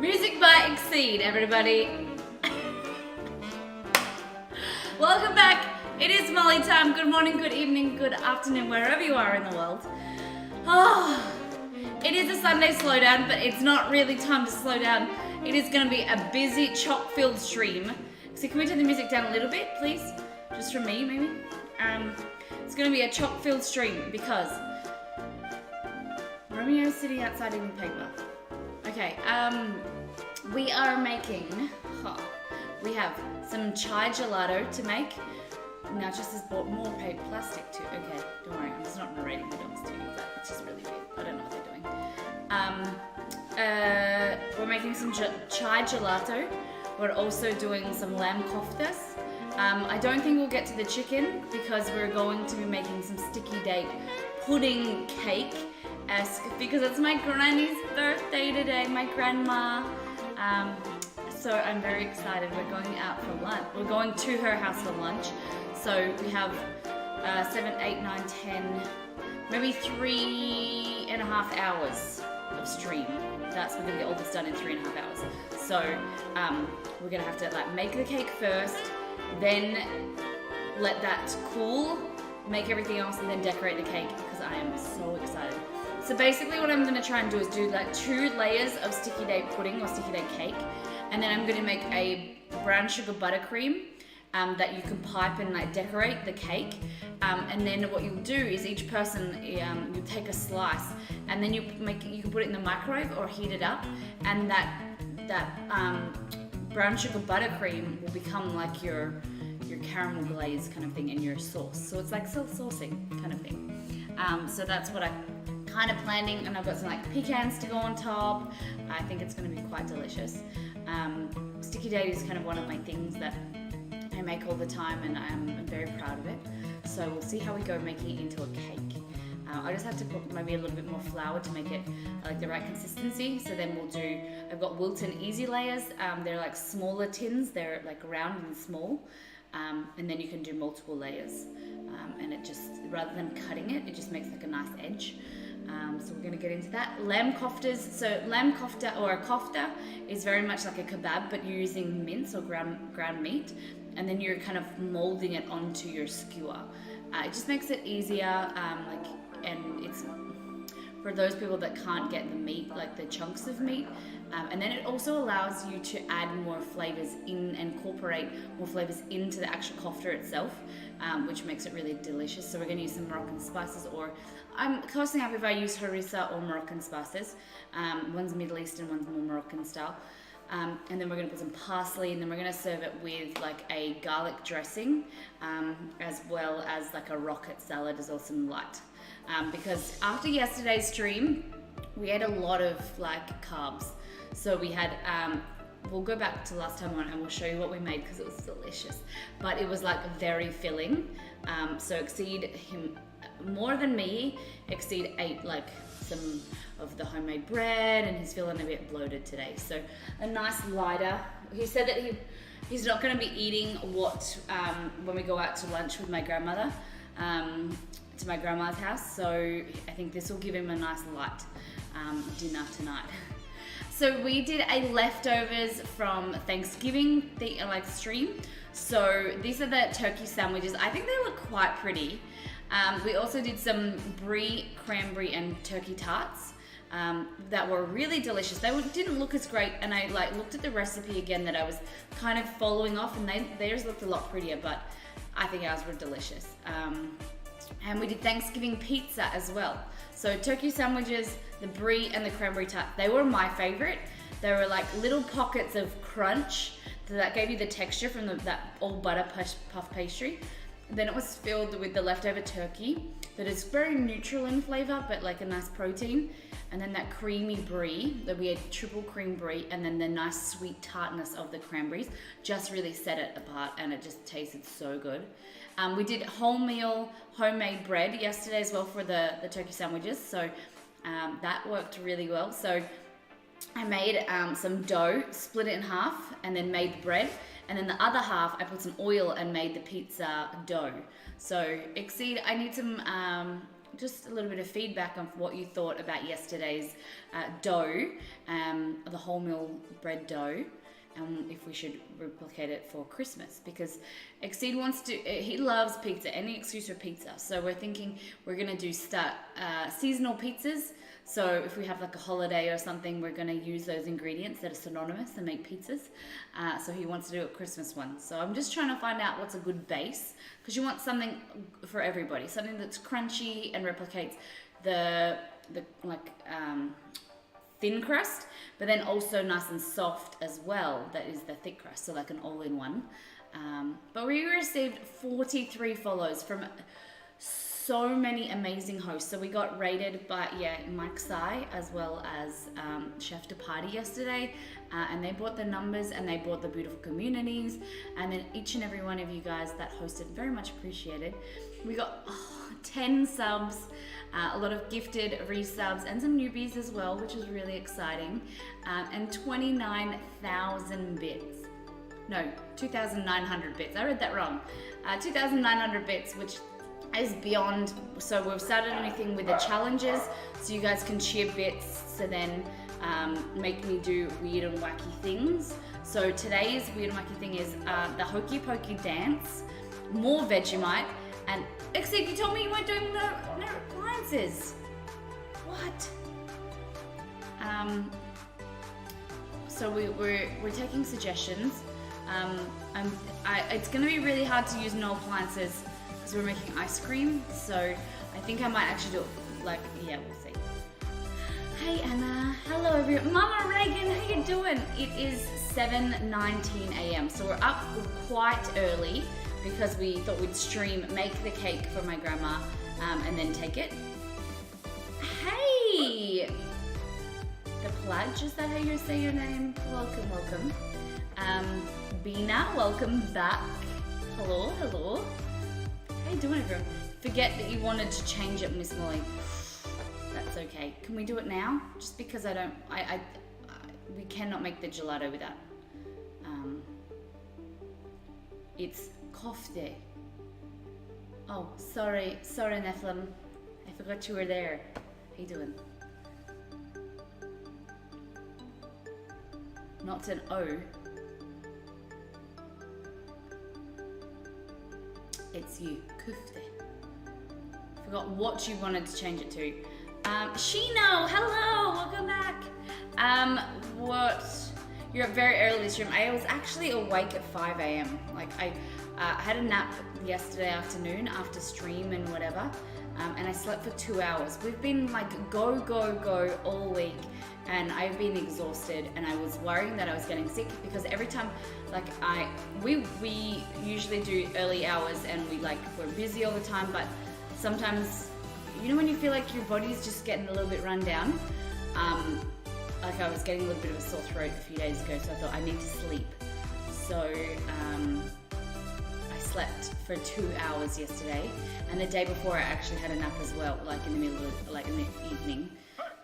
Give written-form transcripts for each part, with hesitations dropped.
Music by Exceed, everybody. Welcome back. It is Molly time. Good morning, good evening, good afternoon, wherever you are in the world. It is a Sunday slowdown, but it's not really time to slow down. It is going to be a busy, chock-filled stream. So can we turn the music down a little bit, please? Just for me, maybe? It's going to be a chock-filled stream because Romeo's sitting outside eating paper. Okay, we are making, we have some chai gelato to make. Now just has bought more paper plastic too. Okay, don't worry, I'm just not narrating the dogs to you, but it's just really weird. I don't know what they're doing. We're making some chai gelato. We're also doing some lamb koftas. I don't think we'll get to the chicken because we're going to be making some sticky date pudding cake-esque because it's my granny's birthday today, my grandma. So I'm very excited. We're going out for lunch. We're going to her house for lunch. So we have 7, 8, 9, 10, maybe 3.5 hours of stream. We're gonna get all this done in 3.5 hours. So we're gonna have to make the cake first, then let that cool, make everything else, and then decorate the cake because I am so excited. So basically what I'm gonna try and do is do 2 layers of sticky date pudding or sticky date cake, and then I'm gonna make a brown sugar buttercream that you can pipe and decorate the cake. And then what you'll do is each person, you take a slice and then you can put it in the microwave or heat it up, and that brown sugar buttercream will become like your caramel glaze kind of thing in your sauce. So it's like self-saucing kind of thing. So that's what I'm kind of planning, and I've got some pecans to go on top. I think it's going to be quite delicious. Sticky date is kind of one of my things that I make all the time, and I'm very proud of it. So we'll see how we go making it into a cake. I just have to put maybe a little bit more flour to make it the right consistency. So then I've got Wilton Easy Layers. They're smaller tins. They're round and small. And then you can do multiple layers. And it just, rather than cutting it, it just makes a nice edge. So we're going to get into that. Lamb koftas. So lamb kofta or a kofta is very much like a kebab, but you're using mince or ground meat, and then you're kind of molding it onto your skewer. It just makes it easier, and it's for those people that can't get the meat, the chunks of meat. And then it also allows you to add more flavors in and incorporate more flavors into the actual kofta itself, which makes it really delicious. So we're going to use some Moroccan spices, or I'm costing up if I use harissa or Moroccan spices. One's Middle Eastern, one's more Moroccan style. And then we're going to put some parsley, and then we're going to serve it with a garlic dressing, as well as a rocket salad is also light. Because after yesterday's stream, we ate a lot of carbs. So we had, we'll go back to last time on and we'll show you what we made because it was delicious. But it was very filling. So Exceed, him more than me, Exceed ate some of the homemade bread, and he's feeling a bit bloated today. So a nice lighter. He said that he's not going to be eating when we go out to lunch with my grandmother, to my grandma's house. So I think this will give him a nice light dinner tonight. So we did a leftovers from Thanksgiving stream. So these are the turkey sandwiches. I think they look quite pretty. We also did some brie, cranberry, and turkey tarts that were really delicious. They didn't look as great, and I looked at the recipe again that I was kind of following off, and theirs looked a lot prettier, but I think ours were delicious. And we did Thanksgiving pizza as well. So turkey sandwiches, the brie, and the cranberry tart, they were my favorite. They were little pockets of crunch that gave you the texture from that all butter puff pastry. Then it was filled with the leftover turkey that is very neutral in flavor, but a nice protein. And then that creamy brie, that we had triple cream brie, and then the nice sweet tartness of the cranberries just really set it apart, and it just tasted so good. We did wholemeal homemade bread yesterday as well for the turkey sandwiches, so that worked really well. So I made some dough, split it in half, and then made bread. And then the other half, I put some oil and made the pizza dough. So Exceed, I need some just a little bit of feedback on what you thought about yesterday's dough, the wholemeal bread dough, and if we should replicate it for Christmas, because Exceed he loves pizza, any excuse for pizza. So we're thinking we're gonna do seasonal pizzas. So if we have like a holiday or something, we're gonna use those ingredients that are synonymous and make pizzas. So he wants to do a Christmas one. So I'm just trying to find out what's a good base, because you want something for everybody, something that's crunchy and replicates the thin crust, but then also nice and soft as well. That is the thick crust, so like an all-in-one. But we received 43 follows from so many amazing hosts. So we got rated by Mike Sai as well as Chef de Party yesterday, and they brought the numbers and they brought the beautiful communities, and then each and every one of you guys that hosted, very much appreciated. We got 10 subs, a lot of gifted resubs and some newbies as well, which was really exciting, and 29,000 bits. No, 2,900 bits. I read that wrong. 2,900 bits, which is beyond. So we've started anything with the challenges, so you guys can cheer bits to then make me do weird and wacky things. So today's weird and wacky thing is the Hokey Pokey dance, more Vegemite, and except you told me you weren't doing no appliances. What? So we're taking suggestions. It's gonna be really hard to use no appliances because we're making ice cream. So I think I might actually do it we'll see. Hey Anna, hello everyone. Mama Reagan, how you doing? It is 7:19 a.m. So we're up quite early because we thought we'd make the cake for my grandma, and then take it. Hey! The Pledge, is that how you say your name? Welcome. Bina, welcome back. Hello. How you doing, everyone? Forget that you wanted to change it, Miss Molly. That's okay. Can we do it now? Just because we cannot make the gelato with that. It's kofte. Oh, sorry, Nephilim. I forgot you were there. How you doing? Not an O. It's you, kufte. Forgot what you wanted to change it to. Shino, hello, welcome back. You're up very early this room. I was actually awake at 5 a.m. I had a nap yesterday afternoon after stream and whatever, and I slept for 2 hours. We've been go all week, and I've been exhausted, and I was worrying that I was getting sick because every time, we usually do early hours and we're busy all the time, but sometimes, when you feel like your body's just getting a little bit run down, I was getting a little bit of a sore throat a few days ago, so I thought I need to sleep. So I slept for 2 hours yesterday, and the day before I actually had a nap as well, in the middle of, in the evening.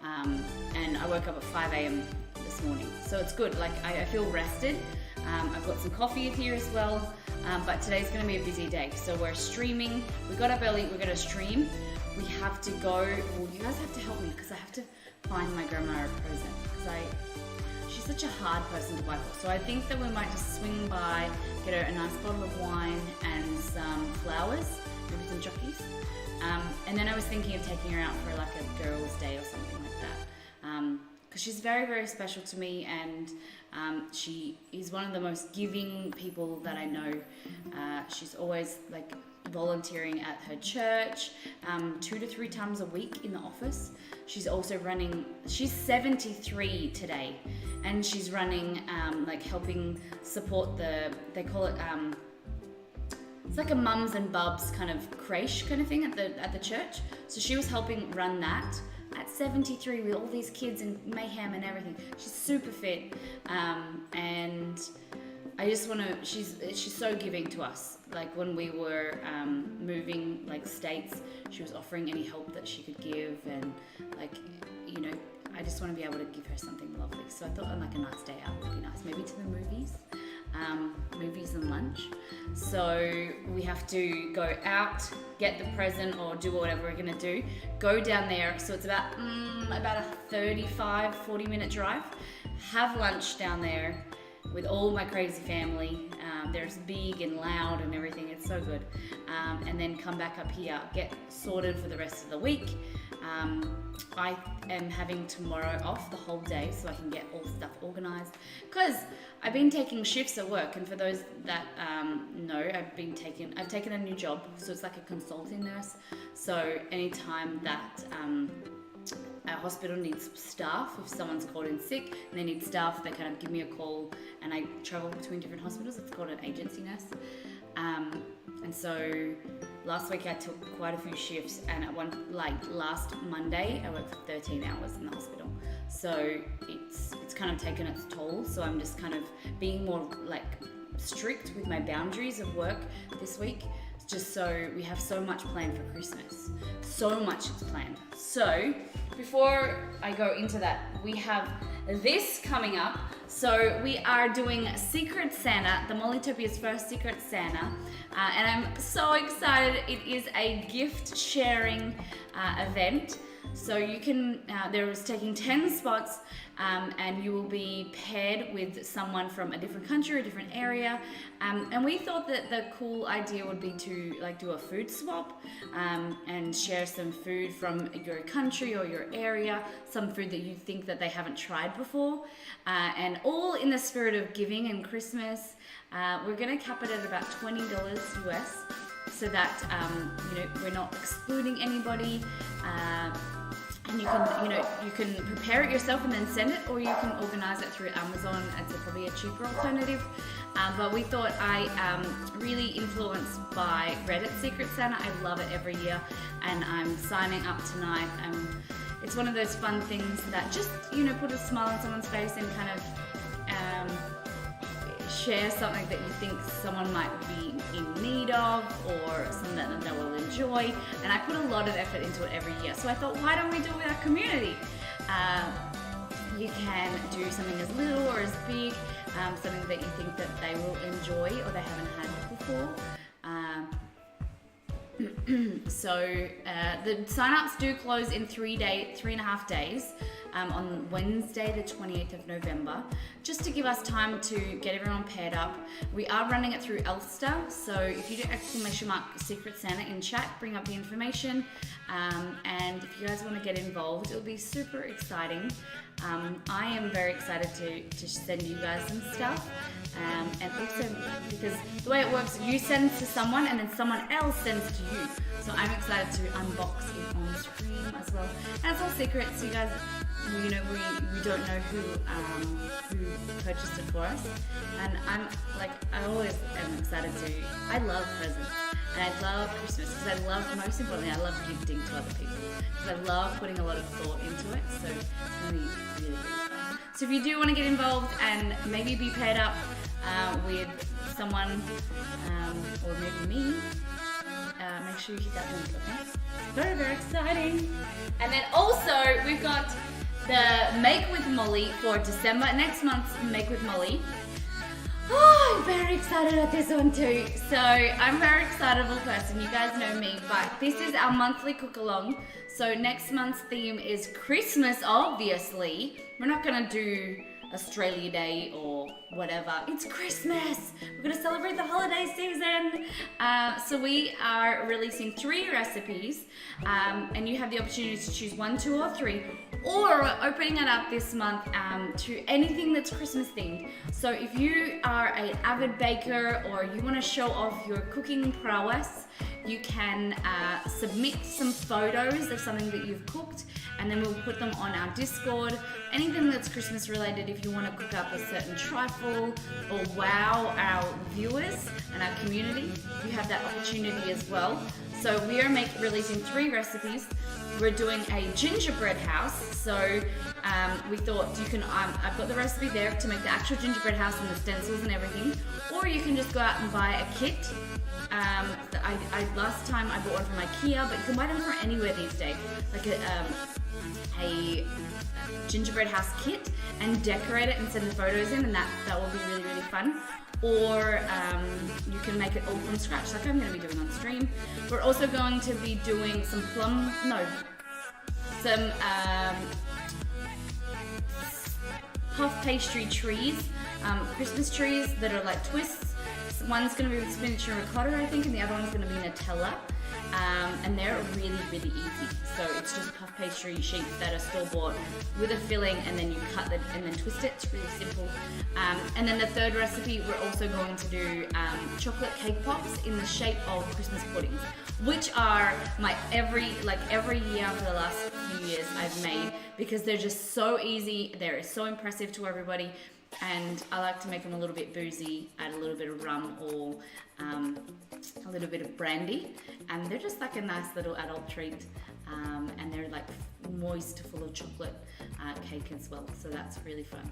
And I woke up at 5 a.m. this morning, so it's good. I feel rested. I've got some coffee here as well, but today's going to be a busy day. So we're streaming. We got up early. We're going to stream. We have to go. Well, you guys have to help me because I have to find my grandma a present because she's such a hard person to buy for. So I think that we might just swing by, get her a nice bottle of wine and some flowers, maybe some jockeys. And then I was thinking of taking her out for a girls' day or something like that. Because she's very, very special to me, and she is one of the most giving people that I know. She's always volunteering at her church 2 to 3 times a week in the office. She's also she's 73 today, and she's running helping support they call it it's like a mums and bubs kind of creche kind of thing at the church. So she was helping run that at 73 with all these kids and mayhem and everything. She's super fit, and I just want to. She's so giving to us. When we were moving states, she was offering any help that she could give, and I just want to be able to give her something lovely. So I thought on a nice day out would be nice, maybe to the movies. movies and lunch. So we have to go out, get the present or do whatever we're gonna do, go down there. So it's about a 40 minute drive, have lunch down there with all my crazy family. There's big and loud and everything, it's so good. And then come back up here, get sorted for the rest of the week. I am having tomorrow off the whole day so I can get all stuff organized, because I've been taking shifts at work, and for those that know, I've taken a new job, so it's like a consulting nurse. So anytime that our hospital needs staff, if someone's called in sick and they need staff, they kind of give me a call, and I travel between different hospitals. It's called an agency nurse. And so last week I took quite a few shifts, and last Monday I worked for 13 hours in the hospital. So it's kind of taken its toll. So I'm just kind of being more like strict with my boundaries of work this week, just so we have so much planned for Christmas. So much is planned. So before I go into that, we have this coming up. So we are doing Secret Santa, the Mollytopia's first Secret Santa, and I'm so excited. It is a gift sharing event. So you can, there is taking 10 spots, and you will be paired with someone from a different country, a different area. And we thought that the cool idea would be to do a food swap, and share some food from your country or your area, some food that you think that they haven't tried before, and all in the spirit of giving and Christmas. We're gonna cap it at about $20 US, so that we're not excluding anybody. And you can prepare it yourself and then send it, or you can organize it through Amazon. It's probably a cheaper alternative. But we thought, I really influenced by Reddit Secret Santa. I love it every year, and I'm signing up tonight. It's one of those fun things that just put a smile on someone's face and kind of share something that you think someone might be in need of, or something that they will enjoy. And I put a lot of effort into it every year. So I thought, why don't we do it with our community? You can do something as little or as big, something that you think that they will enjoy or they haven't had before. So the sign-ups do close in 3.5 days, on Wednesday the 28th of November, just to give us time to get everyone paired up. We are running it through Elster, so if you do ! Secret Santa in chat, bring up the information, and if you guys want to get involved, it'll be super exciting. I am very excited to send you guys some stuff, and also because the way it works, you send to someone and then someone else sends to you. So I'm excited to unbox it on stream as well. And it's all secret, so you guys, we don't know who purchased it for us. And I always am excited I love presents. And I love Christmas, because most importantly, I love gifting to other people. Because I love putting a lot of thought into it, so it's really, really, really fun. So if you do want to get involved and maybe be paired up with someone, or maybe me, make sure you hit that link, okay? Very, very exciting. And then also, we've got the Make with Molly for December, next month's Make with Molly. Oh, I'm very excited about this one too. So I'm a very excitable person, you guys know me, but this is our monthly cook along. So next month's theme is Christmas, obviously. We're not gonna do Australia Day or whatever. It's Christmas. We're gonna celebrate the holiday season. So we are releasing 3 recipes, and you have the opportunity to choose 1, 2, or 3, or we're opening it up this month to anything that's Christmas themed. So if you are an avid baker or you want to show off your cooking prowess, you can submit some photos of something that you've cooked, and then we'll put them on our Discord. Anything that's Christmas related, if you want to cook up a certain trifle or wow our viewers and our community, you have that opportunity as well. So we are releasing 3 recipes. We're doing a gingerbread house, so we thought you can, I've got the recipe there to make the actual gingerbread house and the stencils and everything, or you can just go out and buy a kit. Last time I bought one from IKEA, but you can buy them from anywhere these days, like a gingerbread house kit, and decorate it and send the photos in, and that will be really, really fun. Or you can make it all from scratch, like I'm going to be doing on stream. We're also going to be doing some puff pastry trees, Christmas trees that are like twists. One's going to be with spinach and ricotta, I think, and the other one's going to be Nutella. And they're really, really easy. So it's just puff pastry sheets that are store-bought with a filling, and then you cut it and then twist it. It's really simple. And then the third recipe, we're also going to do chocolate cake pops in the shape of Christmas puddings, which are my every year for the last few years I've made, because they're just so easy. They're so impressive to everybody. And I like to make them a little bit boozy, add a little bit of rum or a little bit of brandy, and they're just like a nice little adult treat, and they're like moist, full of chocolate cake as well, so that's really fun.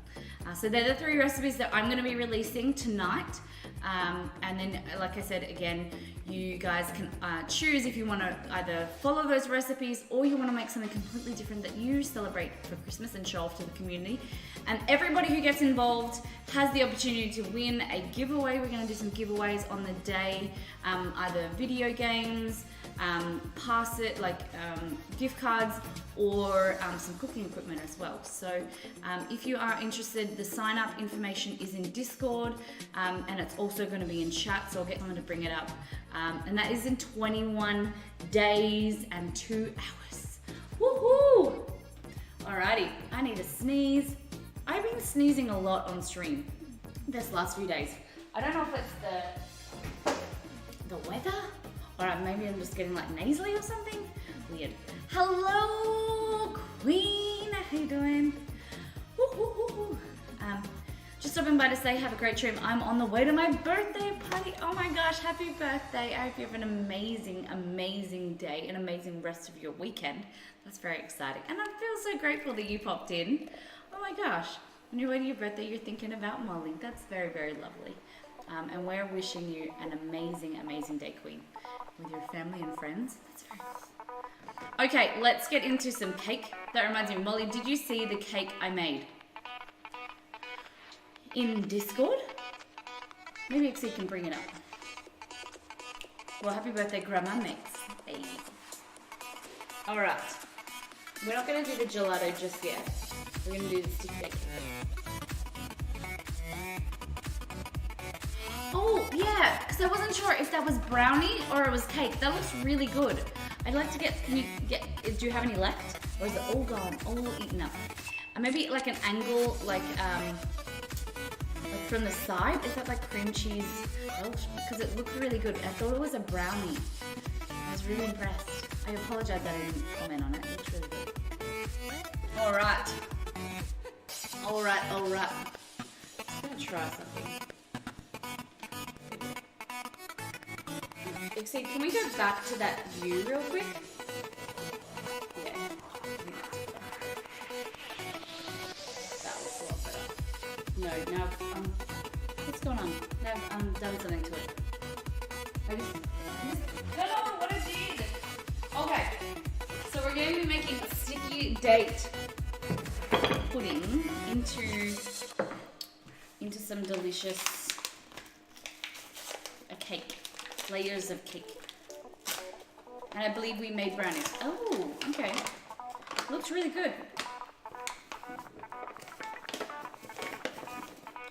So they're the 3 recipes that I'm going to be releasing tonight, and then like I said again, you guys can choose if you want to either follow those recipes or you want to make something completely different that you celebrate for Christmas and show off to the community. And everybody who gets involved has the opportunity to win a giveaway. We're going to do some giveaways on the day, either video games, gift cards, or some cooking equipment as well. So if you are interested, the sign up information is in Discord, and it's also going to be in chat, so I'll get someone to bring it up. And that is in 21 days and 2 hours. Woohoo! Alrighty, I need a sneeze. I've been sneezing a lot on stream this last few days. I don't know if it's the weather, or maybe I'm just getting like nasally or something. Weird. Hello, Queen. How you doing? Woo-hoo-hoo-hoo. Just stopping by to say have a great stream. I'm on the way to my birthday party. Oh my gosh, happy birthday. I hope you have an amazing, amazing day, an amazing rest of your weekend. That's very exciting. And I feel so grateful that you popped in. Oh my gosh, on your way to your birthday, you're thinking about Molly. That's very, very lovely. And we're wishing you an amazing, amazing day, Queen, with your family and friends. That's very nice. Okay, let's get into some cake. That reminds me, Molly, did you see the cake I made in Discord? Maybe Ixie can bring it up. Well, happy birthday, Grandma Mix. Hey. All right. We're not going to do the gelato just yet. We're going to do the stick cake. Oh, yeah, because I wasn't sure if that was brownie or it was cake. That looks really good. I'd like to do you have any left? Or is it all gone, all eaten up? And maybe like an angle, like from the side. Is that like cream cheese? Because it looked really good. I thought it was a brownie. I was really impressed. I apologize that I didn't comment on it. It looks really good. All right. I'm gonna try something. Ixie, can we go back to that view real quick? Yeah. That looks a lot better. No, now what's going on? Now I've done something to it. I don't know what I did. Okay, so we're going to be making a sticky date pudding into some delicious cake. Layers of cake. And I believe we made brownies. Oh, okay. Looks really good.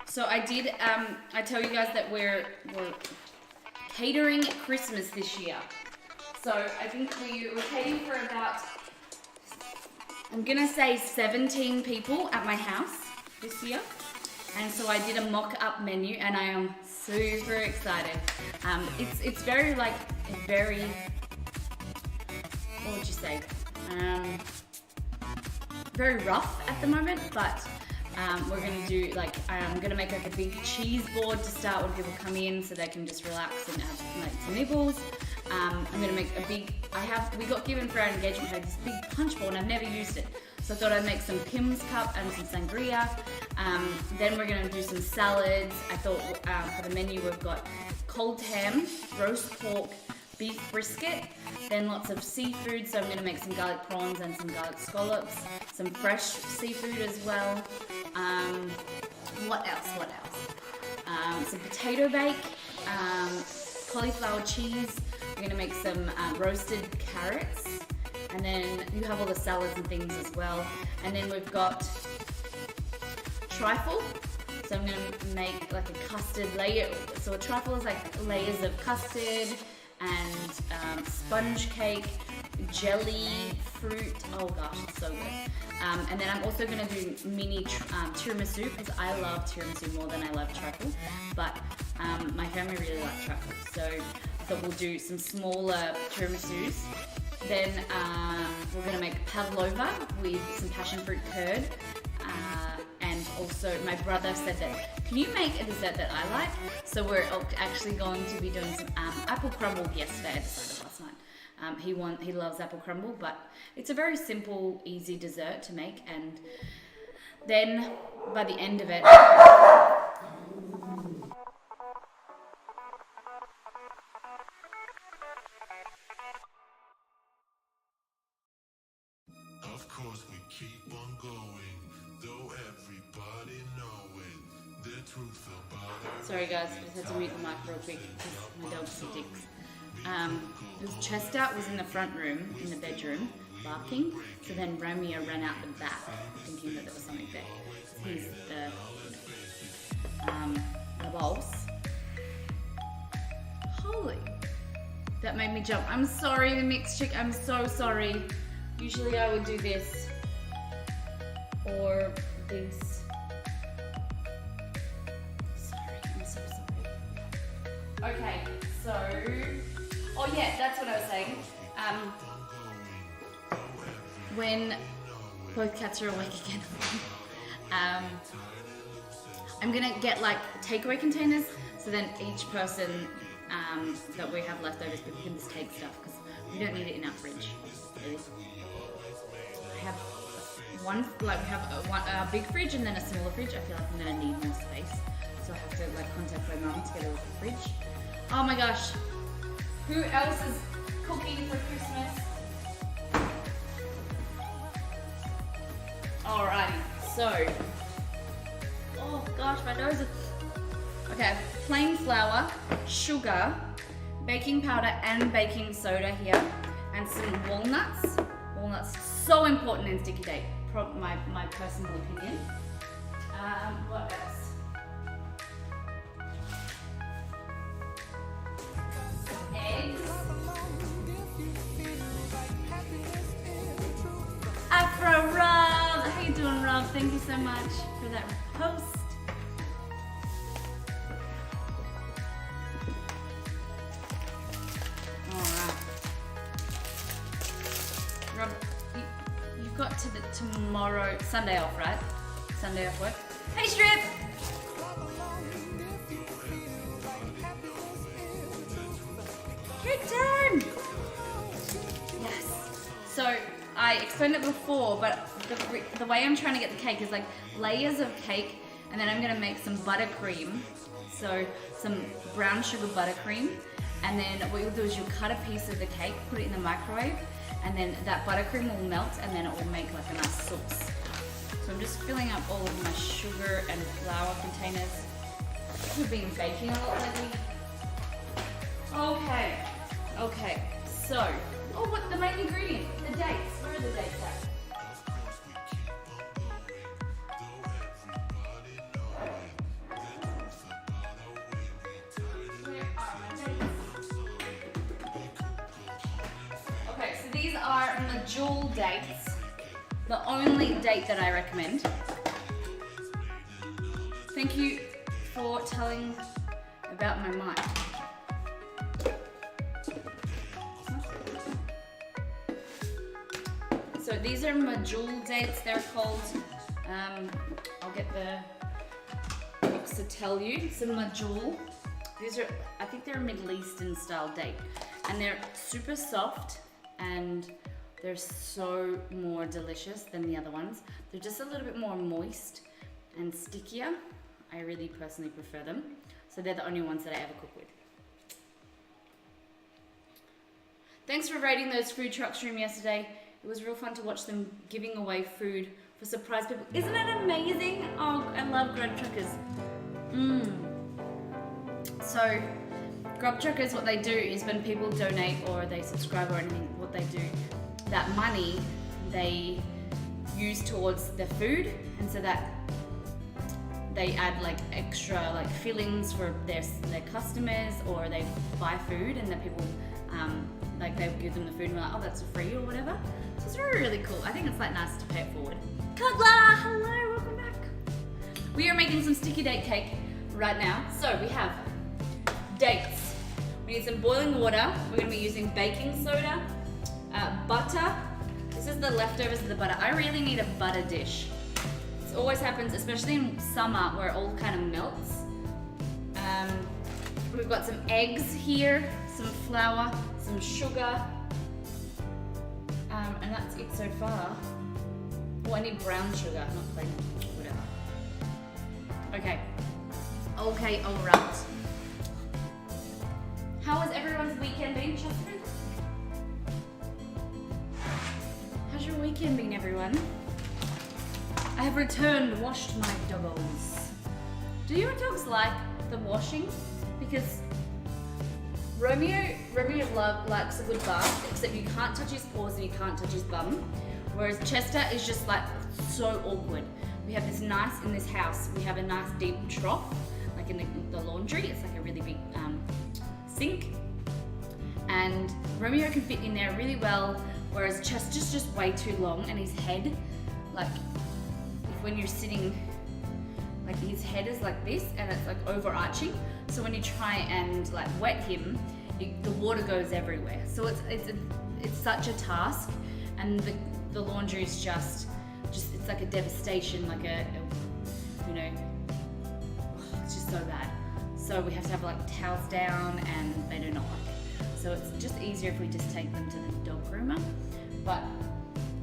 So I did, I tell you guys that we're catering Christmas this year. So I think we were catering for about, I'm gonna say 17 people at my house this year. And so I did a mock-up menu, and I am super excited. It's very what would you say? Very rough at the moment, but we're gonna do I'm gonna make like a big cheese board to start when people come in, so they can just relax and have like some nibbles. I'm gonna make a big. We got given for our engagement party this big punch bowl, and I've never used it. So I thought I'd make some Pim's Cup and some sangria. Then we're gonna do some salads. I thought for the menu we've got cold ham, roast pork, beef brisket, then lots of seafood. So I'm gonna make some garlic prawns and some garlic scallops, some fresh seafood as well. What else? Some potato bake, cauliflower cheese. We're gonna make some roasted carrots, and then you have all the salads and things as well. And then we've got trifle. So I'm gonna make like a custard layer. So a trifle is like layers of custard and sponge cake, jelly, fruit. Oh gosh, it's so good. And then I'm also gonna do mini tiramisu, because I love tiramisu more than I love trifle. But my family really like trifle, so I thought we'll do some smaller tiramisus. Then we're gonna make pavlova with some passion fruit curd. And also my brother said that, can you make a dessert that I like? So we're actually going to be doing some apple crumble. Yesterday I decided last night. He loves apple crumble, but it's a very simple, easy dessert to make. And then by the end of it, of course we keep on going, though everybody knowing the truth about it. sorry guys, I just had to mute the mic real quick because my dog's so dicks. Chester was in the front room, in the bedroom, barking. So then Romeo ran out the back, thinking that there was something there. He's the boss. Holy, that made me jump. I'm sorry, the mixed chick. I'm so sorry. Usually I would do this or this. Sorry, I'm so sorry. Okay, so, oh yeah, that's what I was saying. When both cats are awake again, I'm gonna get like takeaway containers, so then each person that we have leftovers, we can just take stuff because we don't need it in our fridge. Really. I have we have a big fridge and then a smaller fridge. I feel like I'm gonna need more space, so I have to like contact my mum to get a little fridge. Oh my gosh, who else is cooking for Christmas? Alrighty, so, oh gosh, my nose is, okay, plain flour, sugar, baking powder and baking soda here, and some walnuts. Walnuts, so important in sticky date, my personal opinion. What else? Eggs. Afro Rob, how you doing, Rob? Thank you so much for that post. Alright. Rob, you've got to the tomorrow, Sunday off, right? Sunday off work. Hey, Strip! Cake time! Yes. So, I explained it before, but the way I'm trying to get the cake is like layers of cake, and then I'm gonna make some buttercream. So some brown sugar buttercream, and then what you'll do is you'll cut a piece of the cake, put it in the microwave, and then that buttercream will melt, and then it will make like a nice sauce. So I'm just filling up all of my sugar and flour containers. We've been baking a lot lately. Okay, so, oh, what the main ingredient? The dates. Where are the dates at? Where are the dates? Okay, so these are Medjool dates. The only date that I recommend. Thank you for telling about my mic. So these are Medjool dates, they're called. I'll get the box to tell you. Some Medjool. These are, I think they're a Middle Eastern style date. And they're super soft and They're so more delicious than the other ones. They're just a little bit more moist and stickier. I really personally prefer them. So they're the only ones that I ever cook with. Thanks for raiding those food truck stream yesterday. It was real fun to watch them giving away food for surprise people. Isn't it amazing? Oh, I love Grub Truckers. So, Grub Truckers, what they do is when people donate or they subscribe or anything, what they do, that money they use towards their food, and so that they add like extra like fillings for their customers, or they buy food and then people like they give them the food and we're like, oh, that's free or whatever. So it's really, really cool. I think it's like nice to pay it forward. Kagla, hello, welcome back. We are making some sticky date cake right now. So we have dates. We need some boiling water. We're gonna be using baking soda, butter. This is the leftovers of the butter. I really need a butter dish. This always happens, especially in summer where it all kind of melts. We've got some eggs here, some flour, some sugar, and that's it so far. Oh, I need brown sugar, not plain, whatever. Okay, all right. How has everyone's weekend been, Justin? How's your weekend been, everyone? I have returned, washed my doggos. Do your dogs like the washing? Because Romeo likes a good bath, except you can't touch his paws and you can't touch his bum. Whereas Chester is just like so awkward. We have this nice, in this house, we have a nice deep trough, like in the laundry. It's like a really big sink. And Romeo can fit in there really well, whereas Chester's just way too long, and his head, like when you're sitting, like his head is like this and it's like overarching. So when you try and like wet him, the water goes everywhere. So it's such a task, and the laundry is just it's like a devastation, like it's just so bad. So we have to have like towels down, and they do not like it. So it's just easier if we just take them to the dog groomer. But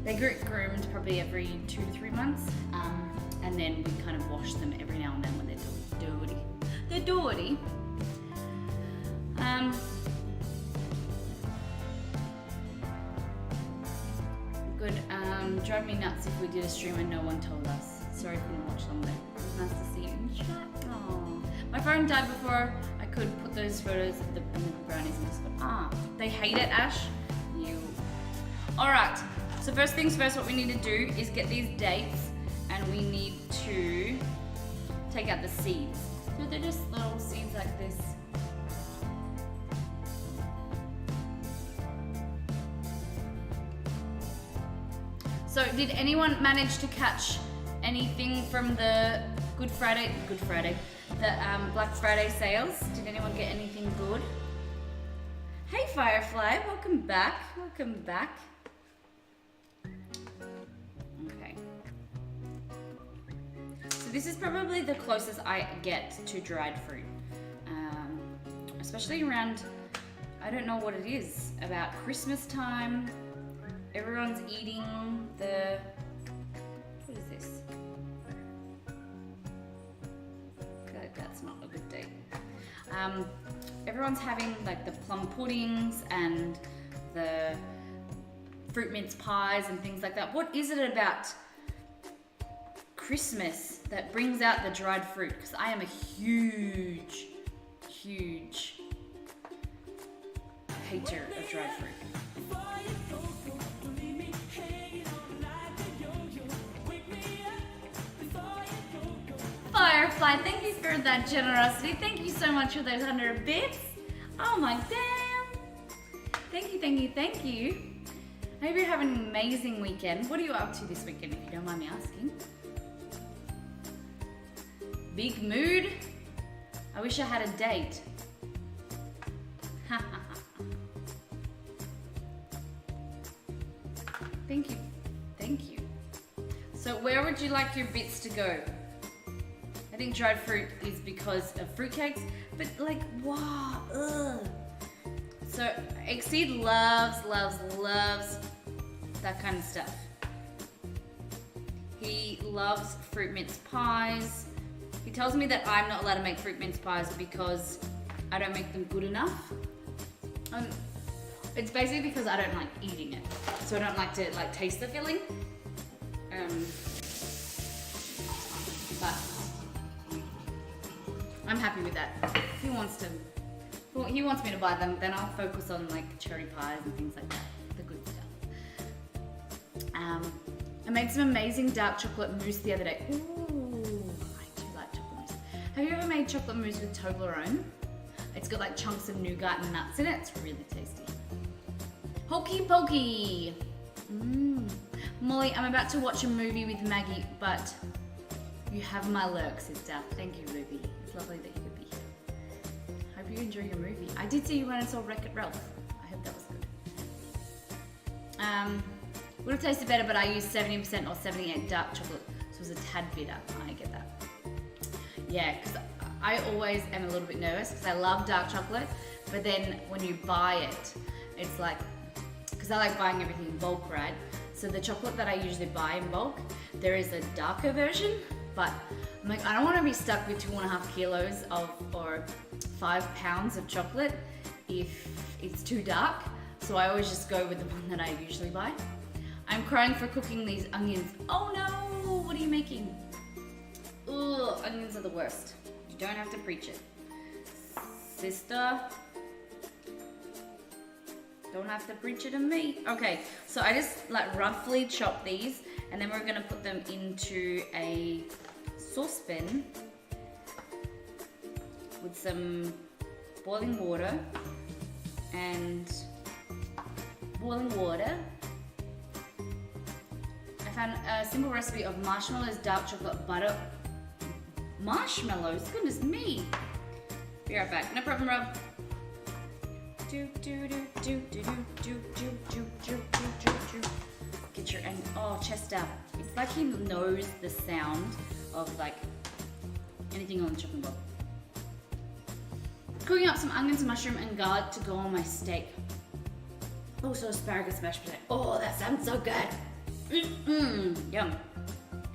they get groomed probably every 2 to 3 months, and then we kind of wash them every now and then when they're dirty. They're dirty. Good. Drive me nuts if we did a stream and no one told us. Sorry, couldn't watch them there. It was nice to see you in the chat. Aww. My phone died before I could put those photos of the brownies and just went, they hate it, Ash. You. Alright, so first things first, what we need to do is get these dates, and we need to take out the seeds. So they're just little seeds like this. So did anyone manage to catch anything from the Good Friday, the Black Friday sales? Did anyone get anything good? Hey Firefly, welcome back. Okay. So this is probably the closest I get to dried fruit. Especially around, I don't know what it is, about Christmas time. Everyone's eating the, what is this? That's not a good day. Everyone's having like the plum puddings and the fruit mince pies and things like that. What is it about Christmas that brings out the dried fruit? Because I am a huge hater of dried fruit. Firefly, thank you for that generosity. Thank you so much for those 100 bits. Oh my damn. Thank you. I hope you're having an amazing weekend. What are you up to this weekend, if you don't mind me asking? Big mood? I wish I had a date. Thank you. So where would you like your bits to go? I think dried fruit is because of fruitcakes, but like, wow, ugh. So Exceed loves that kind of stuff. He loves fruit mince pies. He tells me that I'm not allowed to make fruit mince pies because I don't make them good enough. It's basically because I don't like eating it. So I don't like to taste the filling. But I'm happy with that. If he wants me to buy them, then I'll focus on like cherry pies and things like that, the good stuff. I made some amazing dark chocolate mousse the other day. Ooh, I do like chocolate mousse. Have you ever made chocolate mousse with Toblerone? It's got like chunks of nougat and nuts in it. It's really tasty. Hokey pokey. Molly, I'm about to watch a movie with Maggie, but you have my lurk, sister. Thank you, Ruby. It's lovely that you could be here. Hope you enjoy your movie. I did see you when I saw Wreck-It Ralph. I hope that was good. Would have tasted better, but I used 70% or 78 dark chocolate, so it was a tad bitter. I get that. Yeah, because I always am a little bit nervous because I love dark chocolate, but then when you buy it, it's like, because I like buying everything in bulk, right? So the chocolate that I usually buy in bulk, there is a darker version, but I'm like, I don't want to be stuck with 2.5 kilos or 5 pounds of chocolate if it's too dark. So I always just go with the one that I usually buy. I'm crying for cooking these onions. Oh no, what are you making? Ugh, onions are the worst. You don't have to preach it. Sister, don't have to preach it to me. Okay, so I just like roughly chop these and then we're gonna put them into a saucepan with some boiling water I found a simple recipe of marshmallows, dark chocolate, butter. Marshmallows? Goodness me. Be right back. No problem, Rob. Get your chest up. It's like he knows the sound of like anything on the chopping block. Cooking up some onions, mushroom, and garlic to go on my steak. Also asparagus mashed potato. Oh, that sounds so good. Yum.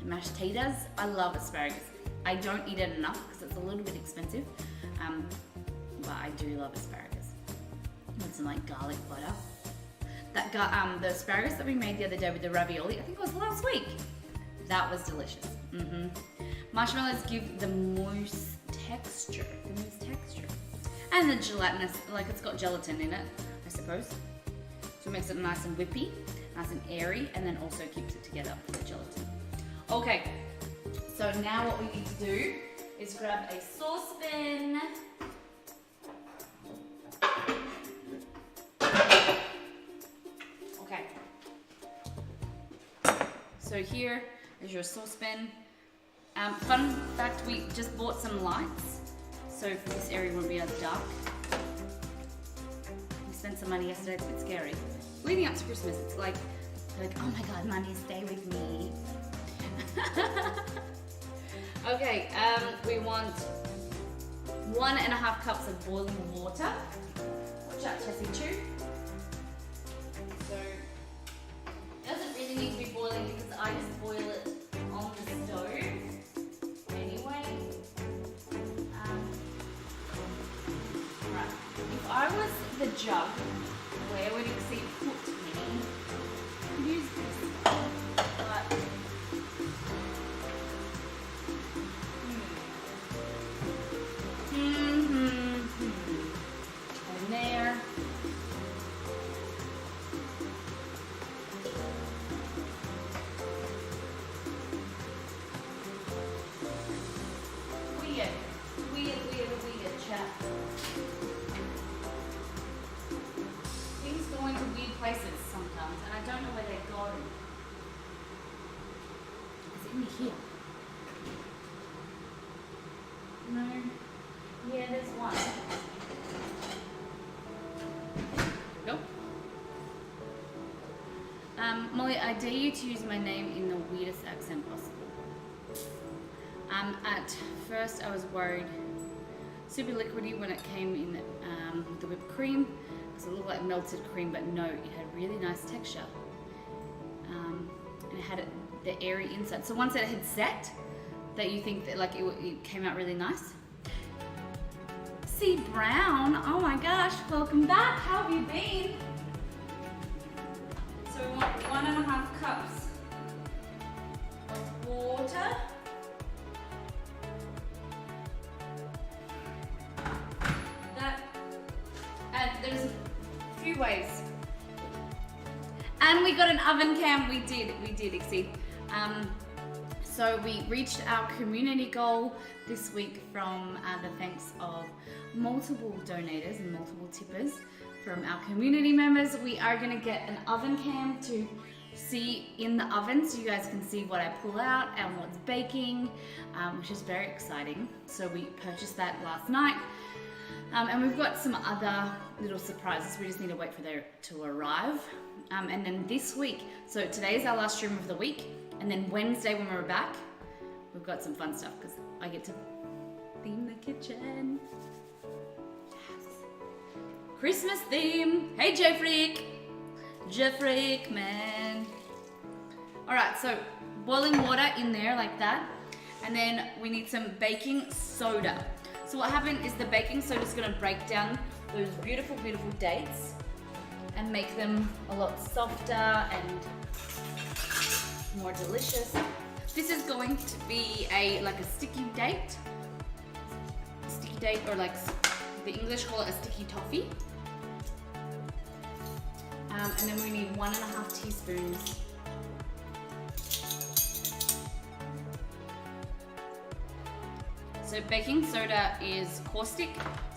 And mashed potatoes. I love asparagus. I don't eat it enough because it's a little bit expensive, but I do love asparagus. With some like garlic butter. The asparagus that we made the other day with the ravioli, I think it was last week. That was delicious. Marshmallows give the mousse texture. And the gelatinous, like it's got gelatin in it, I suppose. So it makes it nice and whippy, nice and airy, and then also keeps it together with the gelatin. Okay, so now what we need to do is grab a saucepan. Okay. So here is your saucepan. Fun fact, we just bought some lights. So for this area won't be as dark. We spent some money yesterday, it's a bit scary. Leading up to Christmas, it's like, oh my god, money, stay with me. Okay, we want 1.5 cups of boiling water. Watch out, Tessie, too. So, it doesn't really need to be boiling because I just boil it on the stove. Anyway. Right. If I was the jug, where would Exceed put me? Use this. But, and there. Weird chat. Things go into weird places sometimes, and I don't know where they go. Is it in here? No. Yeah, there's one. There we go. Molly, I dare you to use my name in the weirdest accent possible. At first I was worried, super liquidy when it came in with the whipped cream, because it looked like melted cream, but no, it had really nice texture. and it had the airy inside. So once it had set, that you think that like it came out really nice. C Brown, oh my gosh, welcome back. How have you been? So we want 1.5 cups of water. And there's a few ways. And we got an oven cam. We did exceed. So we reached our community goal this week from the thanks of multiple donators and multiple tippers from our community members. We are gonna get an oven cam to see in the oven so you guys can see what I pull out and what's baking, which is very exciting. So we purchased that last night. And we've got some other little surprises. We just need to wait for them to arrive. And then this week, so today is our last stream of the week. And then Wednesday when we're back, we've got some fun stuff because I get to theme the kitchen. Yes. Christmas theme. Hey, Jeffrey, man. All right, so boiling water in there like that. And then we need some baking soda. So what happened is the baking soda is going to break down those beautiful, beautiful dates and make them a lot softer and more delicious. This is going to be like a sticky date. Or like the English call it a sticky toffee. And then we need 1.5 teaspoons. So baking soda is caustic,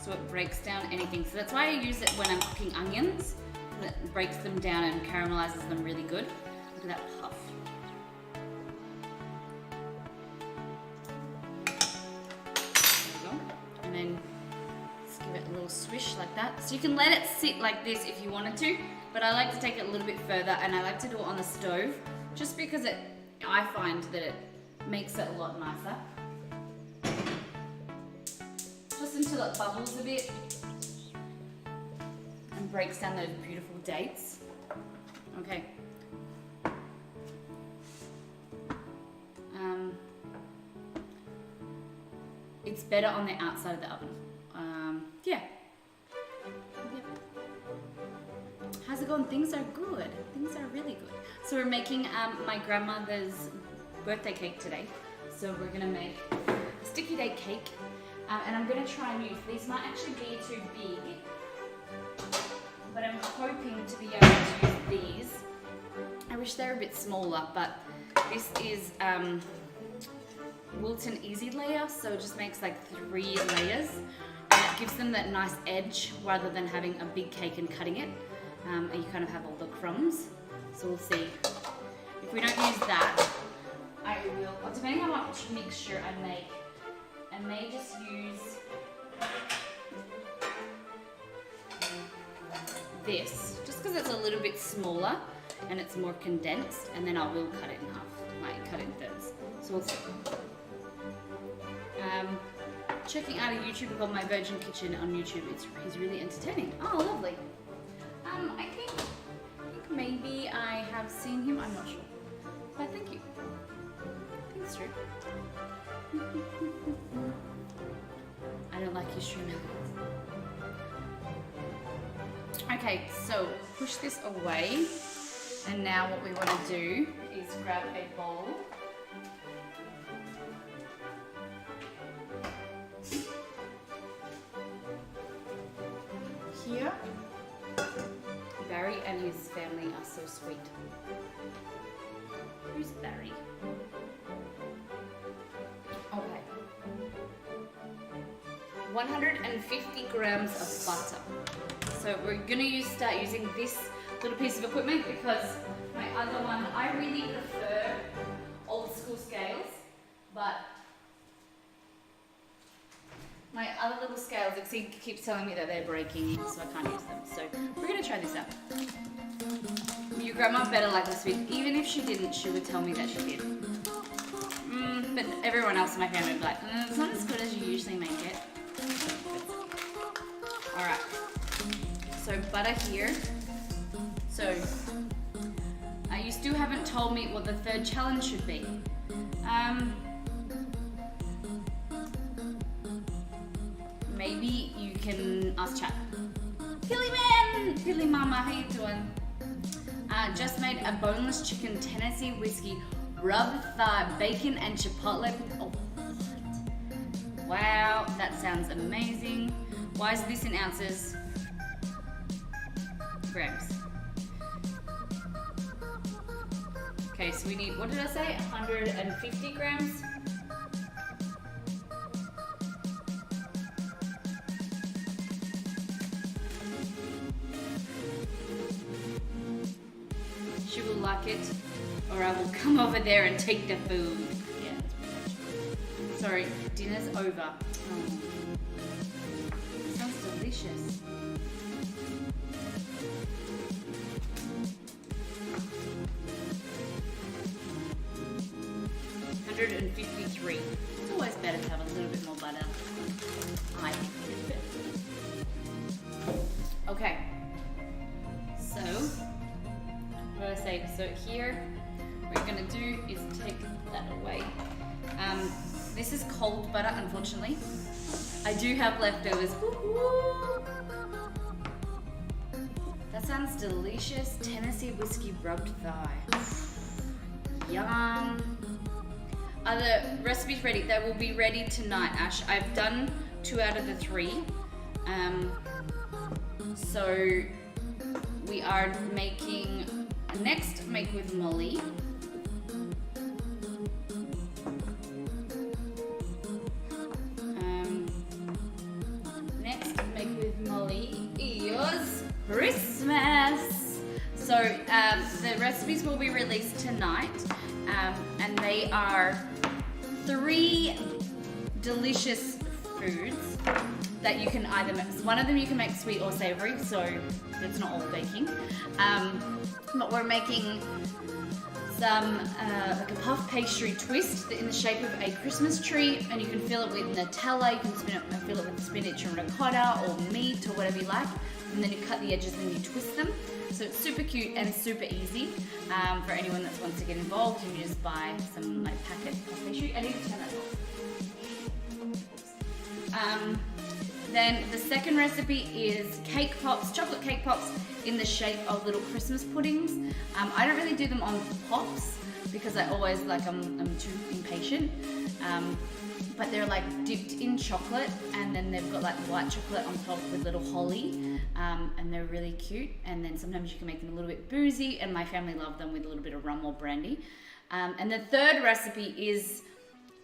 so it breaks down anything. So that's why I use it when I'm cooking onions. It breaks them down and caramelizes them really good. Look at that puff. There we go. And then just give it a little swish like that. So you can let it sit like this if you wanted to, but I like to take it a little bit further and I like to do it on the stove just because I find that it makes it a lot nicer. Just until it bubbles a bit and breaks down those beautiful dates. Okay. It's better on the outside of the oven. Yeah. Yep. How's it going? Things are good. Things are really good. So we're making my grandmother's birthday cake today. So we're gonna make a sticky date cake. And I'm going to try and use, these might actually be too big, but I'm hoping to be able to use these. I wish they were a bit smaller, but this is Wilton Easy Layer, so it just makes like 3 layers, and it gives them that nice edge rather than having a big cake and cutting it, and you kind of have all the crumbs. So we'll see. If we don't use that, I will, depending on what mixture I make, I may just use this, just because it's a little bit smaller and it's more condensed, and then I will cut it in half, like cut it in thirds. So we'll see. Checking out a YouTuber called My Virgin Kitchen on YouTube. He's really entertaining. Oh, lovely. I think maybe I have seen him. I'm not sure, but thank you. Thanks, Drew. I don't like your stream elements. Okay, so push this away, and now what we want to do is grab a bowl. Here, Barry and his family are so sweet. Who's Barry? Okay. 150 grams of butter. So we're gonna start using this little piece of equipment because my other one, I really prefer old school scales, but my other little scales, Exceed keeps telling me that they're breaking, so I can't use them. So we're gonna try this out. Your grandma better like this sweet. Even if she didn't, she would tell me that she did. But everyone else in my family would be like, it's not as good as you usually make it. Alright, so butter here. So I used still haven't told me what the third challenge should be. Maybe you can ask chat. Pilly Man! Pilly Mama, how you doing? Just made a boneless chicken Tennessee whiskey rub thigh bacon and chipotle. Oh, what? Wow, that sounds amazing. Why is this in ounces? Grams. Okay, so we need, what did I say? 150 grams? She will like it, or I will come over there and take the food. Yeah, that's pretty much. Sorry, dinner's over. Oh. Sounds delicious. $153. It's always better to have a little bit more butter. I think. Okay. So, what did I say? So here, what we're gonna do is take that away. This is cold butter, unfortunately. I do have leftovers. Woo-hoo. That sounds delicious. Tennessee whiskey rubbed thigh. Yum. Are the recipes ready? They will be ready tonight, Ash. I've done 2 out of the 3. So we are making next make with Molly. Next make with Molly is Christmas. So the recipes will be released tonight, and they are 3 delicious foods that you can either make. One of them you can make sweet or savory, so it's not all baking. But we're making some like a puff pastry twist in the shape of a Christmas tree, and you can fill it with Nutella, you can fill it with spinach and ricotta or meat or whatever you like, and then you cut the edges and you twist them. So it's super cute and super easy for anyone that wants to get involved. You just buy some like packet puff pastry. I need to turn that off. Then the second recipe is cake pops, chocolate cake pops in the shape of little Christmas puddings. I don't really do them on pops because I always I'm too impatient. But they're like dipped in chocolate, and then they've got like white chocolate on top with little holly, and they're really cute. And then sometimes you can make them a little bit boozy, and my family love them with a little bit of rum or brandy. And the third recipe is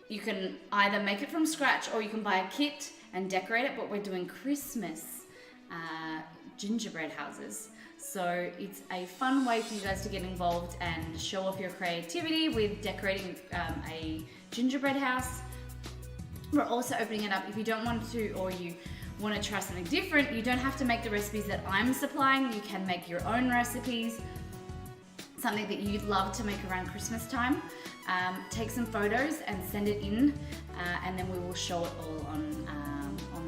you can either make it from scratch or you can buy a kit and decorate it, but we're doing Christmas gingerbread houses. So it's a fun way for you guys to get involved and show off your creativity with decorating a gingerbread house. We're also opening it up if you don't want to, or you want to try something different. You don't have to make the recipes that I'm supplying. You can make your own recipes, something that you'd love to make around Christmas time. Take some photos and send it in, and then we will show it all on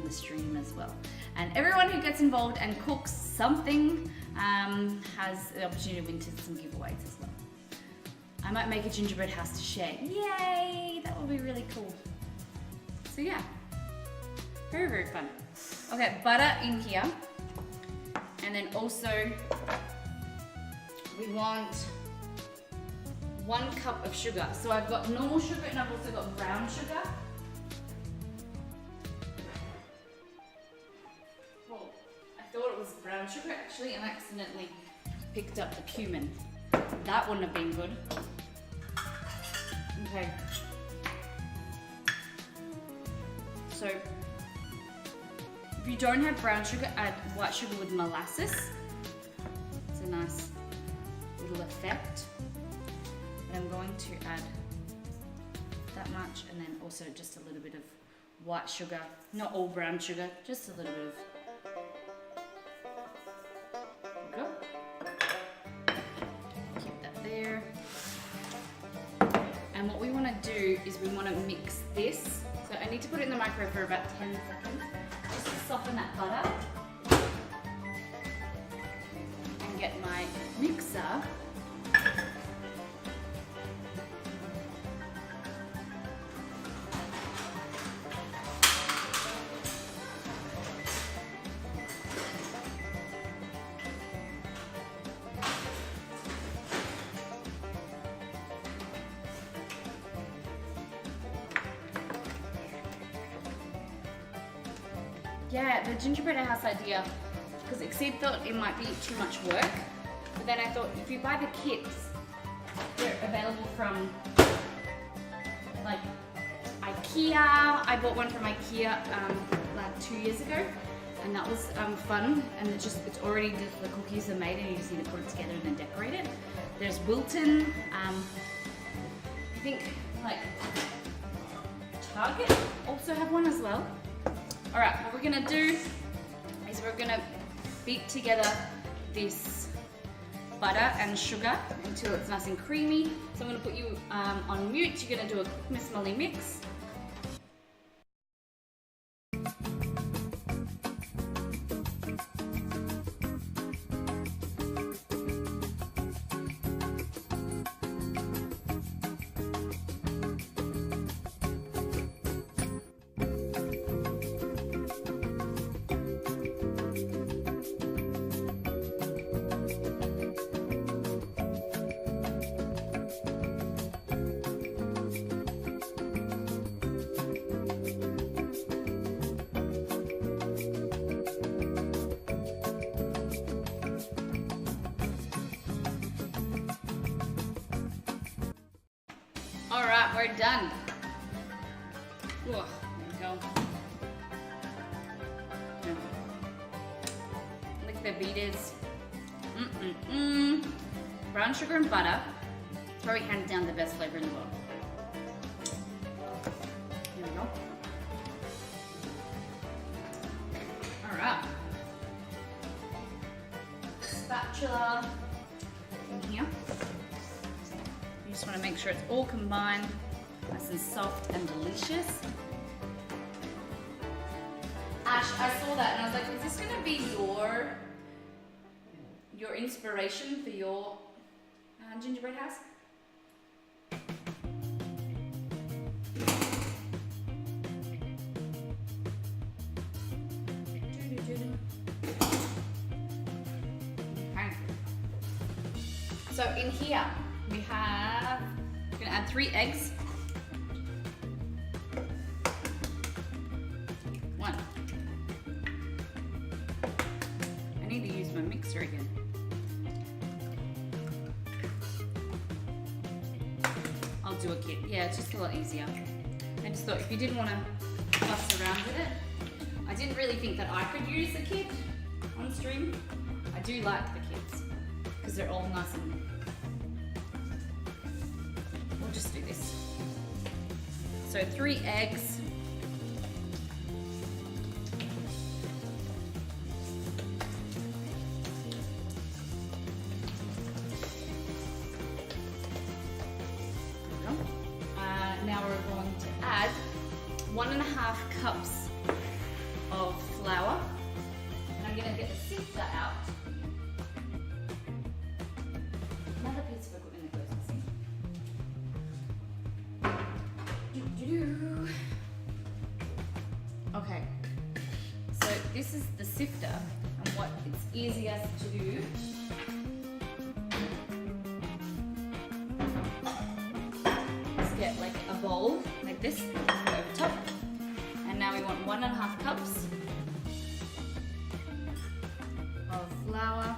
the stream as well. And everyone who gets involved and cooks something has the opportunity to win some giveaways as well. I might make a gingerbread house to share. Yay! That would be really cool. So yeah, very, very fun. Okay, butter in here. And then also we want 1 cup of sugar. So I've got normal sugar and I've also got brown sugar. Well, I thought it was brown sugar actually, and I accidentally picked up the cumin. That wouldn't have been good. Okay. So if you don't have brown sugar, add white sugar with molasses. It's a nice little effect. And I'm going to add that much, and then also just a little bit of white sugar, not all brown sugar, just a little bit of. There we go. Keep that there. And what we want to do is we want to mix this. So I need to put it in the microwave for about 10 seconds, just to soften that butter. And get my mixer yeah, the gingerbread house idea, because Exceed thought it might be too much work, but then I thought if you buy the kits, they're available from like IKEA. I bought one from IKEA like 2 years ago, and that was fun. And it's already the cookies are made, and you just need to put it together and then decorate it. There's Wilton. I think like Target also have one as well. All right, what we're gonna do is we're gonna beat together this butter and sugar until it's nice and creamy. So I'm gonna put you on mute. You're gonna do a quick Miss Molly mix. All right, we're done. Whoa, there we go. Lick the beaters. Brown sugar and butter. Probably hands down the best flavor in the world. Here we go. All right. Spatula in here. You just want to make sure it's all combined, nice and soft and delicious. Ash, I saw that and I was like, is this going to be your inspiration for your gingerbread house? Okay. So in here, we're gonna add 3 eggs. 1. I need to use my mixer again. I'll do a kit. Yeah, it's just a lot easier. I just thought if you didn't want to fuss around with it, I didn't really think that I could use a kit on stream. I do like the kits because they're all nice and. We'll just do this. So 3 eggs. Now we're going to add 1.5 cups of flour. And I'm gonna get the sifter out. Another piece of equipment that goes missing. Okay, so this is the sifter, and what it's easiest to do is get like a bowl like this, put over top, and now we want 1.5 cups of flour.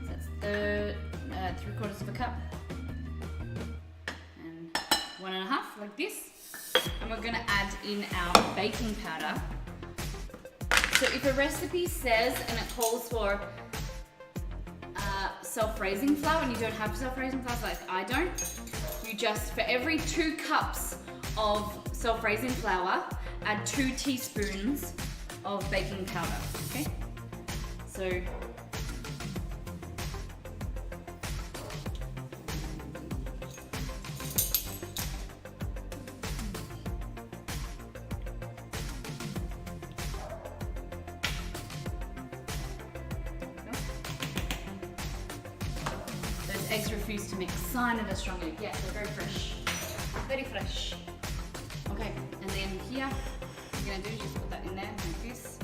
So that's 3/4 of a cup. 1.5 like this, and we're gonna add in our baking powder. So if a recipe says and it calls for self-raising flour and you don't have self-raising flour like I don't, you just, for every 2 cups of self-raising flour, add 2 teaspoons of baking powder, okay? So eggs refuse to mix. Sign of a strong egg. Yeah, they're very fresh. Very fresh. Okay, and then here, what you're gonna do is just put that in there like this.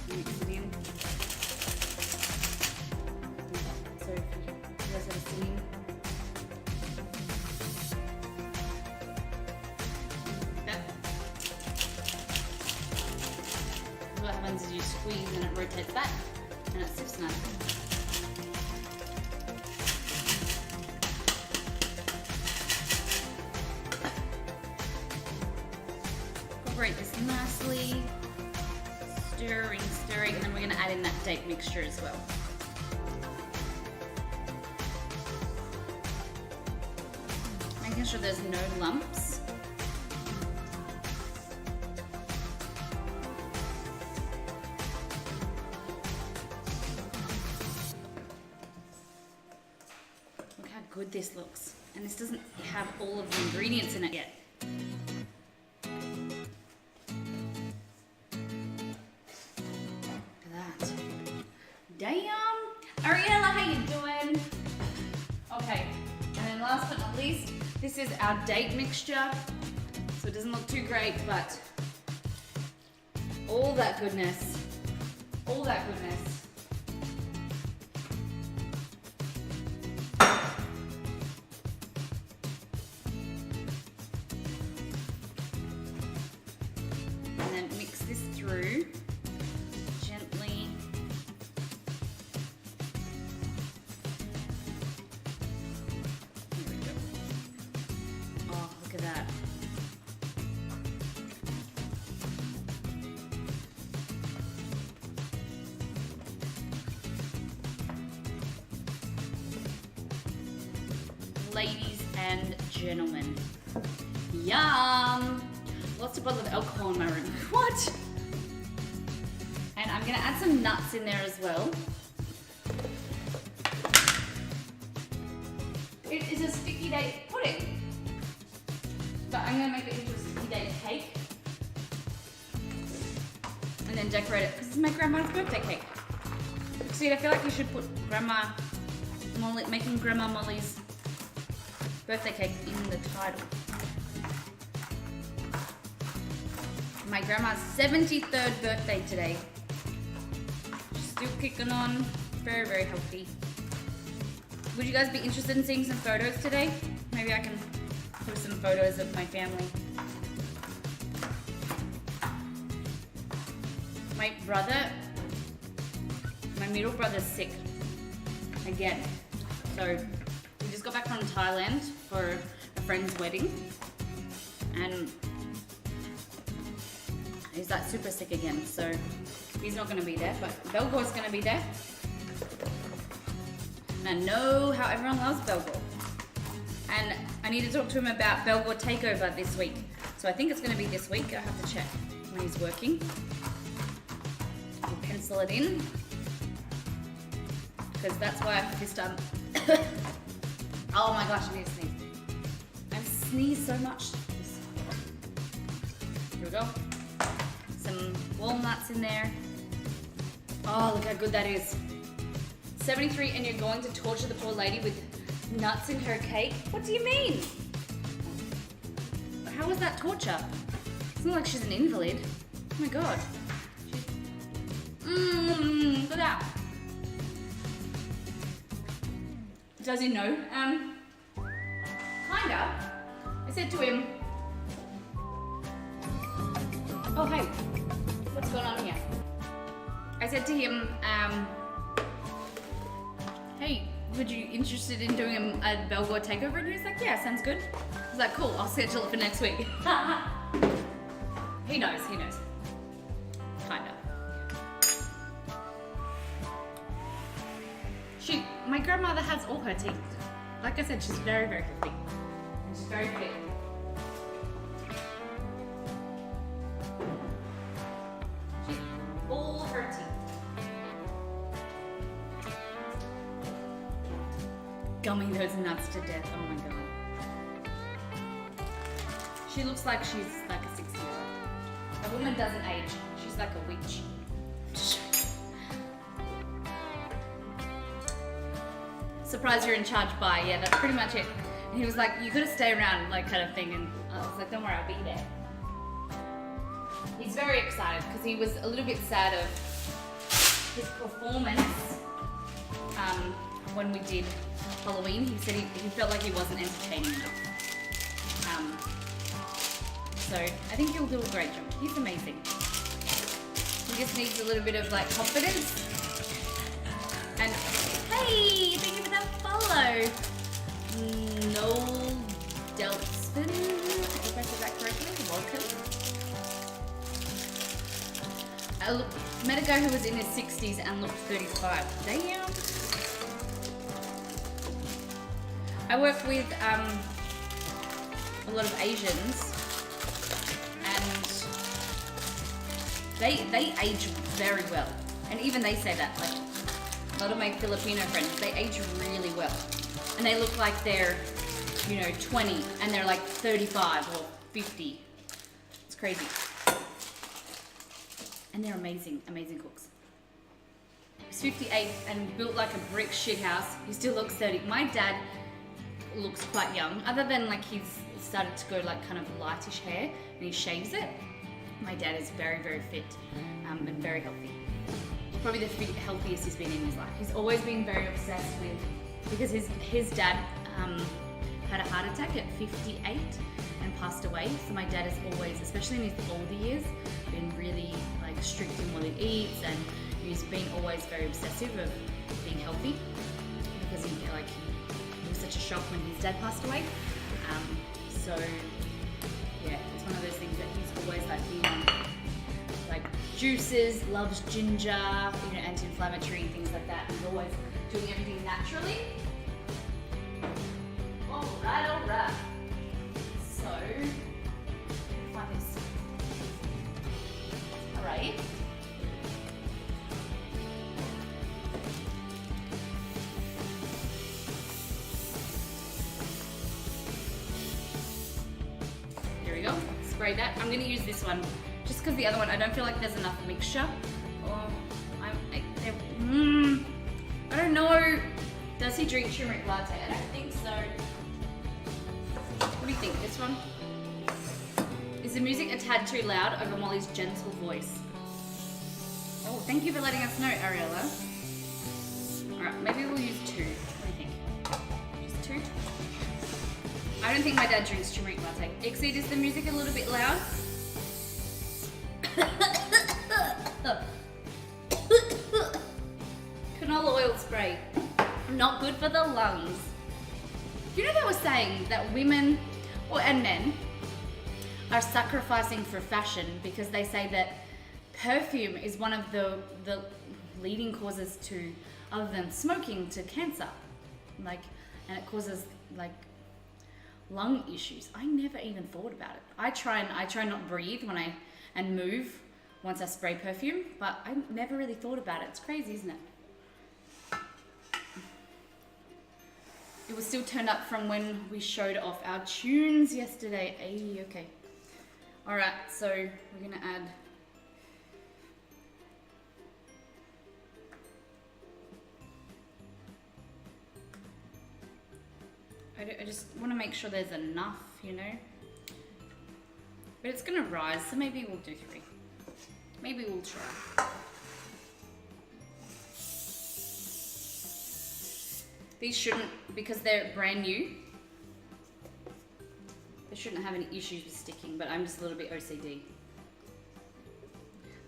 Mix it in. So if you guys have seen. rotates back and it sifts nice. Incorporate this nicely. Stirring, stirring, and then we're going to add in that date mixture as well. Making sure there's no lumps. Look how good this looks. And this doesn't have all of the ingredients in it yet. Damn! Ariella, how you doing? Okay, and then last but not least, this is our date mixture. So it doesn't look too great, but all that goodness, all that goodness. And then mix this through gently. That. Ladies and gentlemen, yum! Lots of bottles of alcohol in my room. What? And I'm gonna add some nuts in there as well. It is a sticky date pudding. But I'm going to make it into a sticky date cake and then decorate it because it's my grandma's birthday cake. See, I feel like you should put making Grandma Molly's birthday cake in the title. My grandma's 73rd birthday today. She's still kicking on, very, very healthy. Would you guys be interested in seeing some photos today? Maybe I can post some photos of my family. My brother, my middle brother's sick again. So we just got back from Thailand for a friend's wedding and he's like super sick again. So he's not gonna be there, but Belgore's gonna be there. And I know how everyone loves Belgore. And I need to talk to him about Belgore Takeover this week. So I think it's going to be this week. I have to check when he's working. We'll pencil it in. Because that's why this time... Oh my gosh, I need to sneeze. I sneeze so much. Here we go. Some walnuts in there. Oh, look how good that is. 73 and you're going to torture the poor lady with nuts in her cake? What do you mean? How is that torture? It's not like she's an invalid. Oh my god. Look at that. Does he know? Kinda. I said to him, oh hey, what's going on here? I said to him, hey, would you be interested in doing a Belgore takeover? And he was like, yeah, sounds good. I was like, cool, I'll schedule it for next week. He knows. Kinda. My grandmother has all her teeth. Like I said, she's very, very healthy. And she's very fit. She's all her teeth. Gumming those nuts to death, oh my god. She looks like she's like a 60-year-old. A woman doesn't age, she's like a witch. Surprise you're in charge by, yeah, that's pretty much it. And he was like, you gotta stay around, like kind of thing, and I was like, don't worry, I'll be there. He's very excited because he was a little bit sad of his performance when we did Halloween. He said he felt like he wasn't entertaining enough. So I think he'll do a great job. He's amazing. He just needs a little bit of like confidence. And hey, thank you for that follow. Noel Delphin. If I said that correctly, welcome. Met a guy who was in his 60s and looked 35. Damn. I work with a lot of Asians, and they age very well. And even they say that, like a lot of my Filipino friends, they age really well. And they look like they're, 20 and they're like 35 or 50. It's crazy. And they're amazing, amazing cooks. He's 58 and built like a brick shit house. He still looks 30. My dad looks quite young, other than like he's started to go like kind of lightish hair and he shaves it. My dad is very, very fit and very healthy. Probably the healthiest he's been in his life. He's always been very obsessed with, because his dad had a heart attack at 58 and passed away. So my dad has always, especially in his older years, been really like strict in what he eats, and he's been always very obsessive of being healthy, because he was such a shock when his dad passed away. So yeah, it's one of those things that he's always like been on, like juices, loves ginger, anti-inflammatory, things like that. He's always doing everything naturally. Alright. So, find this. Alright. There we go. Spray that. I'm going to use this one just because the other one, I don't feel like there's enough mixture. I don't know. Does he drink turmeric latte? I don't think so. What do you think? This one? Is the music a tad too loud over Molly's gentle voice? Oh, thank you for letting us know, Ariella. Alright, maybe we'll use 2. What do you think? Just 2? I don't think my dad drinks turmeric latte. Exceed, is the music a little bit loud? Canola oil spray. Not good for the lungs. You know, they were saying that women, and men, are sacrificing for fashion because they say that perfume is one of the leading causes to, other than smoking, to cancer. And it causes lung issues. I never even thought about it. I try not breathe and move once I spray perfume, but I never really thought about it. It's crazy, isn't it? It was still turned up from when we showed off our tunes yesterday. Ay, okay. Alright, so we're gonna add I just want to make sure there's enough, But it's gonna rise, so maybe we'll do 3. Maybe we'll try. These shouldn't, because they're brand new, they shouldn't have any issues with sticking, but I'm just a little bit OCD.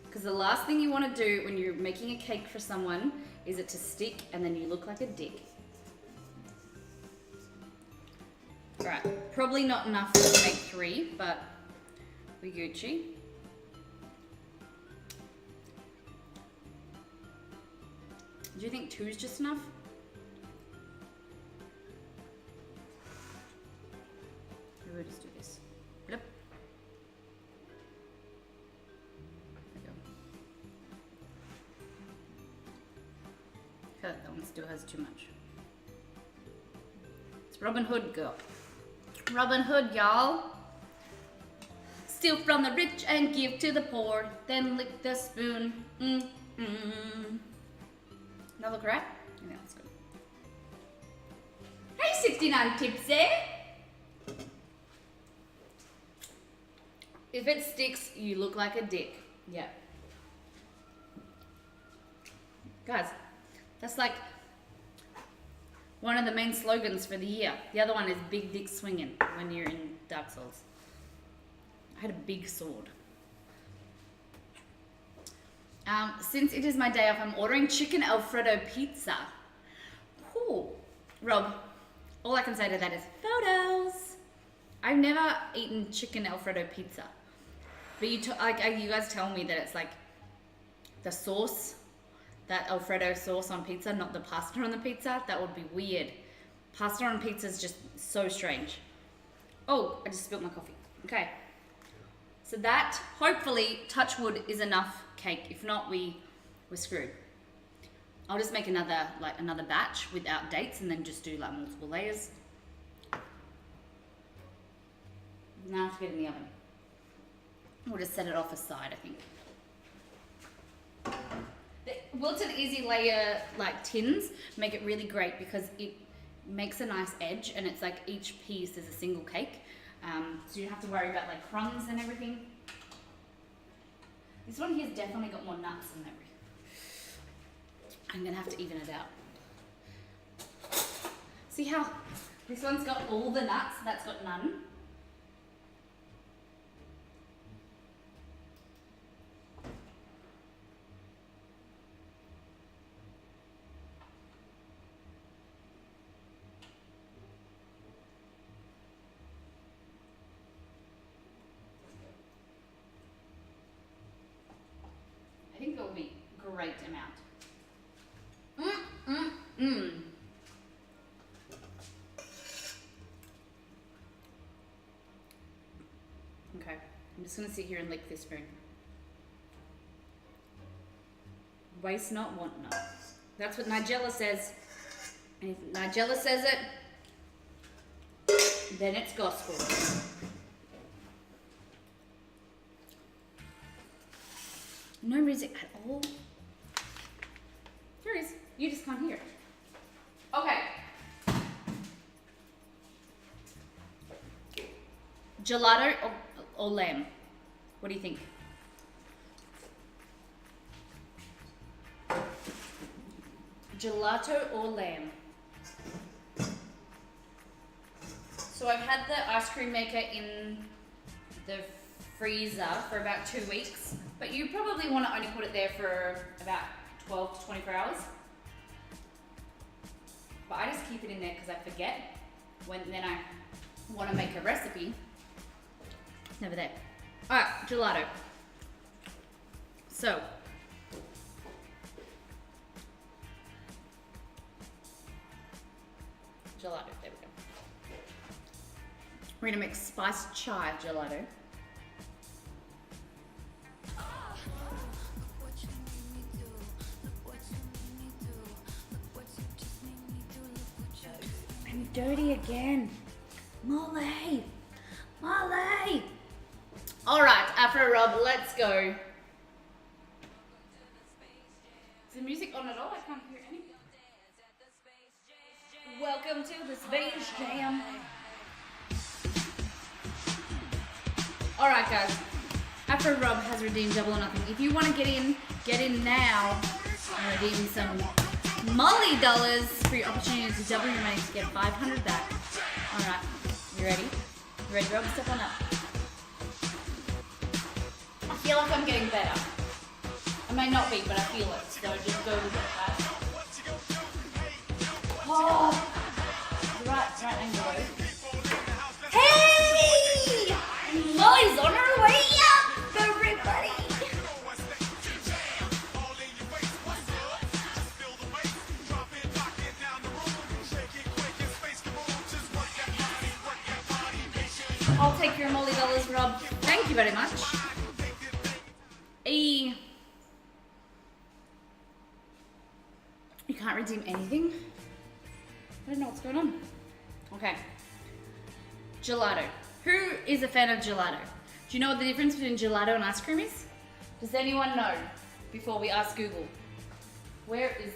Because the last thing you want to do when you're making a cake for someone is it to stick and then you look like a dick. Alright, probably not enough to make 3, but we Gucci. Do you think 2 is just enough? We'll just do this. Yep. There we go. I feel like that one still has too much. It's Robin Hood, girl. Robin Hood, y'all. Steal from the rich and give to the poor, then lick the spoon. That look right? Yeah, that's good. Hey, 69 Tipsy! If it sticks, you look like a dick. Yeah. Guys, that's like one of the main slogans for the year. The other one is big dick swinging when you're in Dark Souls. I had a big sword. Since it is my day off, I'm ordering chicken Alfredo pizza. Cool. Rob, all I can say to that is photos. I've never eaten chicken Alfredo pizza. But you guys tell me that it's like the sauce, that Alfredo sauce on pizza, not the pasta on the pizza. That would be weird. Pasta on pizza is just so strange. Oh, I just spilled my coffee. Okay. So that, hopefully, touch wood, is enough cake. If not, we're screwed. I'll just make another batch without dates and then just do like multiple layers. Now I have to get in the oven. We'll just set it off aside, I think. The Wilton Easy Layer like tins make it really great because it makes a nice edge and it's like each piece is a single cake. So you don't have to worry about like crumbs and everything. This one here's definitely got more nuts in there. I'm gonna have to even it out. See how this one's got all the nuts, that's got none. I think that will be a great amount. Okay, I'm just gonna sit here and lick this spoon. Waste not, want not. That's what Nigella says. And if Nigella says it, then it's gospel. No music at all. There is. You just can't hear it. Okay. Gelato or lamb? What do you think? Gelato or lamb? So I've had the ice cream maker in the freezer for about 2 weeks, but you probably want to only put it there for about 12 to 24 hours. But I just keep it in there because I forget then I want to make a recipe. It's never there. Alright, gelato. So, gelato, there we go. We're gonna make spiced chai gelato. I'm dirty again. Molly! Molly! Alright, after Rob, let's go. Is the music on at all? I can't hear anything. Welcome to the Space Jam. Alright guys, after Rob has redeemed Double or Nothing, if you want to get in now and redeem some Molly dollars for your opportunity to double your money to get 500 back. Alright, you ready? You ready, Rob? Step on up. I feel like I'm getting better. I may not be, but I feel it, so just go with it, right? Oh! Right angle. Hey! Molly's on her way up, everybody! I'll take your Molly dollars, Rob. Thank you very much. You can't redeem anything? I don't know what's going on. Okay. Gelato. Who is a fan of gelato? Do you know what the difference between gelato and ice cream is? Does anyone know? Before we ask Google. Here it is.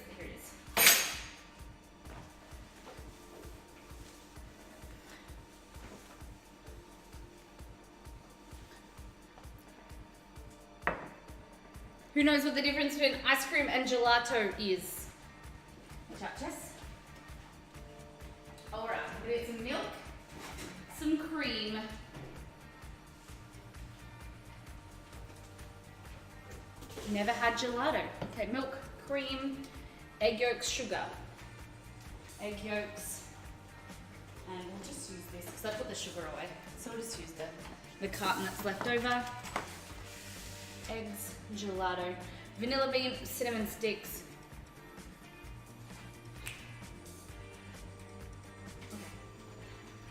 Who knows what the difference between ice cream and gelato is? Watch out, Jess. Alright, we're gonna get some milk, some cream, Never had gelato. Okay, milk, cream, egg yolks, sugar. Egg yolks. And we'll just use this because I put the sugar away. So we'll just use the carton that's left over. Eggs, gelato, vanilla bean, cinnamon sticks. Okay,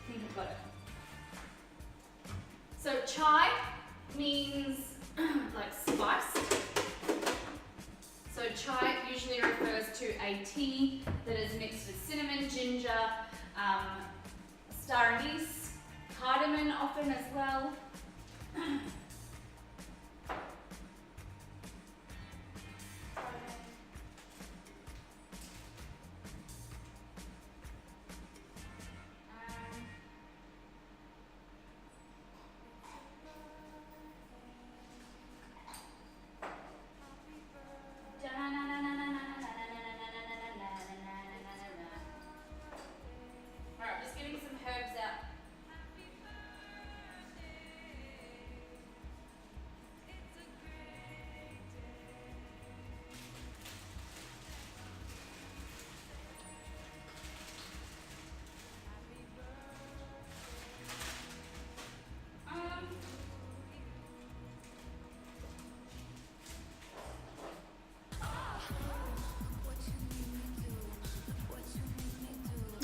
I think I've got it. So chai means like spice. So chai usually refers to a tea that is mixed with cinnamon, ginger, star anise, cardamom often as well. Alright, just getting some herbs out.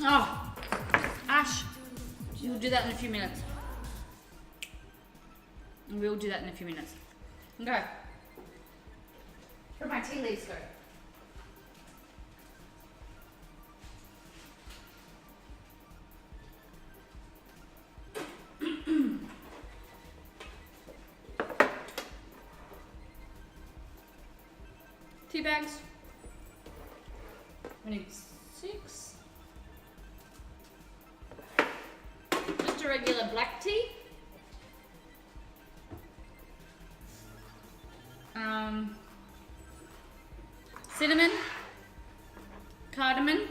Oh, Ash, we'll do that in a few minutes. We'll do that in a few minutes. Okay. Where my tea leaves go? Tea bags. We need 6. Just a regular black tea. Cinnamon, cardamom,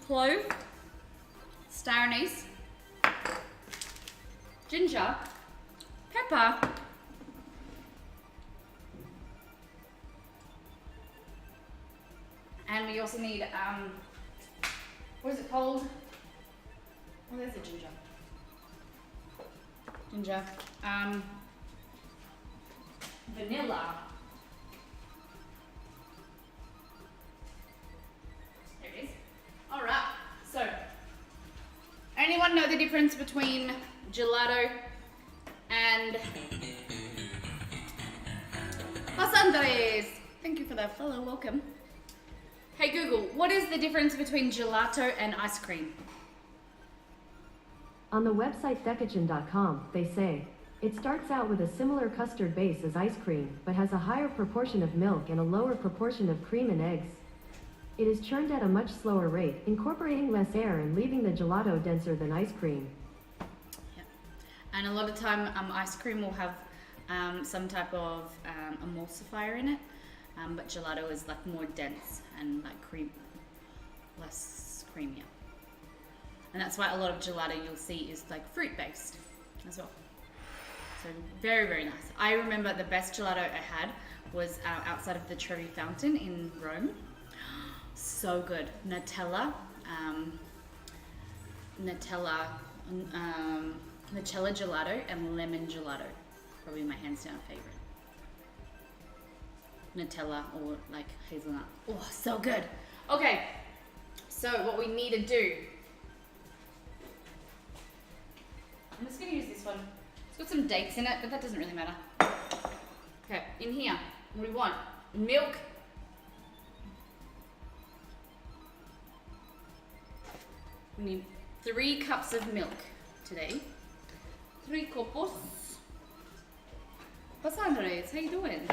clove, star anise, ginger, pepper, and we also need what is it called? Oh, there's the ginger. Vanilla. There it is. All right. So, anyone know the difference between gelato and Los Andres? Thank you for that follow. Welcome. Hey Google, what is the difference between gelato and ice cream? On the website Decachin.com, they say, it starts out with a similar custard base as ice cream, but has a higher proportion of milk and a lower proportion of cream and eggs. It is churned at a much slower rate, incorporating less air and leaving the gelato denser than ice cream. Yeah. And a lot of time, ice cream will have some type of emulsifier in it, but gelato is like more dense and like less creamier. And that's why a lot of gelato you'll see is like fruit based as well. So very, very nice. I remember the best gelato I had was outside of the Trevi Fountain in Rome. So good. Nutella gelato and lemon gelato. Probably my hands down favorite. Nutella or like hazelnut. Oh, so good. Okay, so what we need to do, I'm just gonna use this one. It's got some dates in it, but that doesn't really matter. Okay, in here, what do we want? Milk. We need 3 cups of milk today. 3 copos. What's Andres? How you doing?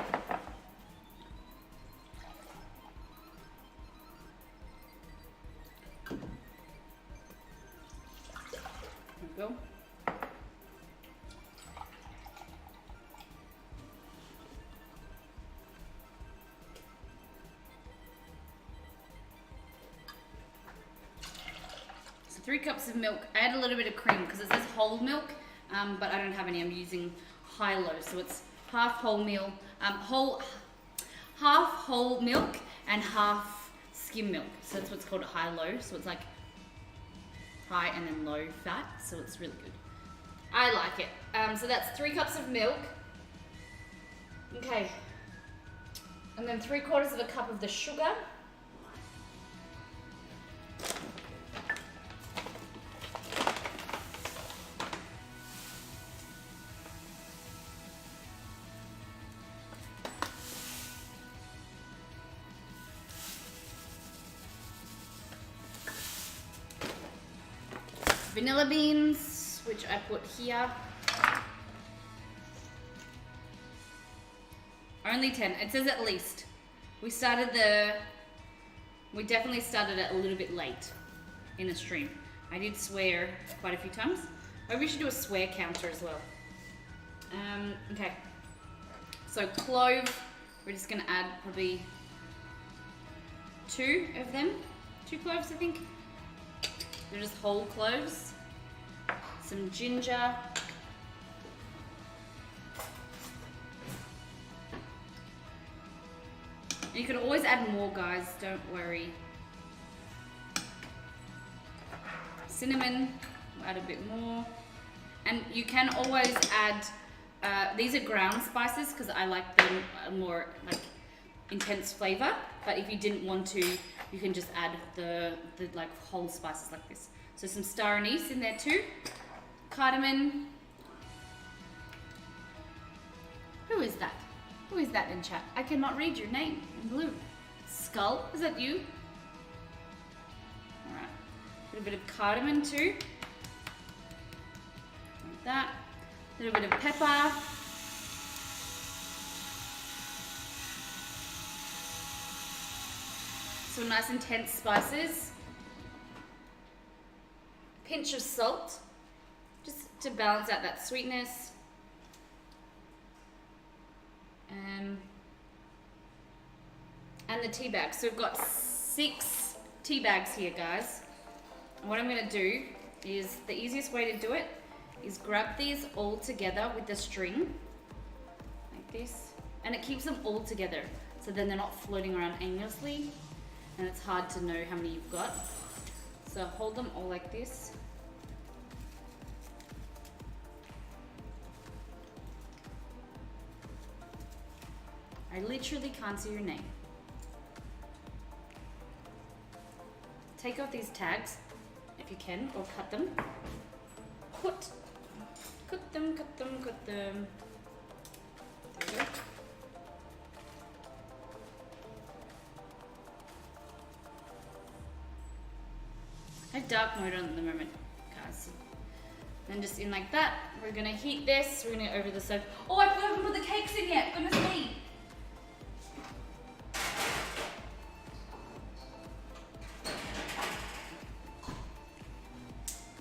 There we go. So 3 cups of milk. I add a little bit of cream because it says whole milk, but I don't have any. I'm using high-low, so it's half whole milk, half whole milk and half skim milk. So that's what's called high-low. So it's like high and then low fat. So it's really good. I like it. So that's 3 cups of milk. Okay. And then 3/4 of a cup of the sugar. Vanilla beans, which I put here. Only 10. It says at least. We definitely started it a little bit late in the stream. I did swear quite a few times. Maybe we should do a swear counter as well. Okay. So clove, we're just gonna add probably 2 of them. 2 cloves, I think. They're just whole cloves. Some ginger. And you can always add more, guys, don't worry. Cinnamon, we'll add a bit more. And you can always add, these are ground spices because I like them more like intense flavor. But if you didn't want to, you can just add the like whole spices like this. So some star anise in there too. Cardamom. Who is that? Who is that in chat? I cannot read your name in blue. Skull, is that you? Alright. A little bit of cardamom too. Like that. A little bit of pepper. Some nice intense spices. Pinch of salt, just to balance out that sweetness. And the tea bags. So we've got 6 tea bags here, guys. And what I'm gonna do is, the easiest way to do it is grab these all together with the string, like this. And it keeps them all together. So then they're not floating around aimlessly. And it's hard to know how many you've got. So hold them all like this. I literally can't see your name. Take out these tags, if you can, or cut them. Cut them. There we go. I have dark mode on at the moment, guys. And just in like that, we're gonna heat this. We're gonna go over the stove. Oh, I haven't put the cakes in yet. Goodness me.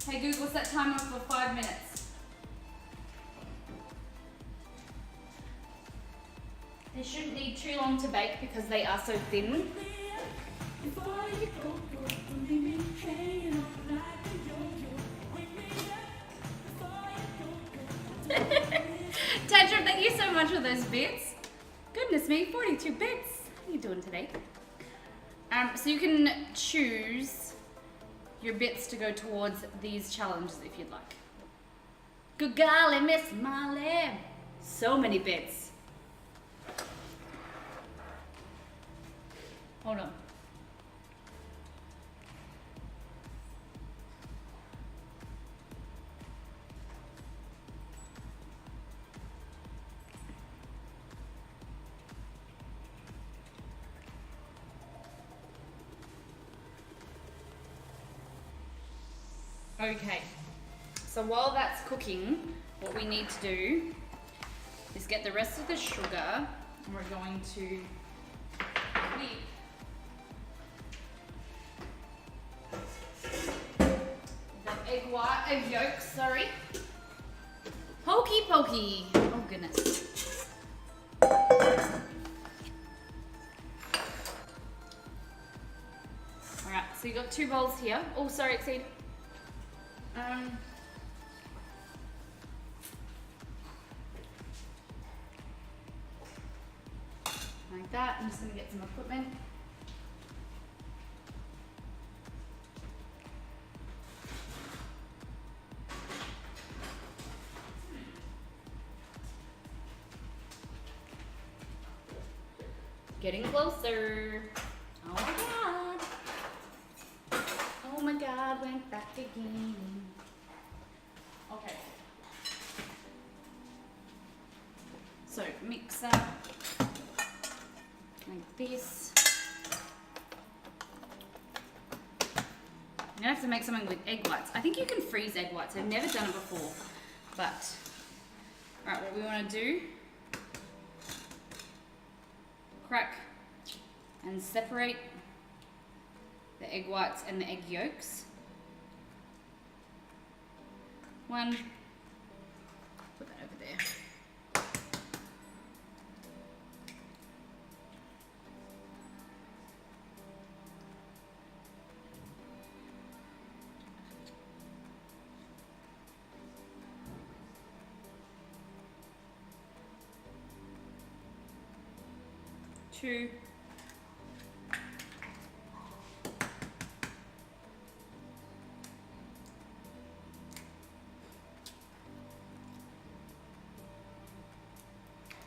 Hey Google, set timer for 5 minutes. They shouldn't need too long to bake because they are so thin. Tantrum, thank you so much for those bits. Goodness me, 42 bits. How are you doing today? So you can choose your bits to go towards these challenges if you'd like. Good golly, Miss Molly. So many bits. Hold on. Okay, so while that's cooking, what we need to do is get the rest of the sugar, and we're going to whip the egg yolk, sorry. Hokey pokey. Oh goodness. Alright, so you got 2 bowls here. Oh, sorry, Exceed. that. I'm just gonna get some equipment. Getting closer. Oh my god. Oh my god, went back again. Okay. So mix up like this. I'm gonna have to make something with egg whites. I think you can freeze egg whites. I've never done it before, but all right, what we want to do: crack and separate the egg whites and the egg yolks. One. Put that over there. 2.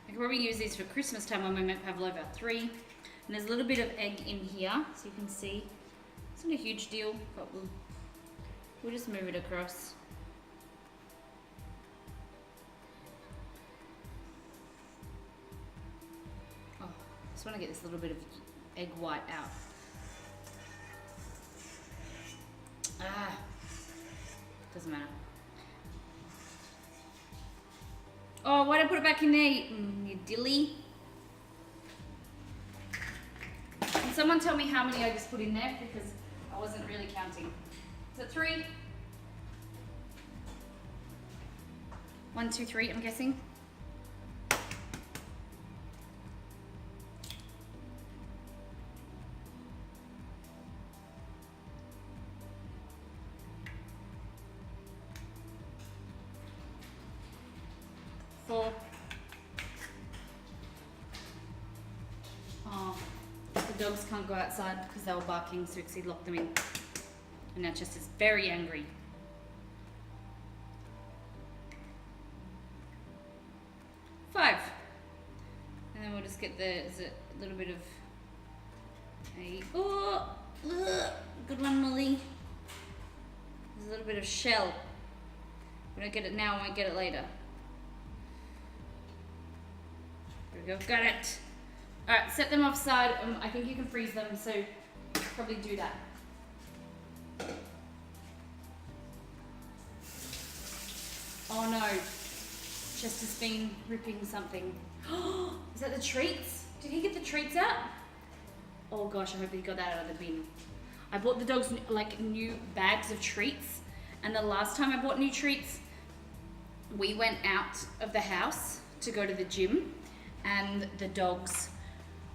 I can probably use these for Christmas time when we make pavlova. 3. And there's a little bit of egg in here, so you can see. It's not a huge deal, but we'll just move it across. Oh, I just want to get this little bit of egg white out. Ah, doesn't matter. Oh, why did I put it back in there, you dilly? Can someone tell me how many I just put in there? Because I wasn't really counting. Is it 3? 1, 2, 3, I'm guessing. Oh, the dogs can't go outside because they were barking, so Trixie locked them in. And now Chess is very angry. 5. And then we'll just get there's a little bit of good one, Molly. There's a little bit of shell. We don't get it now, we won't get it later. There we go, got it. All right, set them offside. I think you can freeze them, so probably do that. Oh no, Chester's been ripping something. Is that the treats? Did he get the treats out? Oh gosh, I hope he got that out of the bin. I bought the dogs like new bags of treats, and the last time I bought new treats, we went out of the house to go to the gym, and the dogs,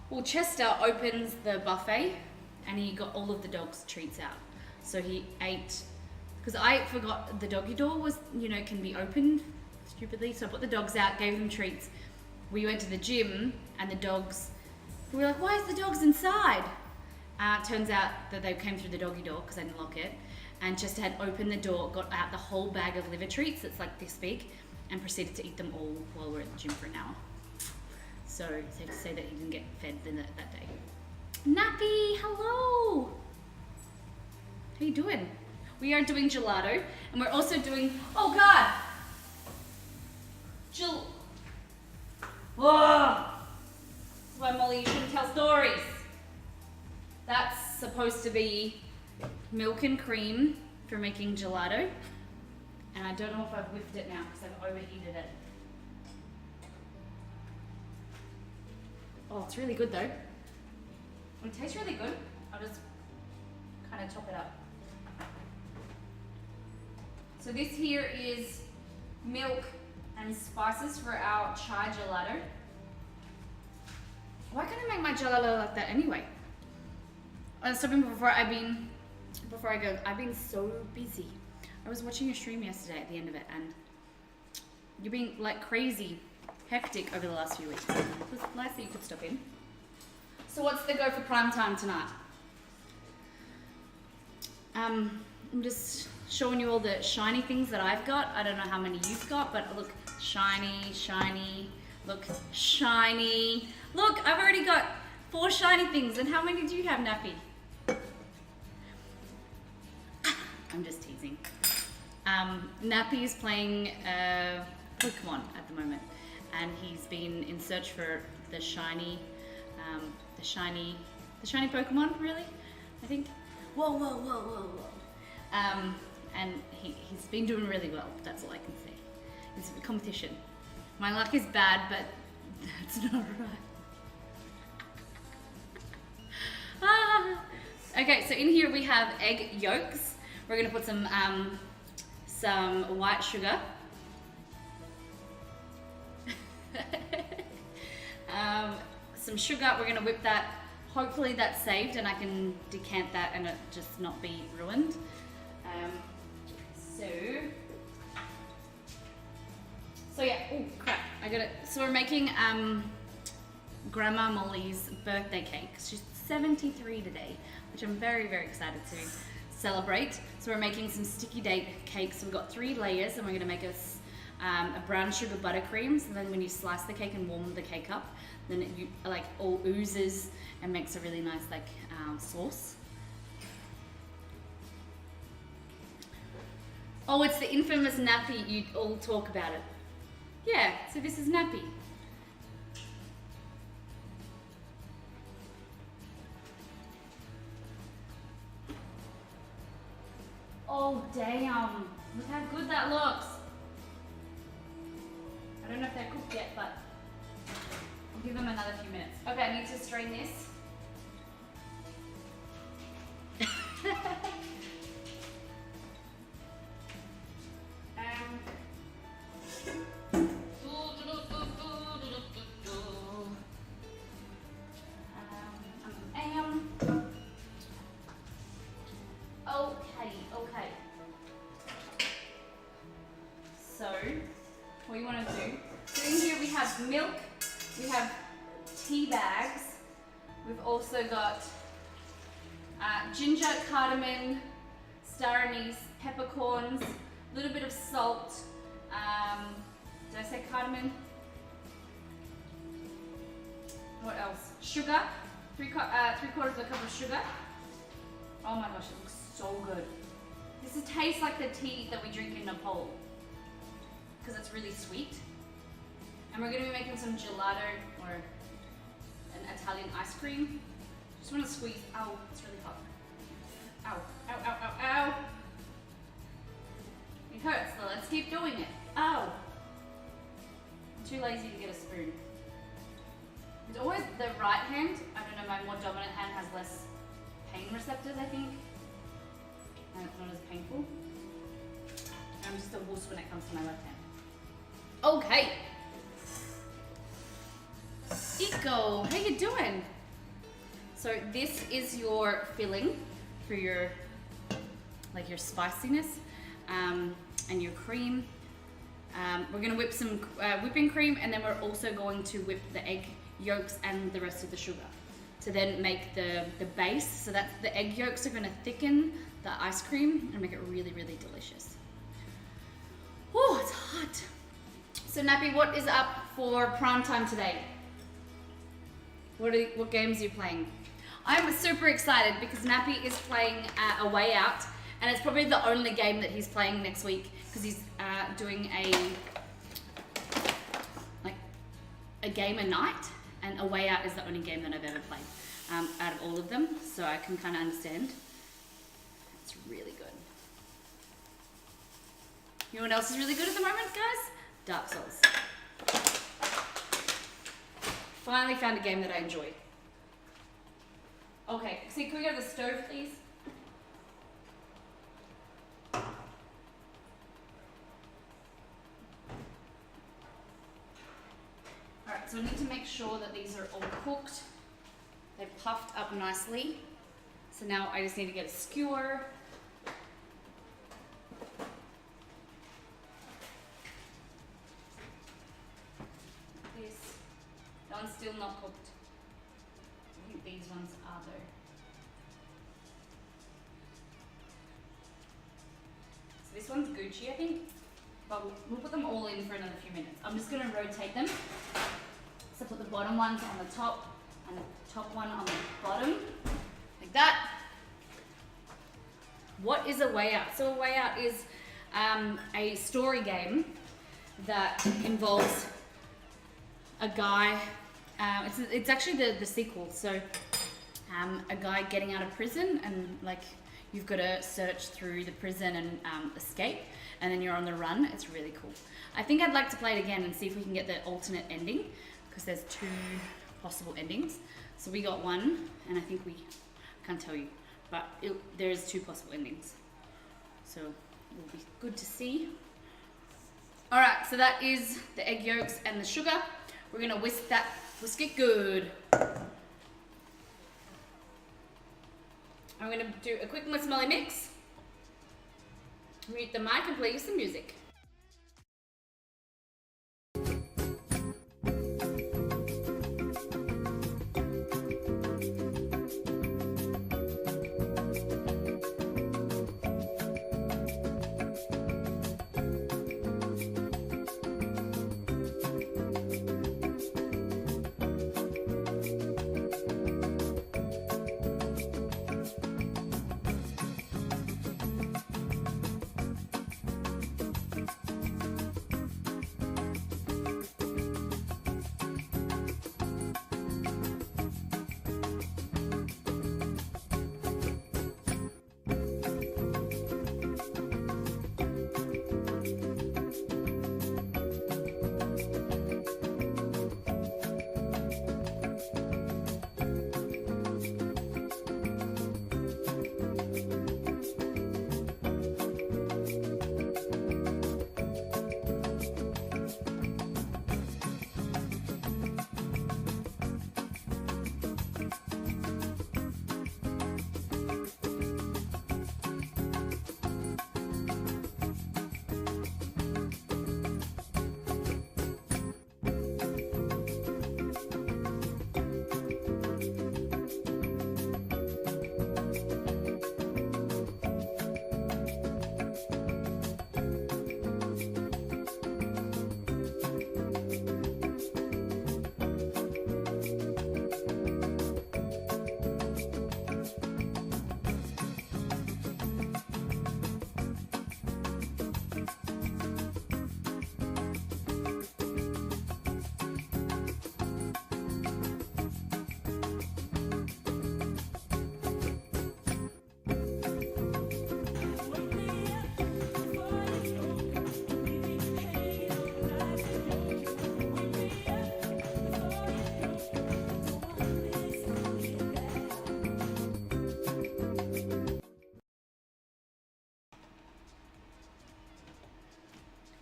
well, Chester opens the buffet and he got all of the dogs' treats out. So he ate, because I forgot the doggy door was, can be opened stupidly. So I put the dogs out, gave them treats. We went to the gym and the dogs, we were like, why is the dogs inside? Turns out that they came through the doggy door because I didn't lock it. And Chester had opened the door, got out the whole bag of liver treats that's like this big, and proceeded to eat them all while we were at the gym for an hour. So safe to say that he didn't get fed that day. Nappy, hello. How you doing? We are doing gelato, and we're also doing, oh God. Whoa. This is why, Molly, you shouldn't tell stories. That's supposed to be milk and cream for making gelato. And I don't know if I've whipped it now because I've overheated it. Oh, it's really good though. It tastes really good. I'll just kind of top it up. So this here is milk and spices for our chai gelato. Why can't I make my gelato like that anyway? Before I go, I've been so busy. I was watching your stream yesterday at the end of it, and you've been like crazy hectic over the last few weeks. It was nice that you could stop in. So what's the go for prime time tonight? I'm just showing you all the shiny things that I've got. I don't know how many you've got, but look, shiny, shiny, look, shiny. Look, I've already got 4 shiny things. And how many do you have, Nappy? I'm just teasing. Nappy is playing Pokemon at the moment, and he's been in search for the shiny Pokemon, really, I think. Whoa, whoa, whoa, whoa, whoa. And he's been doing really well, that's all I can say. It's a competition. My luck is bad, but that's not right. Okay, so in here we have egg yolks. We're gonna put some white sugar. Some sugar, we're gonna whip that. Hopefully that's saved and I can decant that and it just not be ruined. So yeah, oh crap, I got it. So we're making Grandma Molly's birthday cake. She's 73 today, which I'm very, very excited to celebrate. So we're making some sticky date cakes. So we've got 3 layers and we're gonna make us a brown sugar buttercream. So then when you slice the cake and warm the cake up, then it like all oozes and makes a really nice like sauce. Oh, it's the infamous nappy, you all talk about it. Yeah, so this is nappy. Oh damn, look how good that looks. I don't know if they're cooked yet, but I'll give them another few minutes. Okay, I need to strain this. Okay. So, what you want to do, so in here we have milk, we have tea bags, we've also got ginger, cardamom, star anise, peppercorns, a little bit of salt, did I say cardamom? What else? Sugar, three quarters of a cup of sugar. Oh my gosh, it looks so good. This tastes like the tea that we drink in Nepal because it's really sweet. And we're going to be making some gelato or an Italian ice cream. Just want to squeeze. Ow, it's really hot. Ow, ow, ow, ow, ow. It hurts, so let's keep doing it. Ow. I'm too lazy to get a spoon. It's always the right hand. I don't know, my more dominant hand has less pain receptors, I think. And it's not as painful. I'm just a wuss when it comes to my left hand. Okay. Eco, how you doing? So this is your filling for your, like your spiciness and your cream. We're gonna whip some whipping cream, and then we're also going to whip the egg yolks and the rest of the sugar to then make the base. So that the egg yolks are gonna thicken the ice cream and make it really, really delicious. Oh, it's hot. So Nappy, what is up for prime time today? What games are you playing? I'm super excited because Nappy is playing A Way Out, and it's probably the only game that he's playing next week because he's doing a game a night, and A Way Out is the only game that I've ever played out of all of them, so I can kind of understand. It's really good. You know what else is really good at the moment, guys? Dark Souls. Finally found a game that I enjoy. Okay, see, can we go to the stove, please? Alright, so I need to make sure that these are all cooked. They've puffed up nicely. So now I just need to get a skewer. This. That one's still not cooked. I think ones are though. So this one's Gucci, I think. But we'll put them all in for another few minutes. I'm just going to rotate them. So put the bottom ones on the top and the top one on the bottom. Like that. What is a way out? So a way out is a story game that involves a guy. It's actually the sequel. So a guy getting out of prison, and like you've got to search through the prison and escape, and then you're on the run. It's really cool. I think I'd like to play it again and see if we can get the alternate ending, because there's 2 possible endings. So we got one, and I think I can't tell you, but there's 2 possible endings. So it'll be good to see. All right, so that is the egg yolks and the sugar. We're gonna whisk it good. I'm gonna do a quick smelly mix. Mute the mic and play you some music.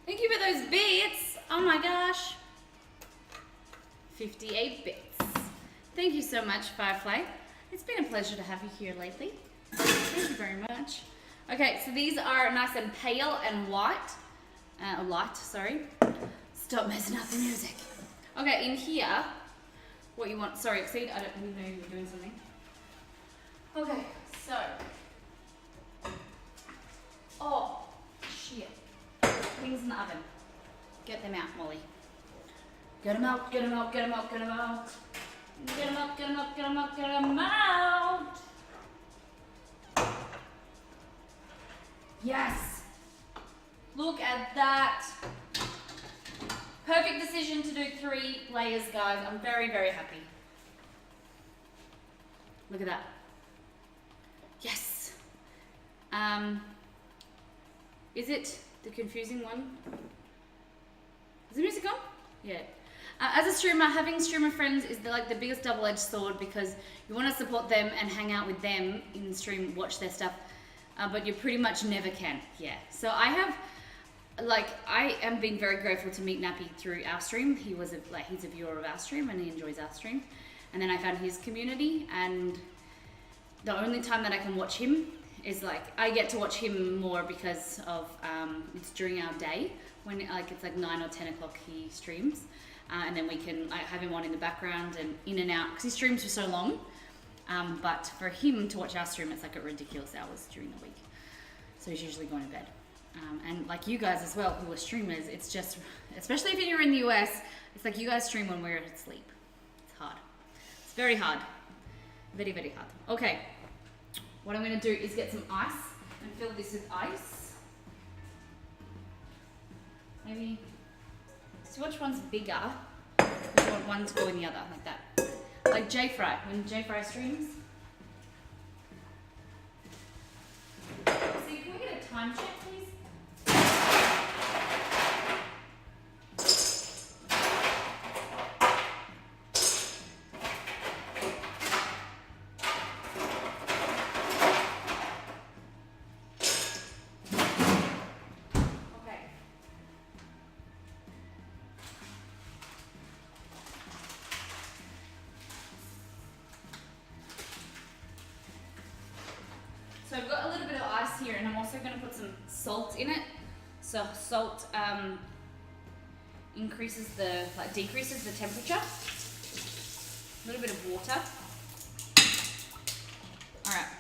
Thank you for those bits. Oh my gosh. 58 bits. Thank you so much, Firefly. It's been a pleasure to have you here lately. Thank you very much. Okay, so these are nice and pale and white. Light, sorry. Stop messing up the music. Okay, in here, what you want, sorry, Exceed, I didn't know you were doing something. Okay, so. Oh, shit. Things in the oven. Get them out, Molly. Get them out, get them out, get them out, get them out. Get them out, get them out, get them out, get them out. Yes. Look at that. Perfect decision to do 3 layers, guys. I'm very, very happy. Look at that. Yes. Is it the confusing one? Is the music on? Yeah. As a streamer, having streamer friends is the biggest double-edged sword, because you want to support them and hang out with them in the stream, watch their stuff, but you pretty much never can. Yeah. So I am being very grateful to meet Nappy through our stream. He's a viewer of our stream and he enjoys our stream. And then I found his community, and the only time that I can watch him is I get to watch him more because of it's during our day when it's 9 or 10 o'clock he streams, and then we can have him on in the background and in and out, because he streams for so long. But for him to watch our stream, it's like at ridiculous hours during the week. So he's usually going to bed. And like you guys as well, who are streamers, it's just, especially if you're in the US, it's like you guys stream when we're asleep. It's hard. It's very hard. Very, very hard. Okay. What I'm going to do is get some ice and fill this with ice. Maybe, see which one's bigger. We want one to go in the other, like that. Like J Fry, when J Fry streams. See, can we get a time check, please? Okay. So I've got a little bit of ice here, and I'm also going to put some salt in it. So salt decreases the temperature. A little bit of water. All right.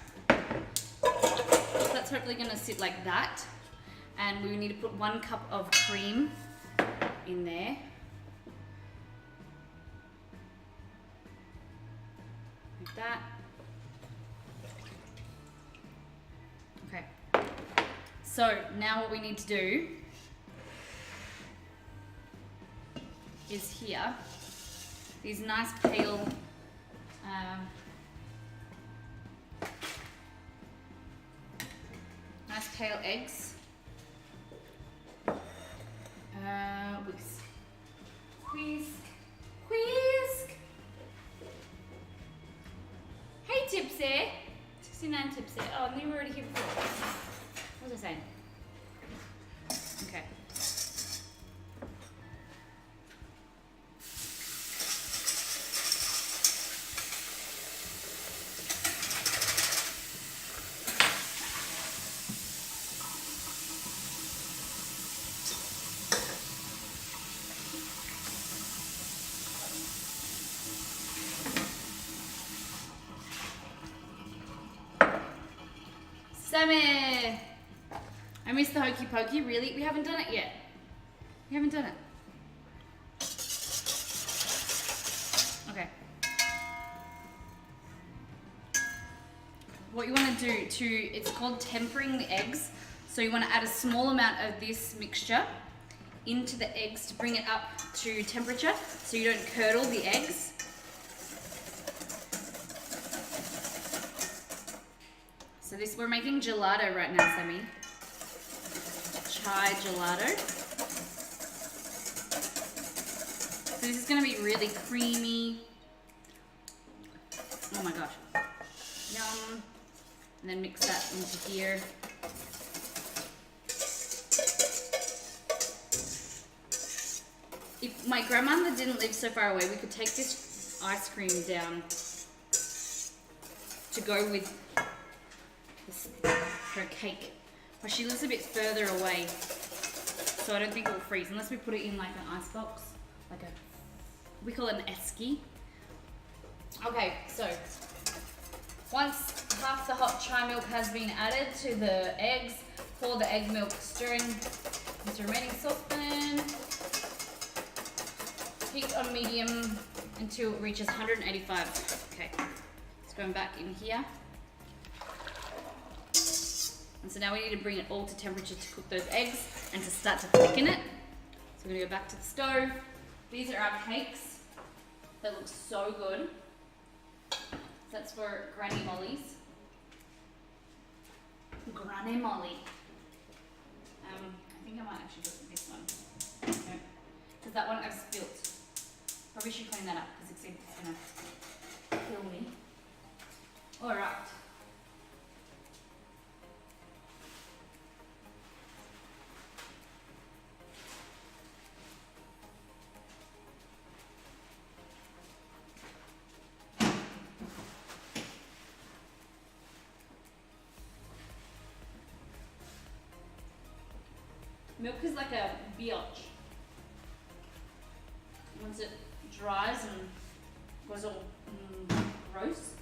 So that's hopefully going to sit like that, and we need to put 1 cup of cream in there. Like that. Okay, so now what we need to do is here, these nice pale eggs. Whisk, whisk, whisk. Hey Tipsy! 69 Tipsy. Oh, and you were already here before. What was I saying? Okay. Sammy! I missed the hokey pokey. Really? We haven't done it yet. We haven't done it. Okay. What you want to do it's called tempering the eggs. So you want to add a small amount of this mixture into the eggs to bring it up to temperature so you don't curdle the eggs. So this, we're making gelato right now, Sammy. Chai gelato. So this is going to be really creamy. Oh my gosh. Yum. And then mix that into here. If my grandmother didn't live so far away, we could take this ice cream down to go with her cake, but she lives a bit further away, so I don't think it will freeze unless we put it in like an ice box, like we call it an esky. Okay, so once half the hot chai milk has been added to the eggs, pour the egg milk stirring into remaining saucepan. Heat on medium until it reaches 185. Okay, it's going back in here. And so now we need to bring it all to temperature to cook those eggs and to start to thicken it. So we're gonna go back to the stove. These are our cakes. They look so good. That's for Granny Molly's. Granny Molly. I think I might actually look at this one. Because that one I've spilt. Probably should clean that up because it's gonna kill me. Alright. Milk is like a brioche. Once it dries and goes all gross,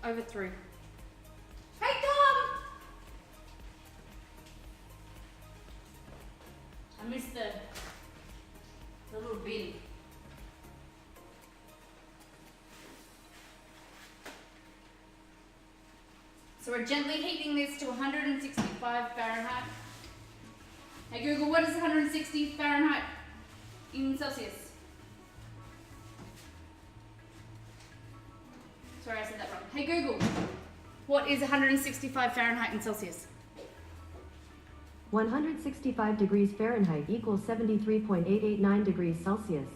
over through. Hey, come! I missed the little bin. So we're gently heating this to 165 Fahrenheit. Hey Google, what is 160 Fahrenheit in Celsius? Sorry, I said that wrong. Hey Google, what is 165 Fahrenheit in Celsius? 165 degrees Fahrenheit equals 73.889 degrees Celsius.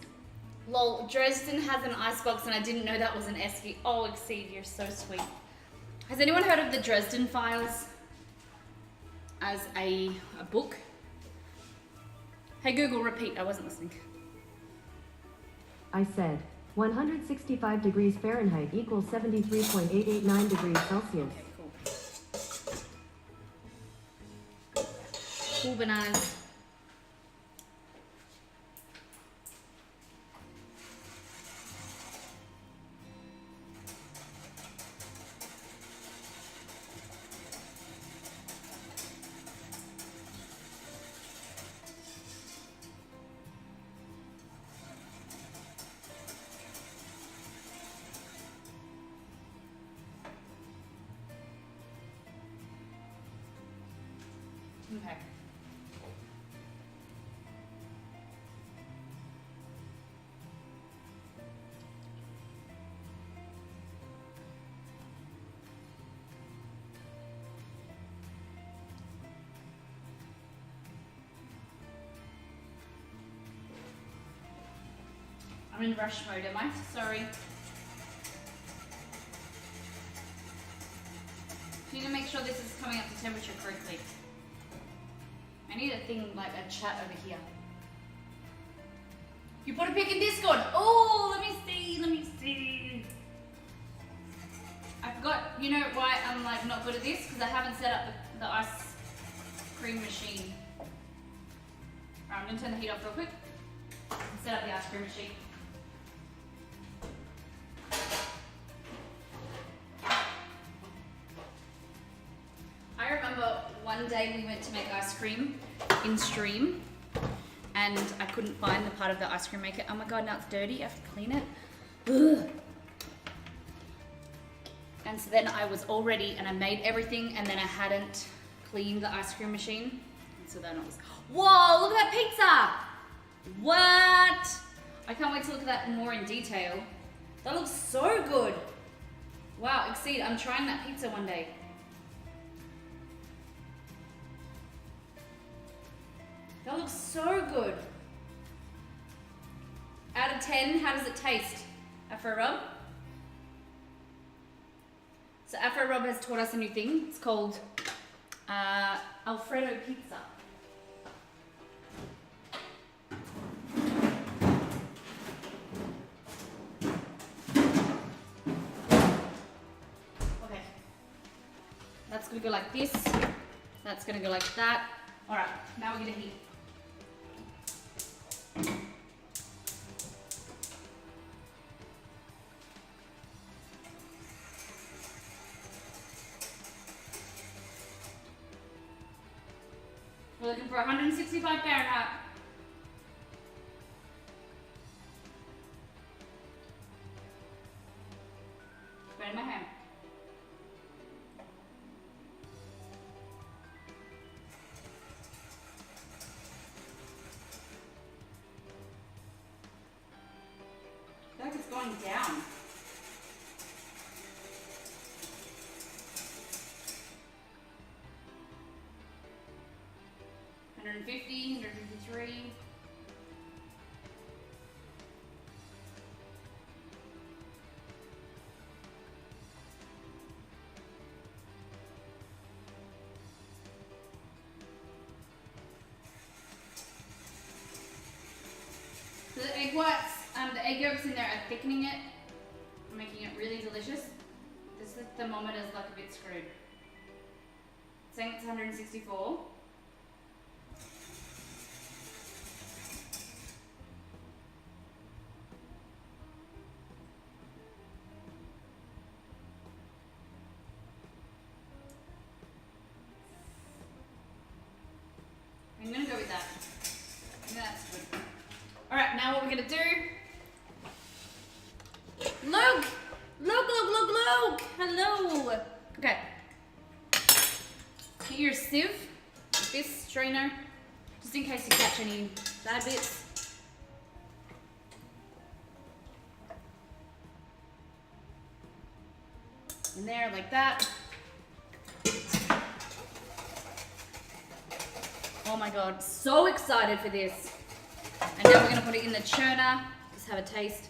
Lol, Dresden has an icebox and I didn't know that was an Esky. Oh, Exceed, you're so sweet. Has anyone heard of the Dresden Files as a book? Hey Google, repeat, I wasn't listening. I said, 165 degrees Fahrenheit equals 73.889 degrees Celsius. Okay, cool. Cool bananas. Okay. I'm in rush mode, am I? Sorry. You need to make sure this is coming up to temperature correctly. I need a thing like a chat over here. You put a pic in Discord. Oh, let me see. I forgot, you know why I'm like not good at this? Because I haven't set up the ice cream machine. Alright, I'm gonna turn the heat off real quick and set up the ice cream machine. I remember one day we went to make ice cream in stream and I couldn't find the part of the ice cream maker. Oh my god, now it's dirty, I have to clean it. Ugh. And so then I was all ready and I made everything and then I hadn't cleaned the ice cream machine. And so then I was, whoa, look at that pizza! What? I can't wait to look at that more in detail. That looks so good. Wow, Exceed, I'm trying that pizza one day. That looks so good. Out of 10, how does it taste? Afro Rub? So Afro Rub has taught us a new thing. It's called Alfredo pizza. Okay. That's gonna go like this. That's gonna go like that. All right, now we're gonna heat. We're looking for 165 Fahrenheit. Right in my hand. I feel like it's going down. $150, $153. So the egg whites, the egg yolks in there are thickening it, making it really delicious. This thermometer is like a bit screwed. It's saying it's 164. All right, now what we're gonna do? Look! Look! Hello! Okay. Get your sieve with this strainer, just in case you catch any bad bits. In there, like that. Oh my god, so excited for this. And now we're gonna put it in the churner. Just have a taste.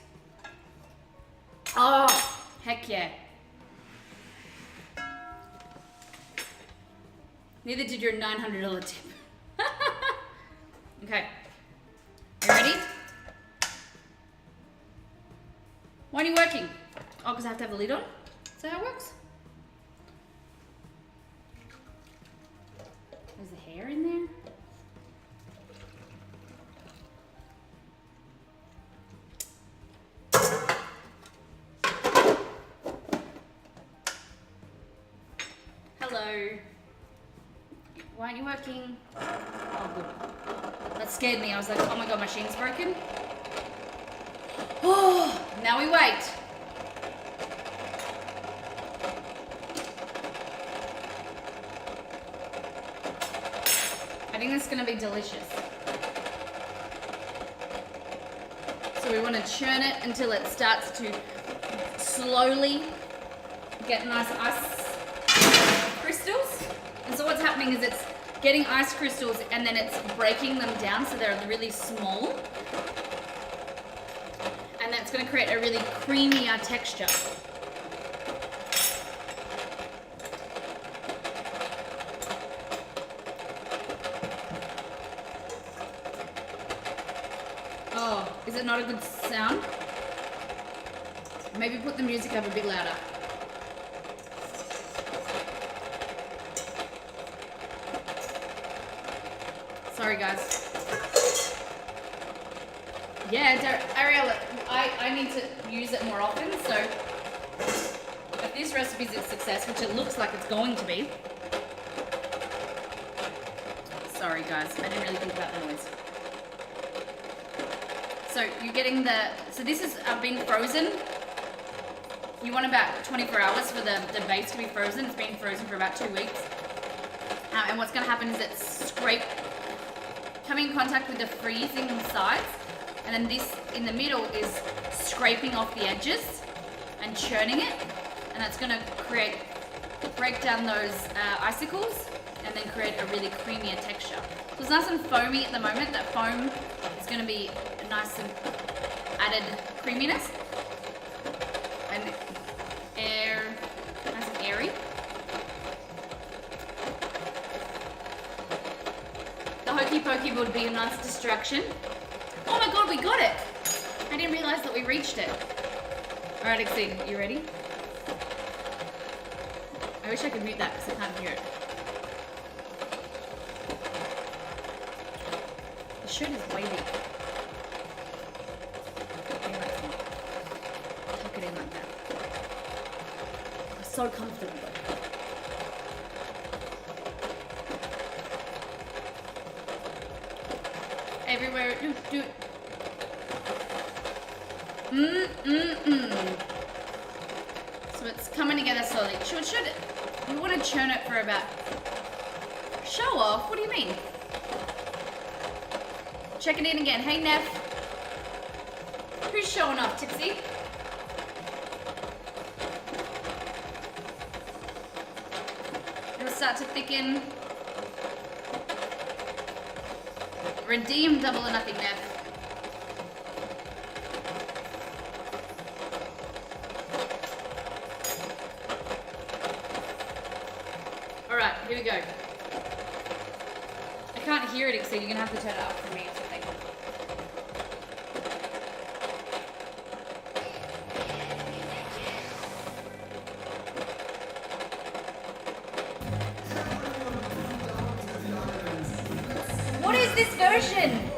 Oh, heck yeah. Neither did your $900 tip. Okay. You ready? Why aren't you working? Oh, because I have to have the lid on? Is that how it works? There's the hair in there. Hello. Why aren't you working? Oh, good. That scared me. I was like, oh my god, my machine's broken. Oh, now we wait. I think this is going to be delicious. So we want to churn it until it starts to slowly get nice ice crystals. And so what's happening is it's getting ice crystals and then it's breaking them down so they're really small. And that's going to create a really creamier texture. Oh, is it not a good sound? Maybe put the music up a bit louder. Sorry guys. Yeah, Ariel, I need to use it more often, so if this recipe is a success, which it looks like it's going to be. Sorry guys, I didn't really think about the noise. So you're getting so this has been frozen. You want about 24 hours for the base to be frozen. It's been frozen for about 2 weeks. And what's gonna happen is it's coming in contact with the freezing sides, and then this in the middle is scraping off the edges and churning it, and that's gonna break down those icicles and then create a really creamier texture. So it's nice and foamy at the moment. That foam is gonna be a nice and added creaminess and nice and airy. The hokey pokey would be a nice distraction. Oh my god, we got it! I didn't realize that we reached it. Alright, Exceed, you ready? I wish I could mute that because I can't hear it. The shirt is way big. Tuck it in like that. It's so comfortable. Everywhere, do. So it's coming together slowly. Should we want to churn it for about... Show off? What do you mean? Check it in again. Hey, Neff. Who's showing off, Tipsy? It'll start to thicken. Redeem Double or Nothing, Neff. Alright, here we go. I can't hear it, so you're gonna have to turn it up for me or something. What is this version?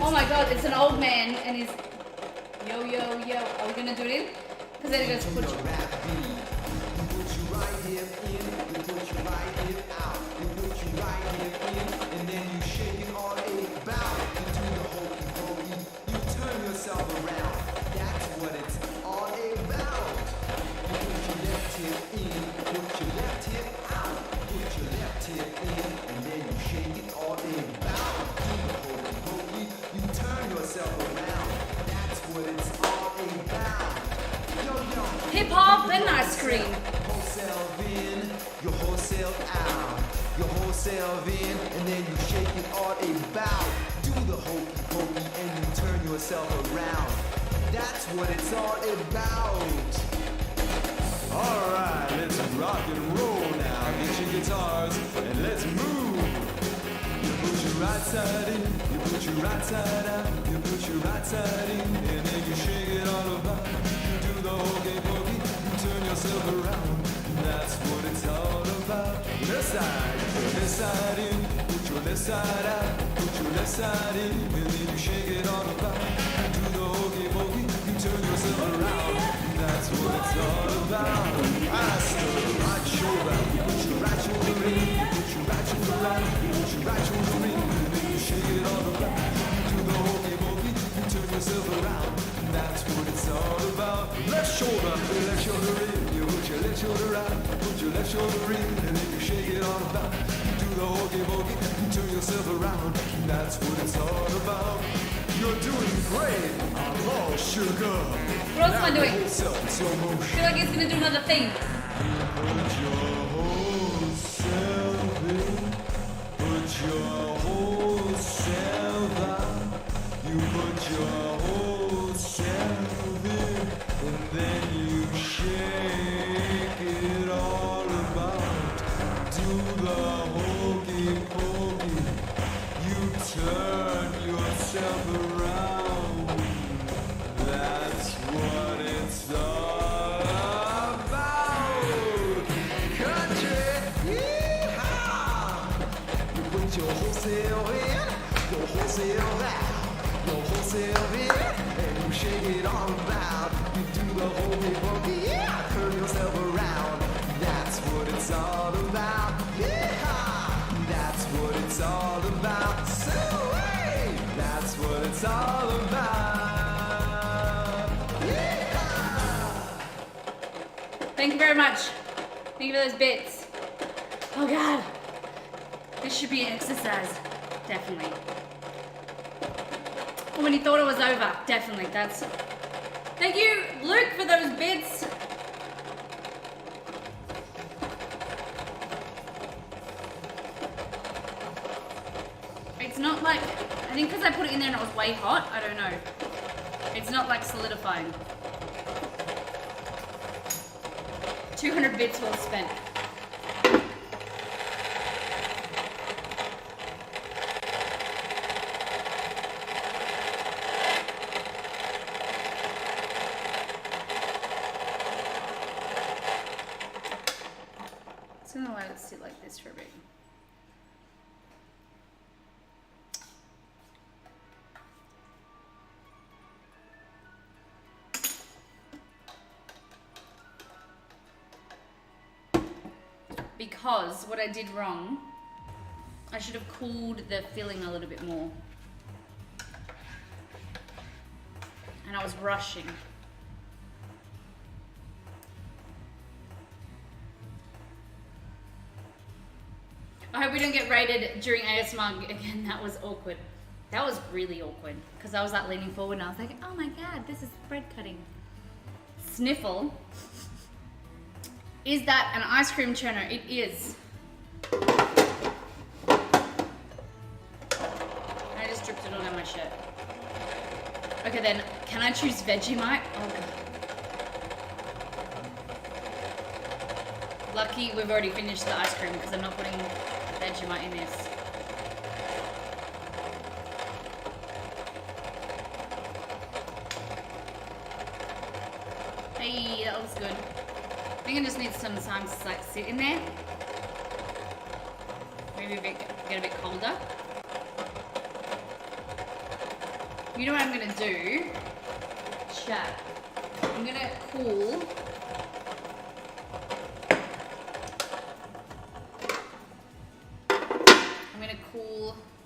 Oh my god, it's an old man and he's yo yo yo. Are we gonna do it in? Because then it goes put you. Hip hop and ice cream. Wholesale in, you wholesale out. You wholesale in, and then you shake it all about. Do the hokey pokey and you turn yourself around. That's what it's all about. Alright, let's rock and roll now. Get your guitars and let's move. You put your right side in, you put your right side out. You put your right side in, and then you shake it all about. You do the hokey pokey, you turn yourself around. That's what it's all about. Left side, put your left side in, put your left side out. Put your left side in, and then you shake it all about. You do the hokey pokey, you turn yourself around. That's what it's all about. I start the right shoulder, you put your right shoulder in, you put your right shoulder out, you put your right shoulder in, and then you shake it all about. You do the hokey pokey, you turn yourself around. That's what it's all about. Left shoulder in, you put your left shoulder out, put your left shoulder in, and then you shake it all about. You do the hokey pokey, you turn yourself around. That's what it's all about. You're doing great, I'm all shook up. What else am I doing? I Slow motion. feel like it's gonna do another thing. Put your whole self in, put your whole self out. You put your whole self in, and then you shake it all about. Do the hokey pokey, you turn yourself around. That's what it's all about. Country, yeehaw! You put your wholesale in, your wholesale out, your wholesale in, and you shake it all about. You do the hokey pokey, yeah, turn yourself around. That's what it's all about. Yeehaw! That's what it's all about. So hey, that's what it's all about. Thank you very much. Thank you for those bits. Oh god. This should be an exercise. Definitely. When you thought it was over. Definitely. That's. Thank you, Luke, for those bits. It's not like. I think because I put it in there and it was way hot. I don't know. It's not like solidifying. 200 bits well spent. Just gonna let it sit like this for a bit. Because what I did wrong, I should have cooled the filling a little bit more. And I was rushing. I hope we don't get raided during ASMR again. That was awkward. That was really awkward. Because I was like leaning forward and I was like, oh my god, this is bread cutting. Sniffle. Is that an ice cream churner? It is. I just dripped it all down my shirt. Okay then, can I choose Vegemite? Oh god. Lucky we've already finished the ice cream because I'm not putting Vegemite in this. Hey, that looks good. I think I just need some time to like sit in there. Maybe get a bit colder. You know what I'm gonna do? Chat. I'm gonna cool.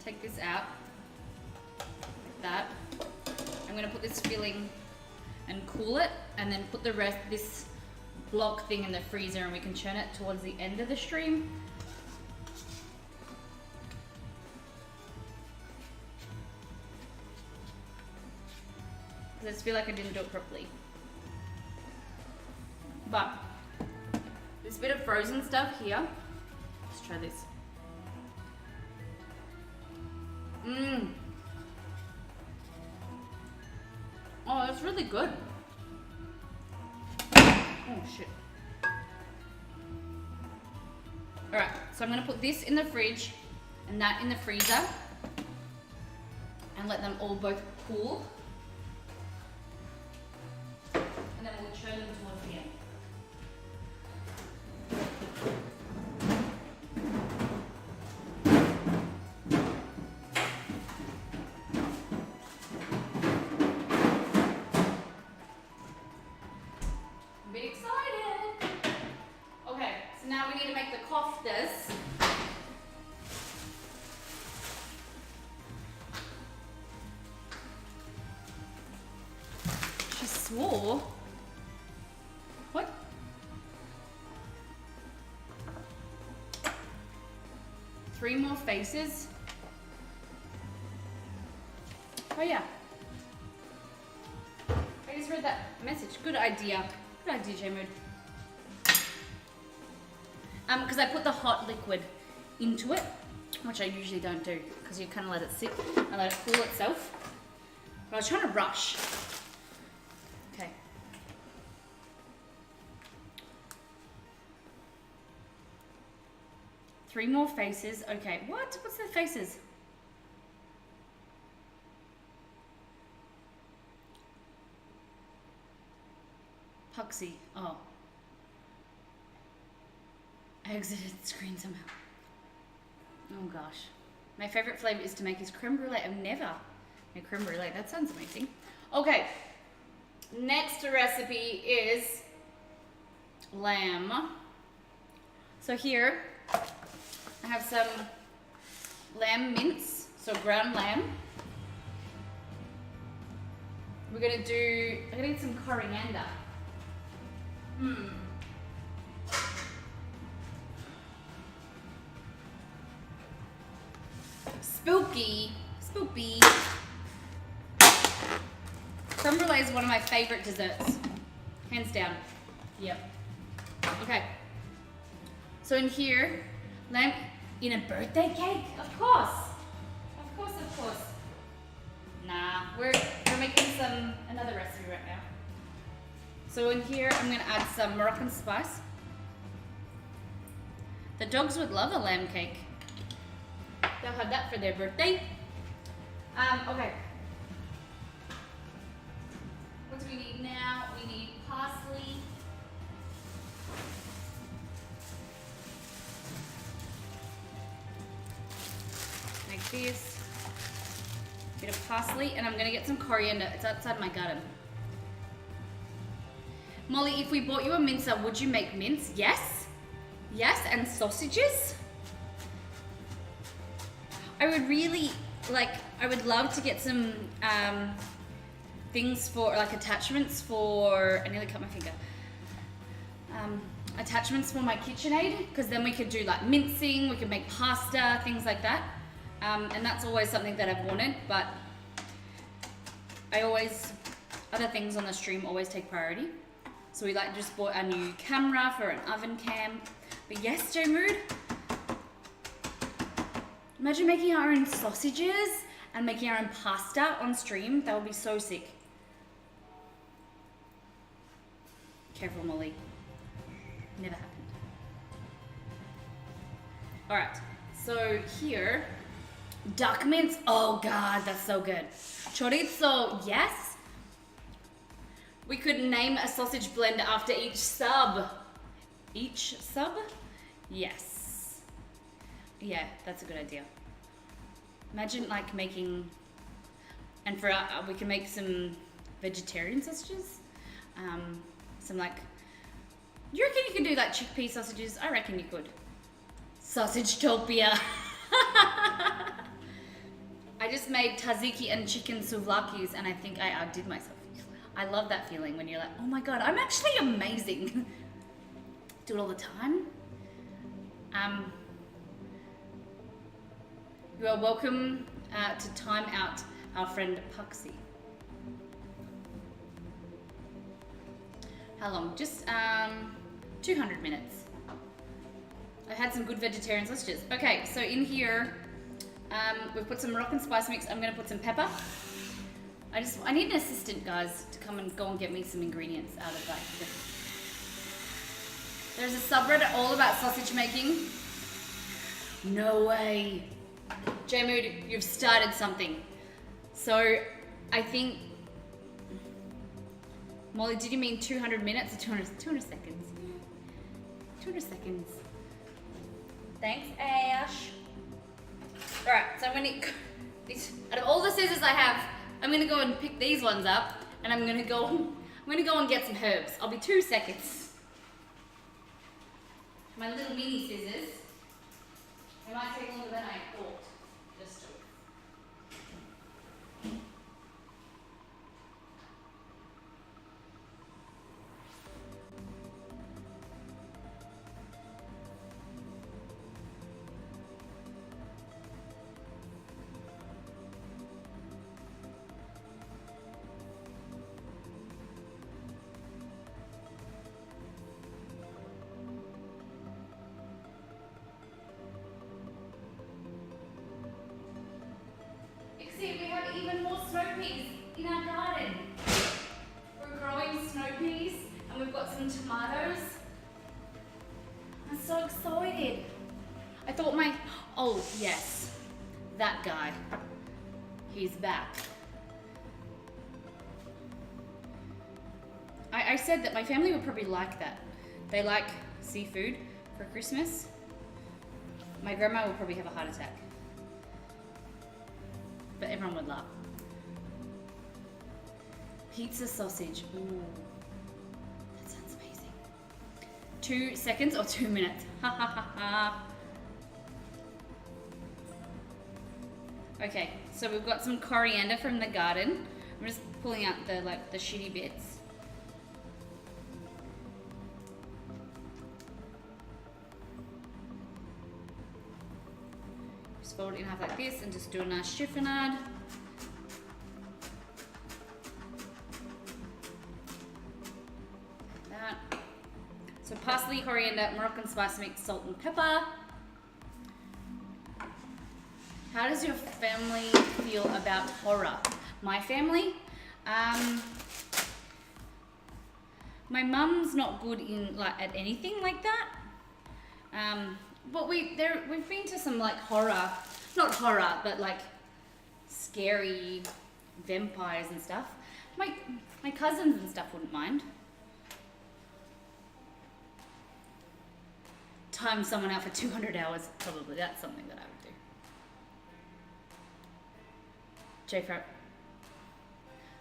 Take this out, like that. I'm gonna put this filling and cool it, and then put the rest, this block thing in the freezer, and we can churn it towards the end of the stream. I just feel like I didn't do it properly. But this bit of frozen stuff here, let's try this. Oh, that's really good. Oh shit. Alright, so I'm gonna put this in the fridge and that in the freezer and let them all both cool. And then we'll churn them towards the end. Swore? What? Three more faces? Oh yeah. I just read that message. Good idea. Good idea, J-Mood. Because I put the hot liquid into it, which I usually don't do, because you kind of let it sit and let it cool itself. But I was trying to rush. Okay. Three more faces. Okay, what? What's the faces? Puxy. Oh. I exited the screen somehow. Oh gosh. My favorite flavor is to make is creme brulee. I've never made creme brulee. That sounds amazing. Okay. Next recipe is lamb. So here I have some lamb mince, so ground lamb. I'm gonna get some coriander. Spooky. Creme brulee is one of my favorite desserts. Hands down. Yep. Okay. So in here, lamb in a birthday cake? Of course. Of course. Nah, we're making another recipe right now. So in here, I'm gonna add some Moroccan spice. The dogs would love a lamb cake. They'll have that for their birthday. Okay. What do we need now? We need parsley. Like this. Bit of parsley, and I'm gonna get some coriander. It's outside my garden. Molly, if we bought you a mincer, would you make mince? Yes. Yes, and sausages. I would really I would love to get some things for attachments for, I nearly cut my finger. Attachments for my KitchenAid, because then we could do like mincing, we could make pasta, things like that. And that's always something that I've wanted, but other things on the stream always take priority. So we just bought a new camera for an oven cam. But yes, J-Mood, imagine making our own sausages and making our own pasta on stream. That would be so sick. Careful, Molly. Never happened. All right, so here, duck mince. Oh God, that's so good. Chorizo, yes. We could name a sausage blend after each sub. Each sub? Yes. Yeah, that's a good idea. Imagine making And for we can make some vegetarian sausages. Some like, you reckon you can do like chickpea sausages? I reckon you could. Sausage-topia. I just made tzatziki and chicken souvlakis and I think I outdid myself. I love that feeling when you're like, oh my god, I'm actually amazing. Do it all the time. You are welcome to time out our friend Puxy. How long? Just 200 minutes. I had some good vegetarian sausages. Okay, so in here, we've put some Moroccan spice mix. I'm gonna put some pepper. I need an assistant, guys, to come and go and get me some ingredients out of like There's a subreddit all about sausage making. No way. J-Mood, you've started something. So, I think... Molly, did you mean 200 minutes or 200 seconds? 200 seconds. Thanks, Ash. Alright, so I'm gonna... Out of all the scissors I have, I'm gonna go and pick these ones up, and I'm gonna go and get some herbs. I'll be 2 seconds. My little mini scissors. It might take longer than I thought. Just to... See, we have even more snow peas in our garden. We're growing snow peas and we've got some tomatoes. I'm so excited. I thought oh yes, that guy, he's back. I said that my family would probably like that. They like seafood for Christmas. My grandma will probably have a heart attack. But everyone would laugh. Pizza sausage. Ooh. That sounds amazing. 2 seconds or 2 minutes? Ha ha ha ha. Okay, so we've got some coriander from the garden. I'm just pulling out the shitty bits. Fold it in half like this and just do a nice chiffonade. Like that. So parsley, coriander, Moroccan spice mix, salt and pepper. How does your family feel about horror? My family? My mum's not good in at anything like that. But we've been to some like horror, not horror, but like scary vampires and stuff. My cousins and stuff wouldn't mind. Time someone out for 200 hours, probably that's something that I would do. J-Frat.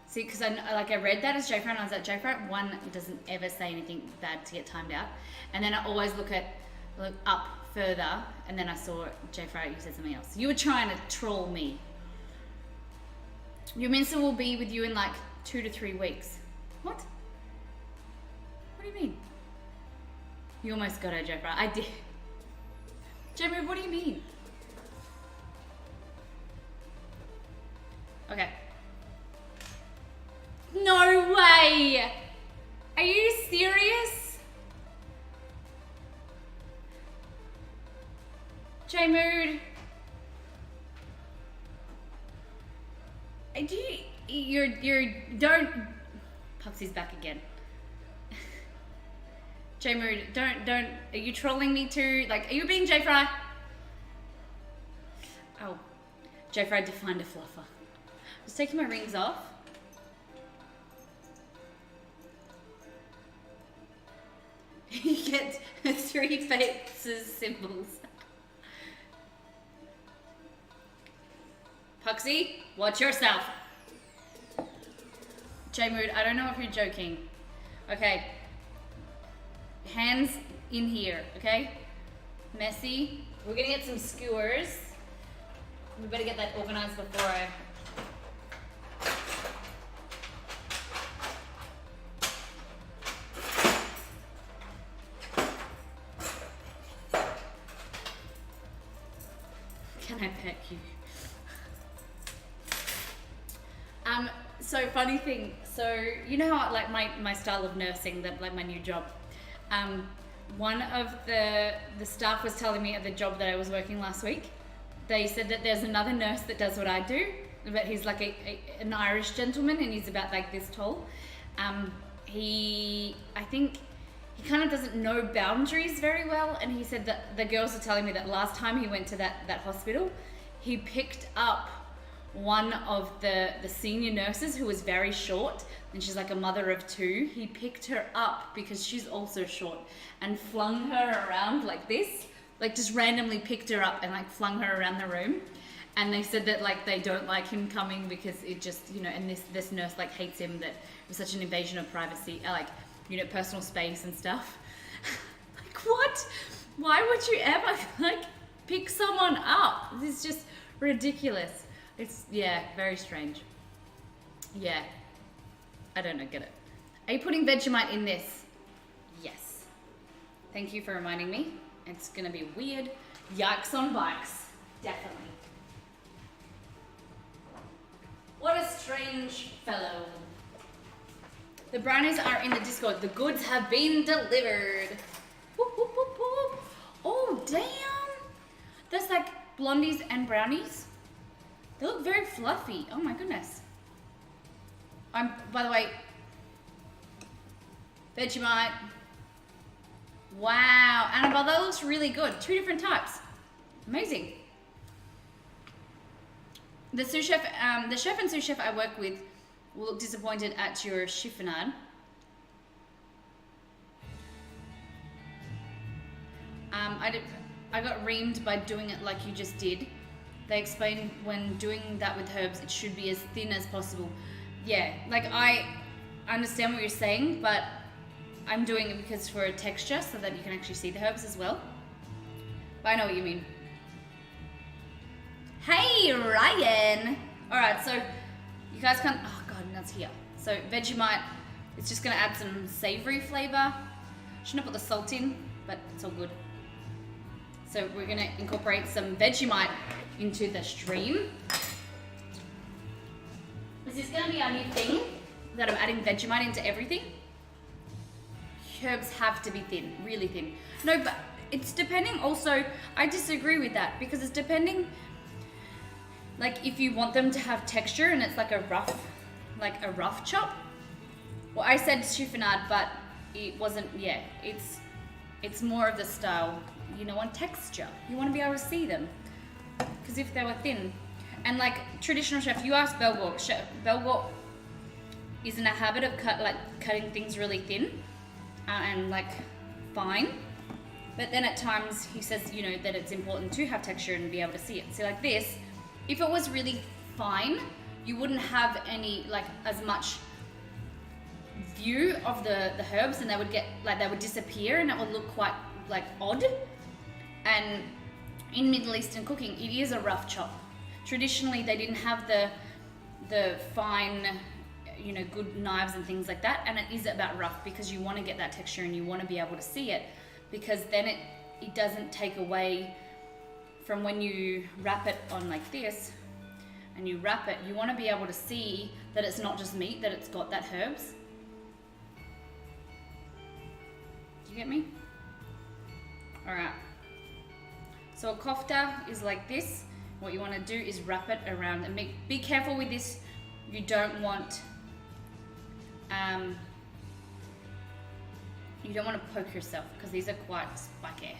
See, because I read that as J-Frat and I was like, J-Frat, one, doesn't ever say anything bad to get timed out. And then I always look up further, and then I saw J-Frat, you said something else. You were trying to troll me. Your minister will be with you in like 2 to 3 weeks. What? What do you mean? You almost got it, J-Frat. I did. J-Mood, what do you mean? Okay. No way! Are you serious? J-Mood. Don't. Puxy's back again. J-Mood, don't. Are you trolling me too? Like, are you being J-Fry? Oh. J-Fry defined a fluffer. Just taking my rings off. You get 3 faces symbols. Puxy, watch yourself. J-Mood, I don't know if you're joking. Okay. Hands in here, okay? Messy. We're gonna get some skewers. We better get that organized before I... Can I pet you? So funny thing, so you know how like my style of nursing, that like my new job, one of the staff was telling me at the job that I was working last week, they said that there's another nurse that does what I do, but he's like an Irish gentleman and he's about like this tall. I think he kind of doesn't know boundaries very well, and he said that the girls were telling me that last time he went to that hospital, he picked up one of the senior nurses who was very short, and she's like a mother of two. He picked her up because she's also short and flung her around like this, like just randomly picked her up and like flung her around the room. And they said that like they don't like him coming because it just, you know, and this nurse like hates him, that it was such an invasion of privacy, like, you know, personal space and stuff. Like, what? Why would you ever like pick someone up? This is just ridiculous. It's, yeah, very strange. Yeah. I don't know, get it. Are you putting Vegemite in this? Yes. Thank you for reminding me. It's gonna be weird. Yikes on bikes. Definitely. What a strange fellow. The brownies are in the Discord. The goods have been delivered. Whoop, whoop, whoop, whoop. Oh, damn. There's like blondies and brownies. They look very fluffy. Oh my goodness. By the way, Vegemite. Wow, Annabelle, that looks really good. 2 different types. Amazing. The sous chef, the chef and sous chef I work with will look disappointed at your chiffonade. I got reamed by doing it like you just did. They explained when doing that with herbs, it should be as thin as possible. Yeah, like I understand what you're saying, but I'm doing it because for a texture so that you can actually see the herbs as well. But I know what you mean. Hey, Ryan! Alright, so you guys can't, oh god, that's here. So Vegemite, it's just gonna add some savory flavor. Shouldn't have put the salt in, but it's all good. So we're gonna incorporate some Vegemite into the stream. This is gonna be our new thing, that I'm adding Vegemite into everything. Herbs have to be thin, really thin. No, but it's depending also, I disagree with that, because it's depending, like if you want them to have texture and it's like a rough chop. Well, I said chiffonade, but it wasn't, yeah, it's more of the style, you know, on texture. You want to be able to see them. Because if they were thin, and like traditional chef, you ask Belgor, Belgor is in a habit of cutting things really thin and like fine, but then at times he says, you know, that it's important to have texture and be able to see it. So like this, if it was really fine, you wouldn't have any, like, as much view of the herbs, and they would get, like, they would disappear and it would look quite like odd. And in Middle Eastern cooking, it is a rough chop. Traditionally, they didn't have the fine, you know, good knives and things like that, and it is about rough because you want to get that texture and you want to be able to see it, because then it doesn't take away from when you wrap it on like this and you wrap it, you want to be able to see that it's not just meat, that it's got that herbs. Do you get me? Alright. So a kofta is like this. What you want to do is wrap it around, and be careful with this. You don't want to poke yourself, because these are quite spiky.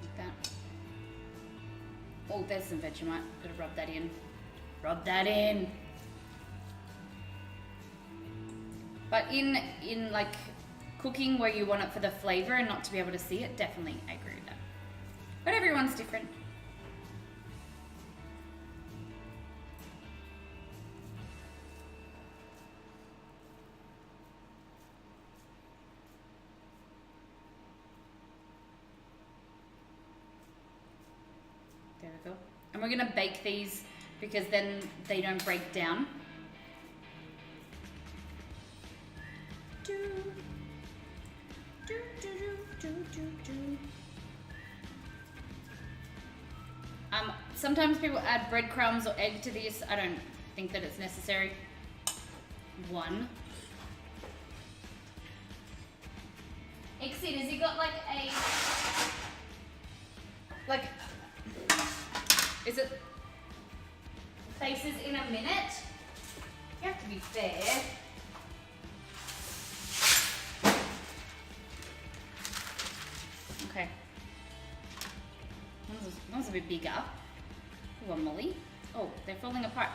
Like that. Oh, there's some Vegemite. Gotta rub that in. Rub that in. But in like cooking where you want it for the flavor and not to be able to see it, definitely I agree with that. But everyone's different. foil. And we're gonna bake these because then they don't break down. Sometimes people add breadcrumbs or egg to this. I don't think that it's necessary. 1. Exceed, has he got like a, like, is it faces in a minute? You have to be fair. Okay. One's a bit bigger. Ooh, a Molly. Oh, they're falling apart.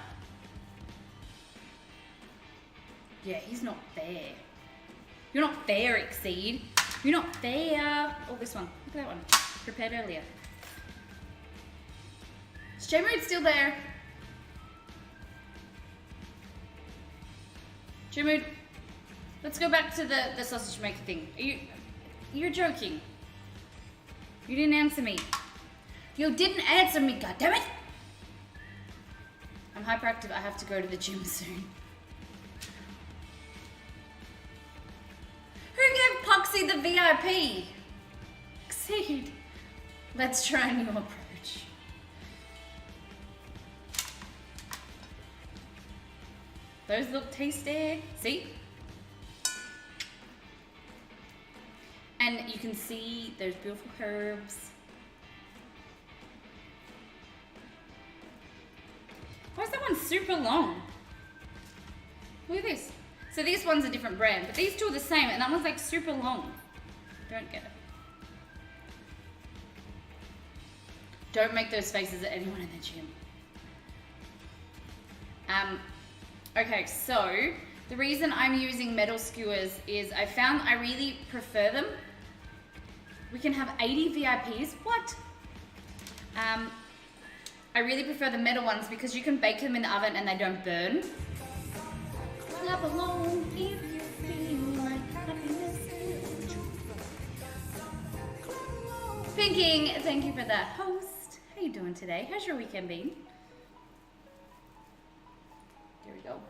Yeah, he's not fair. You're not fair, Exceed. You're not fair. Oh, this one. Look at that one. Prepared earlier. Is J-Mood still there? J-Mood, let's go back to the sausage maker thing. You're joking. You didn't answer me. You didn't answer me, goddammit! I'm hyperactive. I have to go to the gym soon. Who gave Poxy the VIP? Exceed. Let's try a new approach. Those look tasty. See? And you can see there's beautiful herbs. Why is that one super long? Look at this. So this one's a different brand, but these two are the same, and that one's like super long. Don't get it. Don't make those faces at anyone in the gym. Okay, so the reason I'm using metal skewers is I found I really prefer them. We can have 80 VIPs. What? I really prefer the metal ones because you can bake them in the oven and they don't burn. Clap along if you feel like happiness. Pinking, thank you for that host. How you doing today? How's your weekend been? There we go.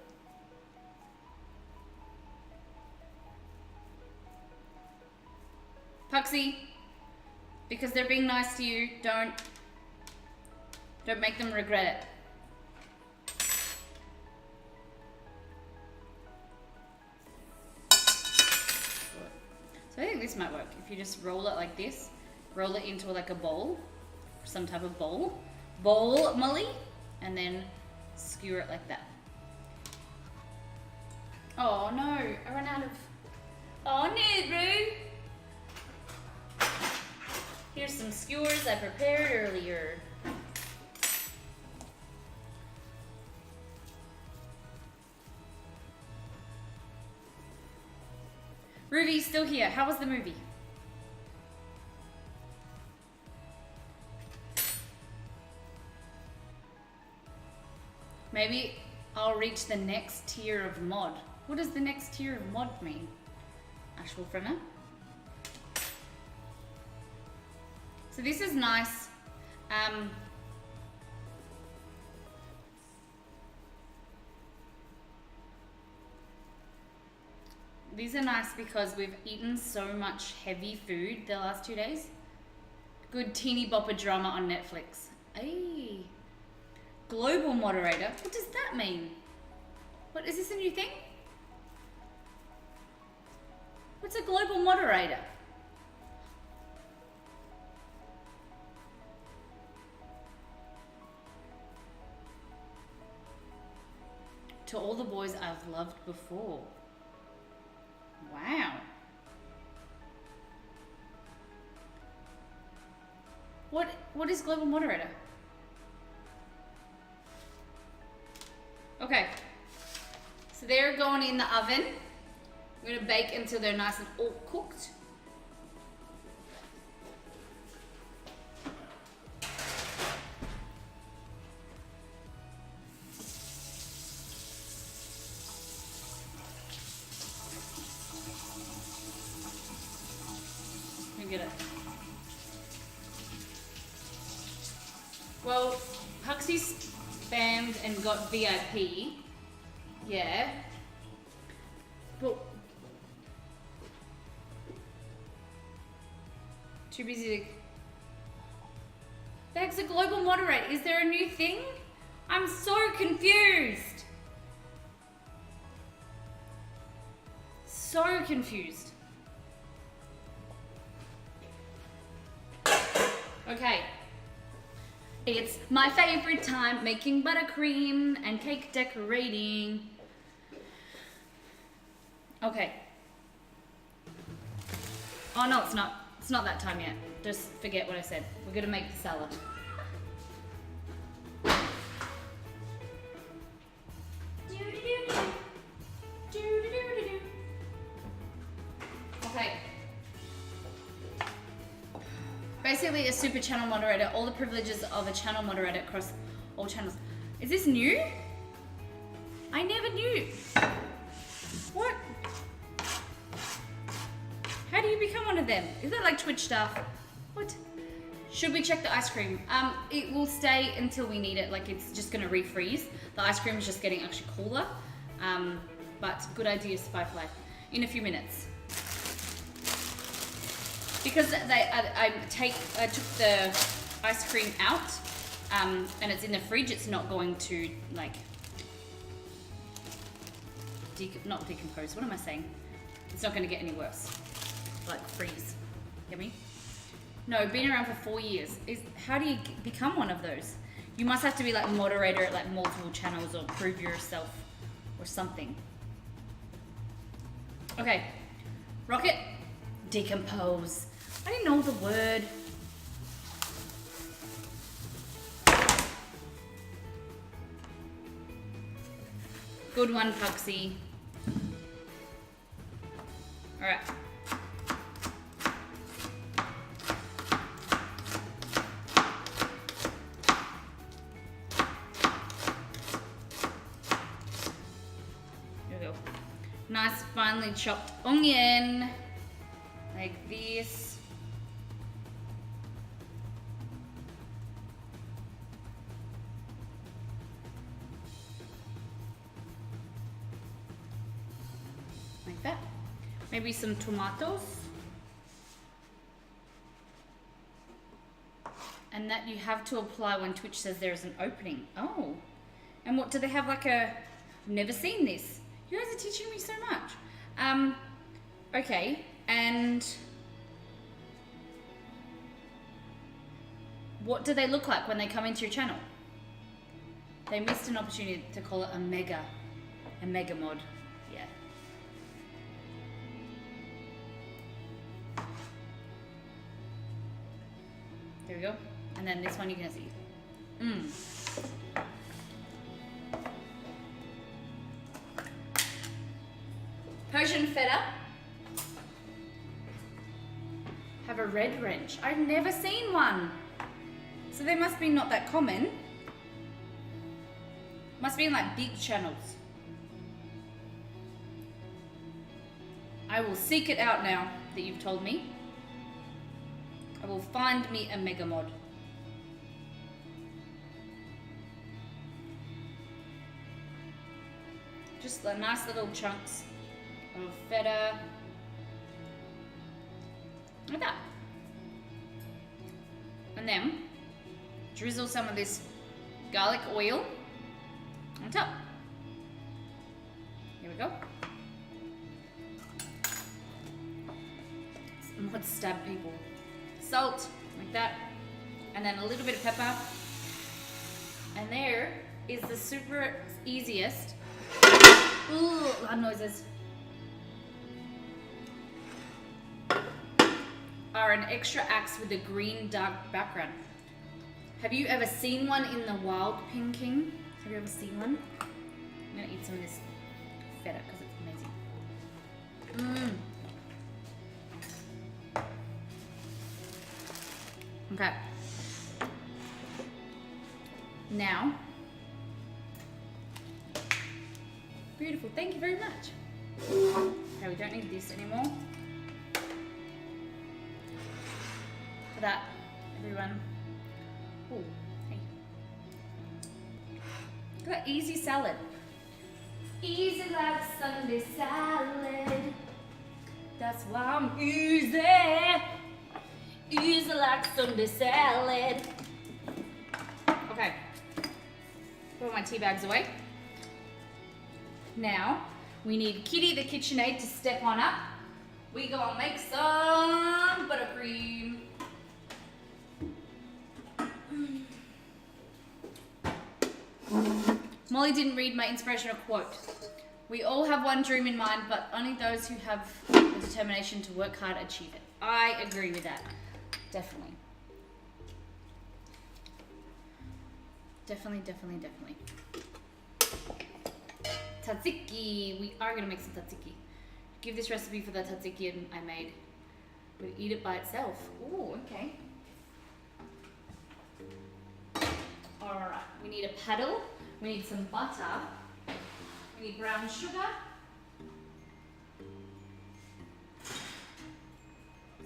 Puxy, because they're being nice to you, don't make them regret it. So I think this might work. If you just roll it like this, roll it into like a bowl, some type of bowl, Molly, and then skewer it like that. Oh no, I ran out of, oh Nedru. Here's some skewers I prepared earlier. Ruby's still here. How was the movie? Maybe I'll reach the next tier of mod. What does the next tier of mod mean? Actual Frimmer. So this is nice. These are nice because we've eaten so much heavy food the last 2 days. Good teeny bopper drama on Netflix. Hey. Global moderator. What does that mean? What, is this a new thing? What's a global moderator? To all the boys I've loved before. Wow. What is global moderator? Okay. So they're going in the oven. We're gonna bake until they're nice and all cooked. Get it. Well, joined and got VIP. Yeah. But too busy to... That's a global moderator. Is there a new thing? I'm so confused. So confused. Okay. It's my favorite time making buttercream and cake decorating. Okay. Oh no, it's not. It's not that time yet. Just forget what I said. We're gonna make the salad. Okay. Basically a super channel moderator, all the privileges of a channel moderator across all channels. Is this new? I never knew. What? How do you become one of them? Is that like Twitch stuff? What? Should we check the ice cream? It will stay until we need it. Like it's just gonna refreeze. The ice cream is just getting actually cooler. But good idea, Spyfly. In a few minutes. Because I took the ice cream out, and it's in the fridge. It's not going to like not decompose. What am I saying? It's not going to get any worse. Like freeze. Get me? No, been around for 4 years. How do you become one of those? You must have to be like moderator at like multiple channels or prove yourself or something. Okay, Rocket, decompose. I didn't know the word. Good one, Puxy. All right. Here we go. Nice, finely chopped onion. Like this. Like that. Maybe some tomatoes. And that you have to apply when Twitch says there's an opening. Oh. And what, do they have like a... I've never seen this. You guys are teaching me so much. Okay. And... what do they look like when they come into your channel? They missed an opportunity to call it a mega mod. Yeah. There we go. And then this one you can see. Persian feta. Have a red wrench. I've never seen one. So they must be not that common. Must be in like big channels. I will seek it out now that you've told me. I will find me a mega mod. Just the nice little chunks of feta. Like that. And then drizzle some of this garlic oil on top. Here we go. Mods stab people. Salt, like that. And then a little bit of pepper. And there is the super easiest. Ooh, loud noises. Are an extra axe with a green dark background. Have you ever seen one in the wild, Ping King? Have you ever seen one? I'm gonna eat some of this feta because it's amazing. Okay. Now, beautiful. Thank you very much. Okay, we don't need this anymore. For that, everyone. Oh, hey. for easy salad. Easy like Sunday salad. That's why I'm easy. Easy like Sunday salad. Okay. Put my tea bags away. Now, we need Kitty the KitchenAid to step on up. We gonna make some buttercream. Molly didn't read my inspirational quote. We all have one dream in mind, but only those who have the determination to work hard achieve it. I agree with that. Definitely. Definitely. Tzatziki. We are going to make some tzatziki. Give this recipe for the tzatziki I made. We'd eat it by itself. Ooh, okay. Alright, we need a paddle. We need some butter. We need brown sugar.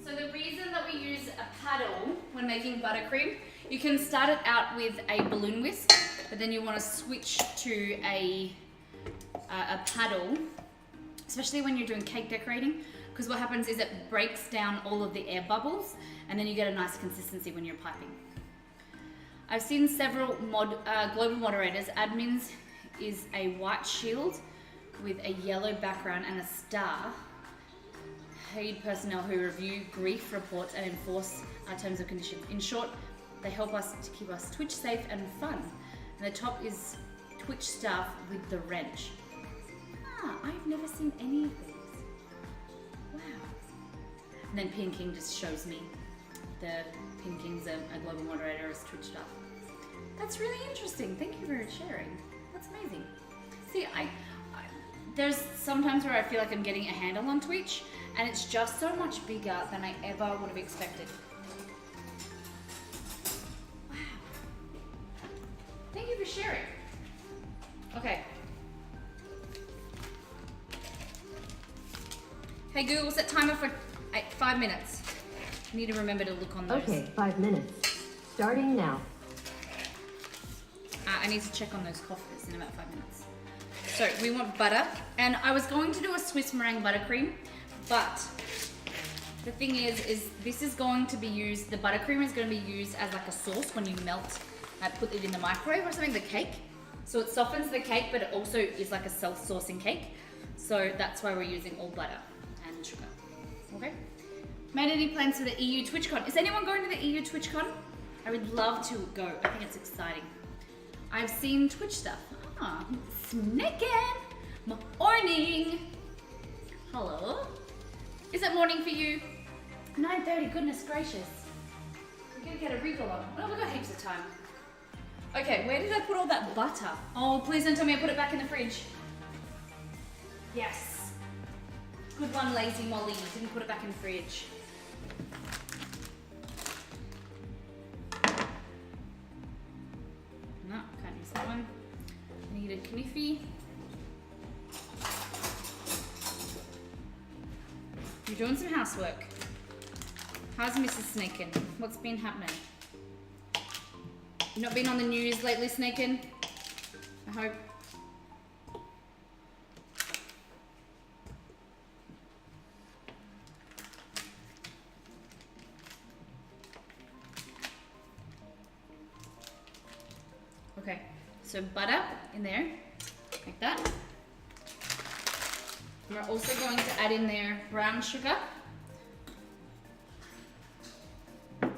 So the reason that we use a paddle when making buttercream, you can start it out with a balloon whisk, but then you want to switch to a paddle, especially when you're doing cake decorating, because what happens is it breaks down all of the air bubbles and then you get a nice consistency when you're piping. I've seen several global moderators. Admins is a white shield with a yellow background and a star. Paid personnel who review grief reports and enforce our terms and conditions. In short, they help us to keep us Twitch safe and fun. And the top is Twitch staff with the wrench. I've never seen any of these. Wow. And then Pin King just shows me the Pin King's a global moderator as Twitch staff. That's really interesting. Thank you for sharing. That's amazing. See, there's sometimes where I feel like I'm getting a handle on Twitch, and it's just so much bigger than I ever would have expected. Wow. Thank you for sharing. Okay. Hey Google, set timer for 5 minutes. I need to remember to look on those. Okay, 5 minutes. Starting now. I need to check on those coffees in about 5 minutes. So we want butter, and I was going to do a Swiss meringue buttercream, but the thing is this is going to be used, the buttercream is going to be used as like a sauce when you melt, put it in the microwave or something, the cake. So it softens the cake, but it also is like a self-saucing cake. So that's why we're using all butter and sugar. Okay? Made any plans for the EU TwitchCon? Is anyone going to the EU TwitchCon? I would love to go. I think it's exciting. I've seen Twitch stuff. Snicken! Morning! Hello? Is it morning for you? 9:30, goodness gracious. We're gonna get a wriggle on. Oh, we've got heaps of time. Okay, where did I put all that butter? Oh, please don't tell me I put it back in the fridge. Yes. Good one, lazy Molly. Didn't put it back in the fridge. No, can't use that one. I need a kniffy. You're doing some housework. How's Mrs. Snaken? What's been happening? You've not been on the news lately, Snaken? I hope. Okay, so butter in there, like that. And we're also going to add in there brown sugar. Like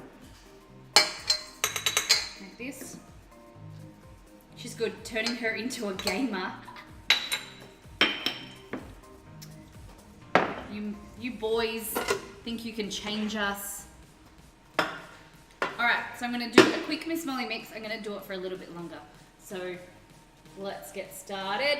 this. She's good, turning her into a gamer. You boys think you can change us. Alright, so I'm going to do a quick Miss Molly mix. I'm going to do it for a little bit longer. So let's get started.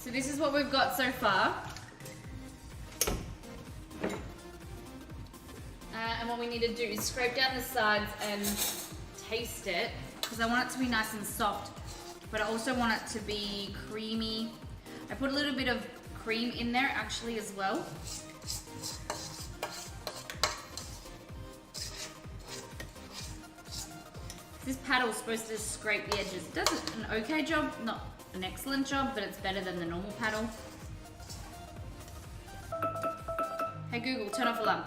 So this is what we've got so far. And what we need to do is scrape down the sides and taste it, because I want it to be nice and soft, but I also want it to be creamy. I put a little bit of cream in there actually as well. This paddle is supposed to scrape the edges. It does an okay job, not an excellent job, but it's better than the normal paddle. Hey Google, turn off alarm.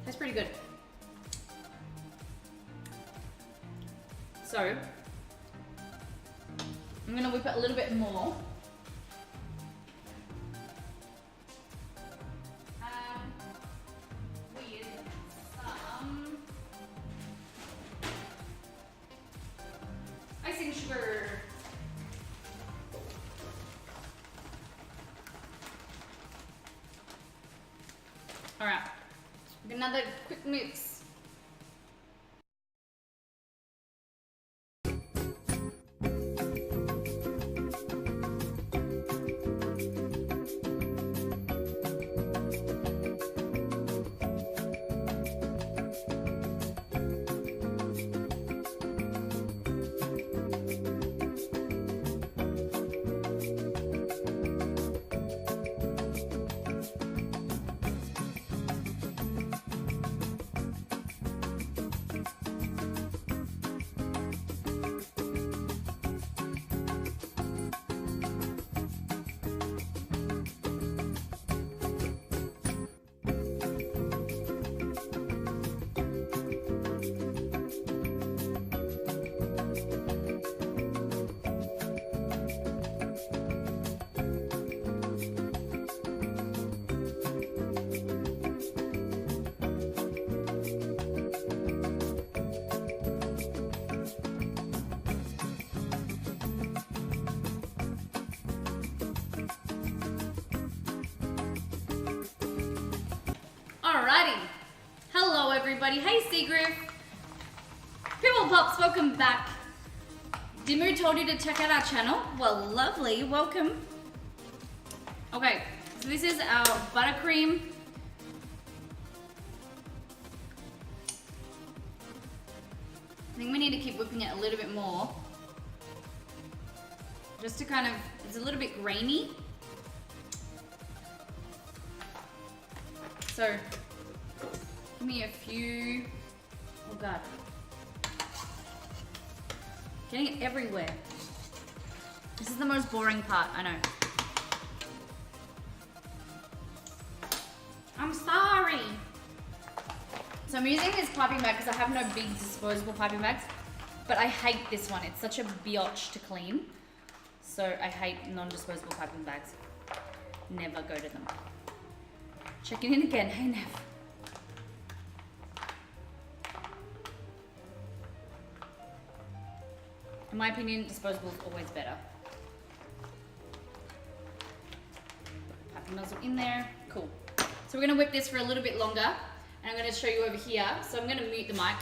That's pretty good. So, I'm gonna whip it a little bit more. With some icing sugar. All right, another quick mix. Alrighty. Hello everybody. Hey Seagroove. Pimple Pops, welcome back. Dimu told you to check out our channel. Well, lovely. Welcome. Okay, so this is our buttercream. I think we need to keep whipping it a little bit more. Just to kind of, it's a little bit grainy. So, give me a few, oh God. Getting it everywhere. This is the most boring part, I know. I'm sorry. So I'm using this piping bag because I have no big disposable piping bags, but I hate this one. It's such a biatch to clean. So I hate non-disposable piping bags. Never go to them. Checking in again. Hey, Nev. In my opinion, disposable is always better. Piping nozzle in there. Cool. So we're going to whip this for a little bit longer, and I'm going to show you over here. So I'm going to mute the mic.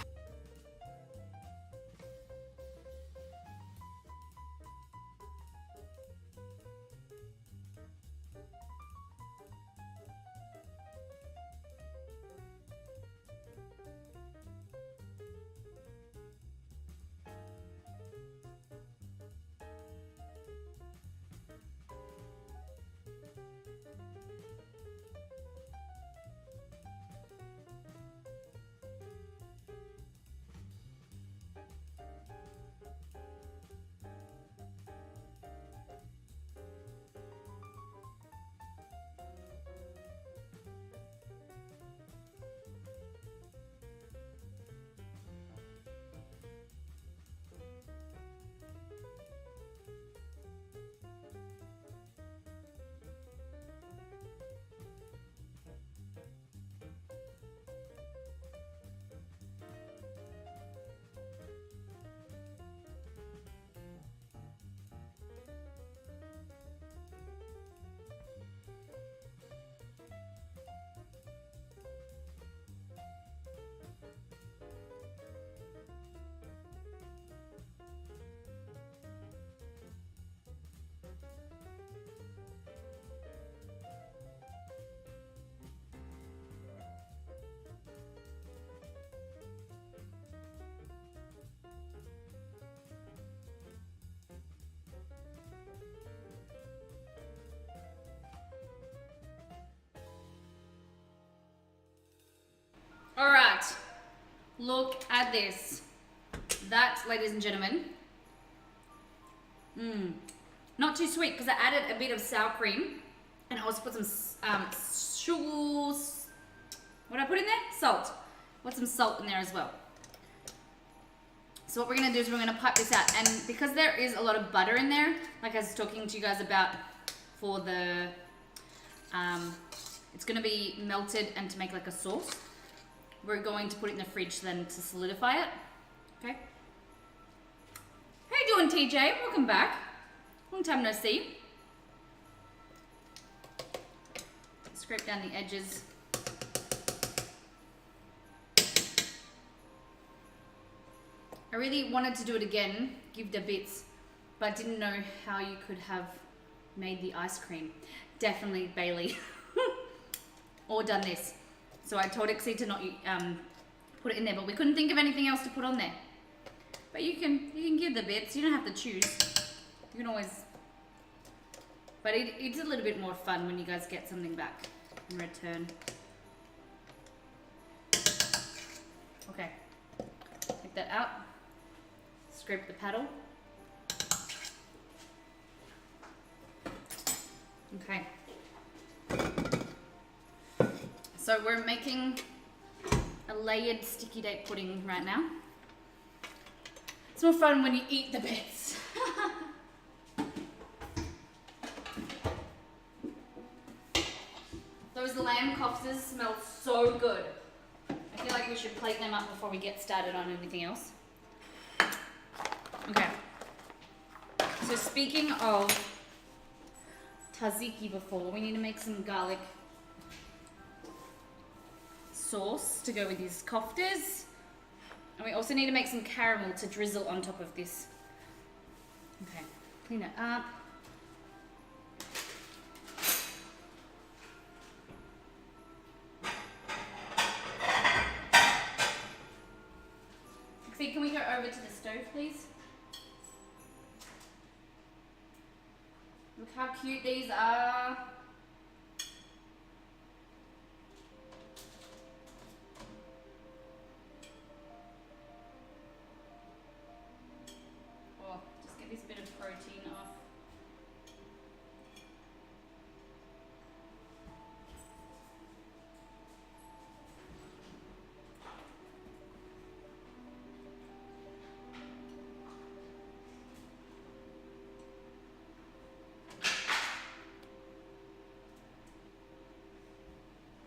Look at this. That, ladies and gentlemen, not too sweet because I added a bit of sour cream and I also put some sugars. What did I put in there? Salt. Put some salt in there as well. So what we're gonna do is we're gonna pipe this out, and because there is a lot of butter in there, like I was talking to you guys about for the, it's gonna be melted and to make like a sauce. We're going to put it in the fridge then to solidify it. Okay. How you doing, TJ? Welcome back. Long time no see. Scrape down the edges. I really wanted to do it again, give the bits, but didn't know how you could have made the ice cream. Definitely Bailey. Or done this. So I told Exie to not put it in there, but we couldn't think of anything else to put on there. But you can give the bits. You don't have to choose. You can always. But it's a little bit more fun when you guys get something back in return. Okay. Take that out. Scrape the paddle. Okay. So we're making a layered sticky date pudding right now. It's more fun when you eat the bits. Those lamb koftas smell so good. I feel like we should plate them up before we get started on anything else. Okay. So speaking of tzatziki before, we need to make some garlic sauce to go with these koftas. And we also need to make some caramel to drizzle on top of this. Okay, clean it up. Actually, can we go over to the stove, please? Look how cute these are. Oh, just get this bit of protein off.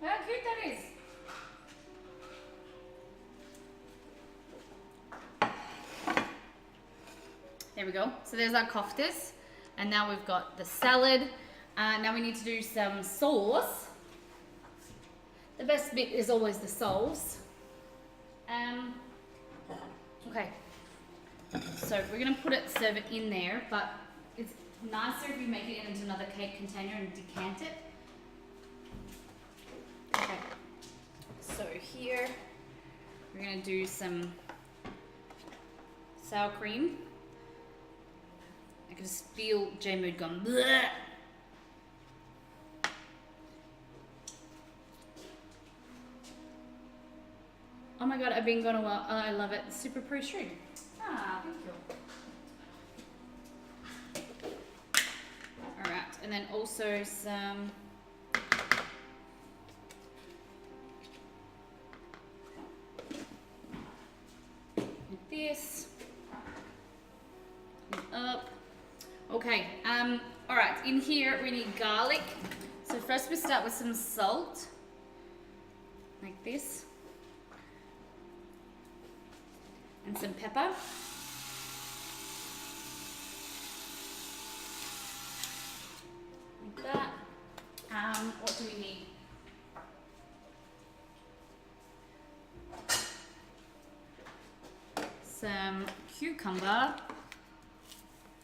How cute that is. There we go. So there's our koftas. And now we've got the salad. Now we need to do some sauce. The best bit is always the sauce. Okay. So we're going to serve it in there, but it's nicer if you make it into another cake container and decant it. Okay, so here we're going to do some sour cream. I can just feel J-Mood going bleh. Oh my god, I've been gone a while. Oh, I love it. Super pro-shrewd. Ah, thank you. Alright, and then also some this up. Okay, all right, in here we need garlic. So first we start with some salt, like this, and some pepper. Like that. What do we need? Some cucumber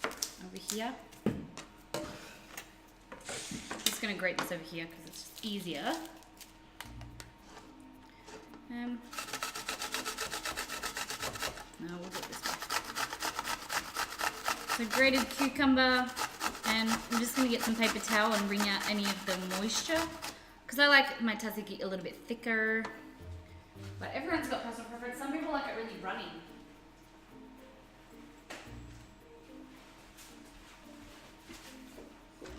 over here. I'm just going to grate this over here because it's just easier. No, we'll do it this way. So grated cucumber, and I'm just going to get some paper towel and wring out any of the moisture because I like my tzatziki a little bit thicker. But everyone's got personal preference. Some people like it really runny.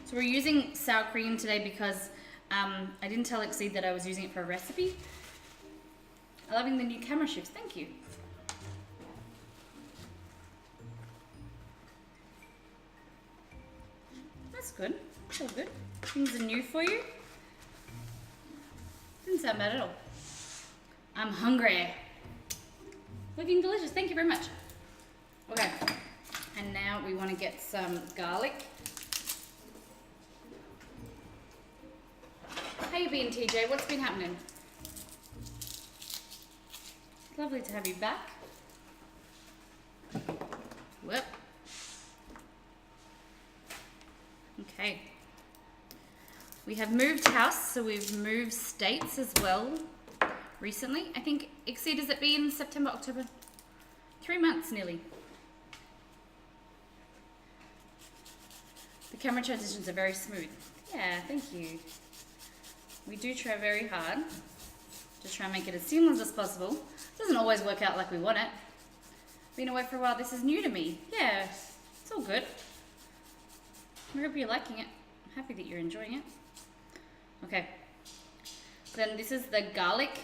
So we're using sour cream today because I didn't tell Exceed that I was using it for a recipe. I'm loving the new camera shifts. Thank you. That's good. That's all good. Things are new for you. Didn't sound bad at all. I'm hungry. Looking delicious. Thank you very much. Okay. And now we want to get some garlic. How you been, TJ? What's been happening? Lovely to have you back. Whoop. Okay. We have moved house, so we've moved states as well recently. I think, Exceed, has it been September, October? 3 months nearly. The camera transitions are very smooth. Yeah, thank you. We do try very hard to try and make it as seamless as possible. It doesn't always work out like we want it. Been away for a while. This is new to me. Yeah, it's all good. I hope you're liking it. I'm happy that you're enjoying it. Okay. Then this is the garlic.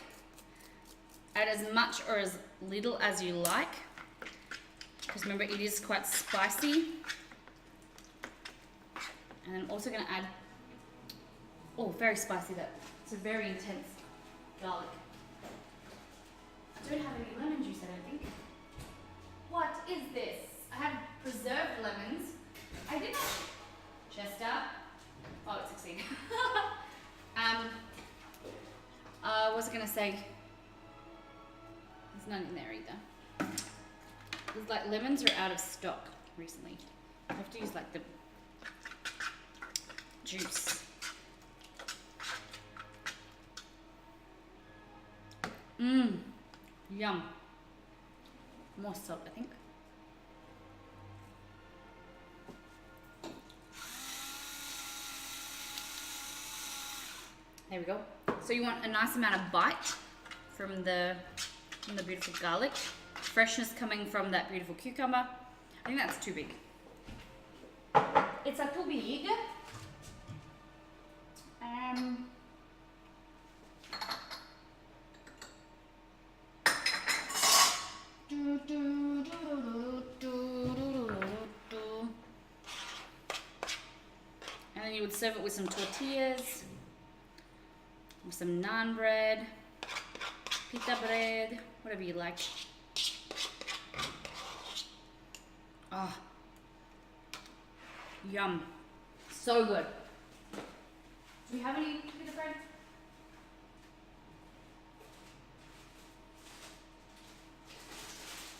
Add as much or as little as you like. Because remember, it is quite spicy. And I'm also going to add, oh, very spicy though. It's a very intense garlic. I don't have any lemon juice, I don't think. What is this? I have preserved lemons. I did not. Chester. Oh, it's 16. What was I going to say? There's none in there either. It's like lemons are out of stock recently. I have to use like the juice. Mmm. Yum. More salt, I think. There we go. So you want a nice amount of bite from the beautiful garlic. Freshness coming from that beautiful cucumber. I think that's too big. It's a too big. And then you would serve it with some tortillas, or some naan bread, pita bread, whatever you like. Oh, yum. So good. Do you have any pita bread?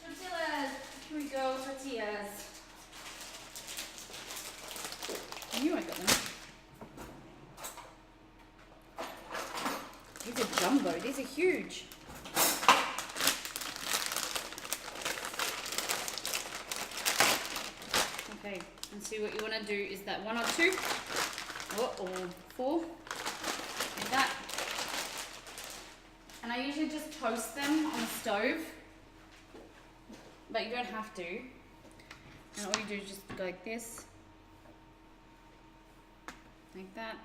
Tortillas. Here we go, tortillas. I knew I got them. These are jumbo. These are huge. Okay, and see what you want to do is that 1 or 2, or 4, like that. And I usually just toast them on the stove, but you don't have to. And all you do is just go like this, like that.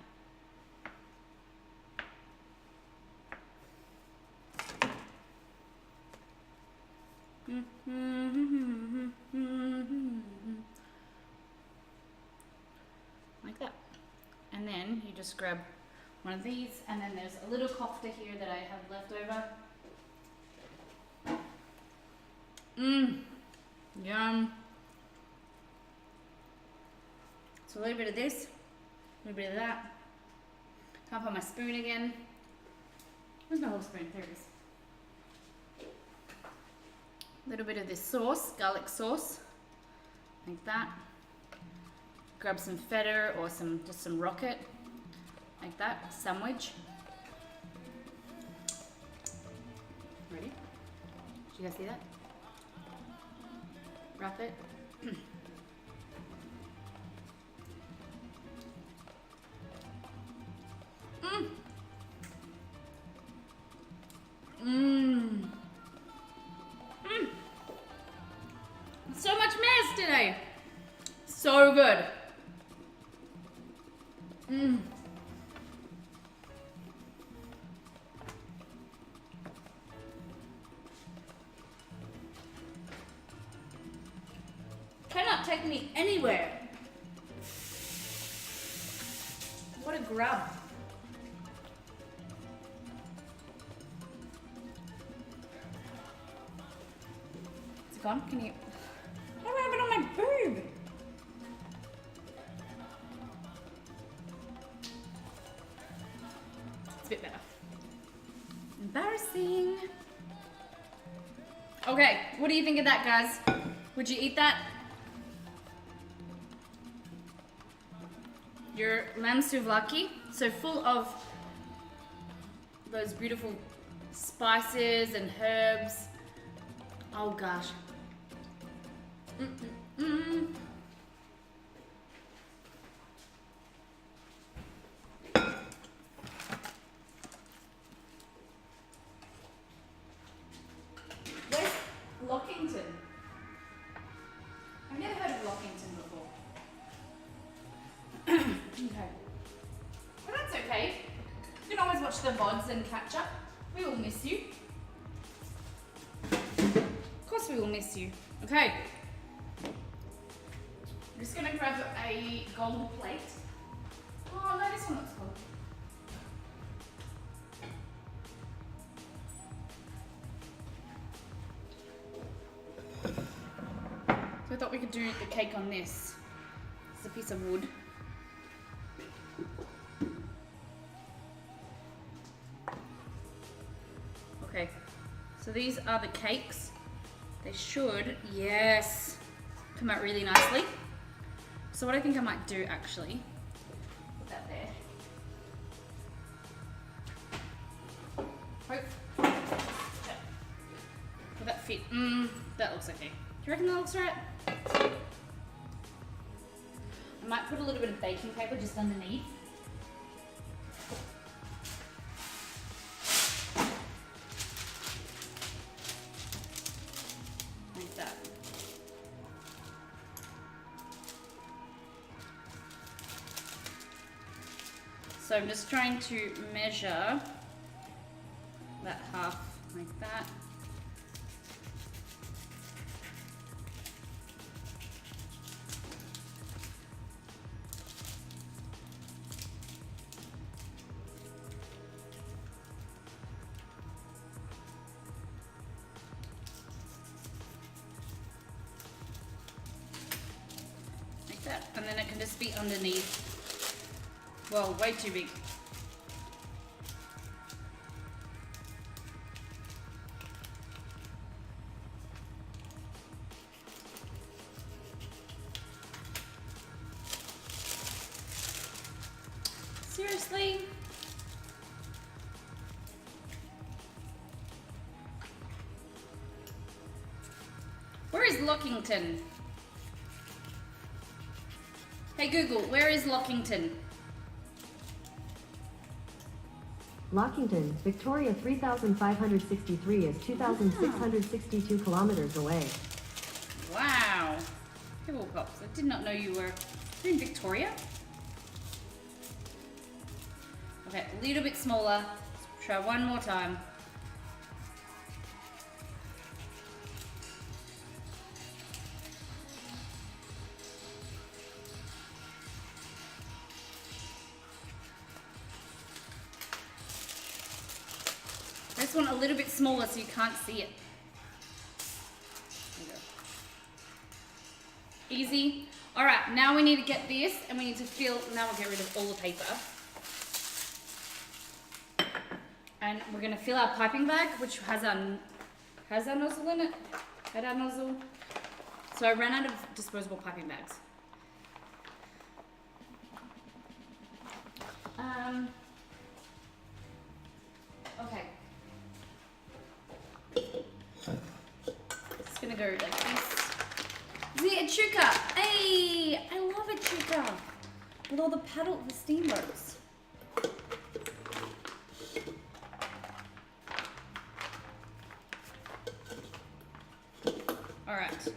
Like that. And then you just grab one of these, and then there's a little kofta here that I have left over. Yum. So a little bit of this, a little bit of that. Can't find my spoon again. Where's my whole spoon? There it is. A little bit of this sauce, garlic sauce, like that. Grab some feta or just some rocket, like that, sandwich. Ready? Did you guys see that? Wrap it. Mmm. might take me anywhere. What a grub. Is it gone? Can you? Why do I have it on my boob? It's a bit better. Embarrassing. Okay, what do you think of that, guys? Would you eat that? Your lamb souvlaki, so full of those beautiful spices and herbs. Oh gosh. Mm-mm-mm. Where's Lockington? I've never heard of Lockington before. Okay. But that's okay. You can always watch the VODs and catch up. We will miss you. Of course we will miss you. Okay. I'm just gonna grab a gold plate. Oh no, this one looks cool. So I thought we could do the cake on this. It's a piece of wood. Okay, so these are the cakes. They should, yes, come out really nicely. So what I think I might do actually, put that there. Hope. Yeah. Will that fit? That looks okay. Do you reckon that looks right? I might put a little bit of baking paper just underneath. Like that. So I'm just trying to measure that half like that. That, and then it can just be underneath. Well, way too big. Seriously? Where is Lockington? Hey Google, where is Lockington? Lockington, Victoria 3563 is 2,662 kilometers away. Wow. Pibble Pops, I did not know you were in Victoria. Okay, a little bit smaller. Let's try one more time. This one a little bit smaller so you can't see it. There you go. Easy. All right, now we need to get this and we need to fill, now we'll get rid of all the paper. And we're gonna fill our piping bag, which has our nozzle in it. Had our nozzle. So I ran out of disposable piping bags. Okay. It's gonna go like this. The Echuca! Hey! I love Echuca! With all the paddle, the steamboats. Alright.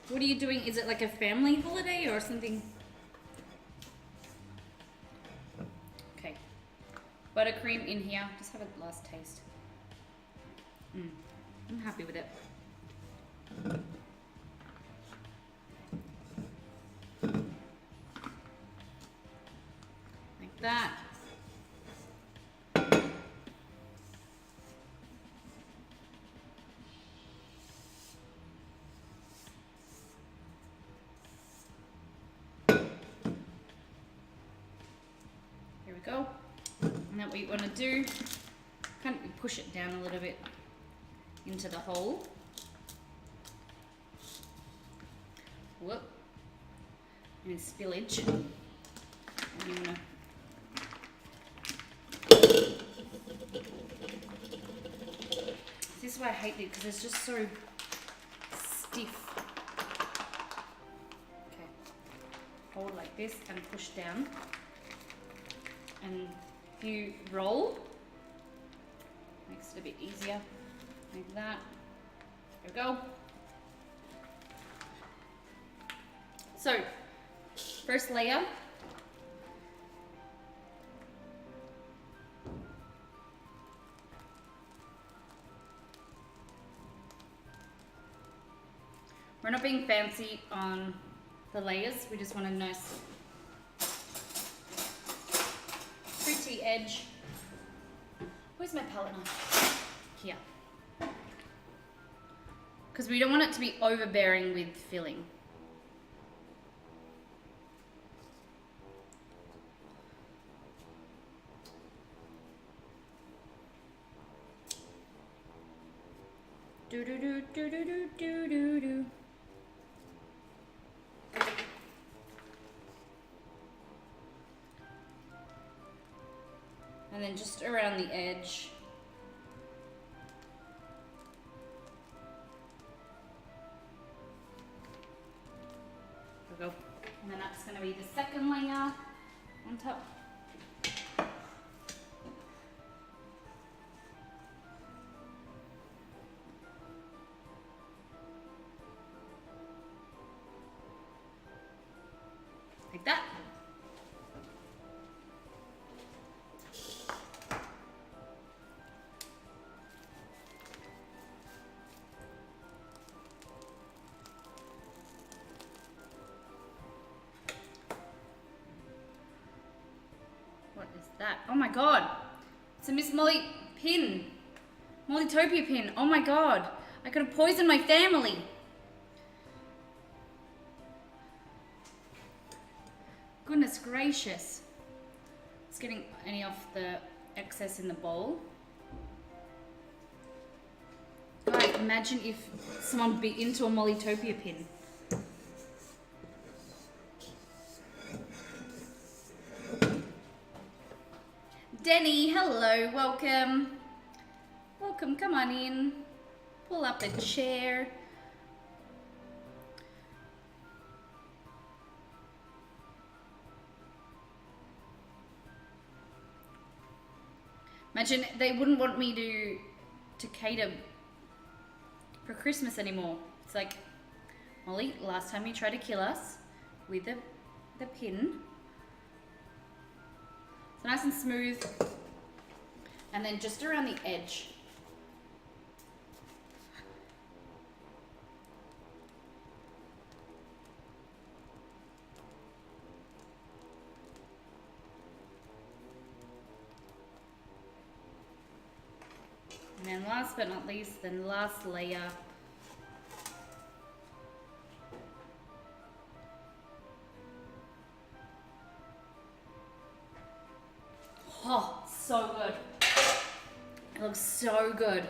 What are you doing? Is it like a family holiday or something? Okay. Buttercream in here. Just have a last taste. I'm happy with it. Like that. Here we go. And then what you want to do, kind of push it down a little bit into the hole. Whoop. Any spillage. And you want to this is why I hate it, because it's just so stiff. Okay. Hold like this and push down. And if you roll, makes it a bit easier. Like that. There we go. So, first layer. We're not being fancy on the layers, we just want a nice pretty edge. Where's my palette knife? Here. Because we don't want it to be overbearing with filling. Do do do do do do do do do. And then just around the edge. There we go. And then that's going to be the second layer on top. Like that. What is that? Oh my god! It's a Miss Molly pin. Mollytopia pin. Oh my god. I could have poisoned my family. Goodness gracious. It's getting any off the excess in the bowl. Guys, imagine if someone bit into a Mollytopia pin. Denny, hello, welcome. Welcome, come on in. Pull up a chair. Imagine they wouldn't want me to cater for Christmas anymore. It's like, Molly, last time you tried to kill us with the pin. So nice and smooth. And then just around the edge. And then last but not least, the last layer. Oh, so good. It looks so good.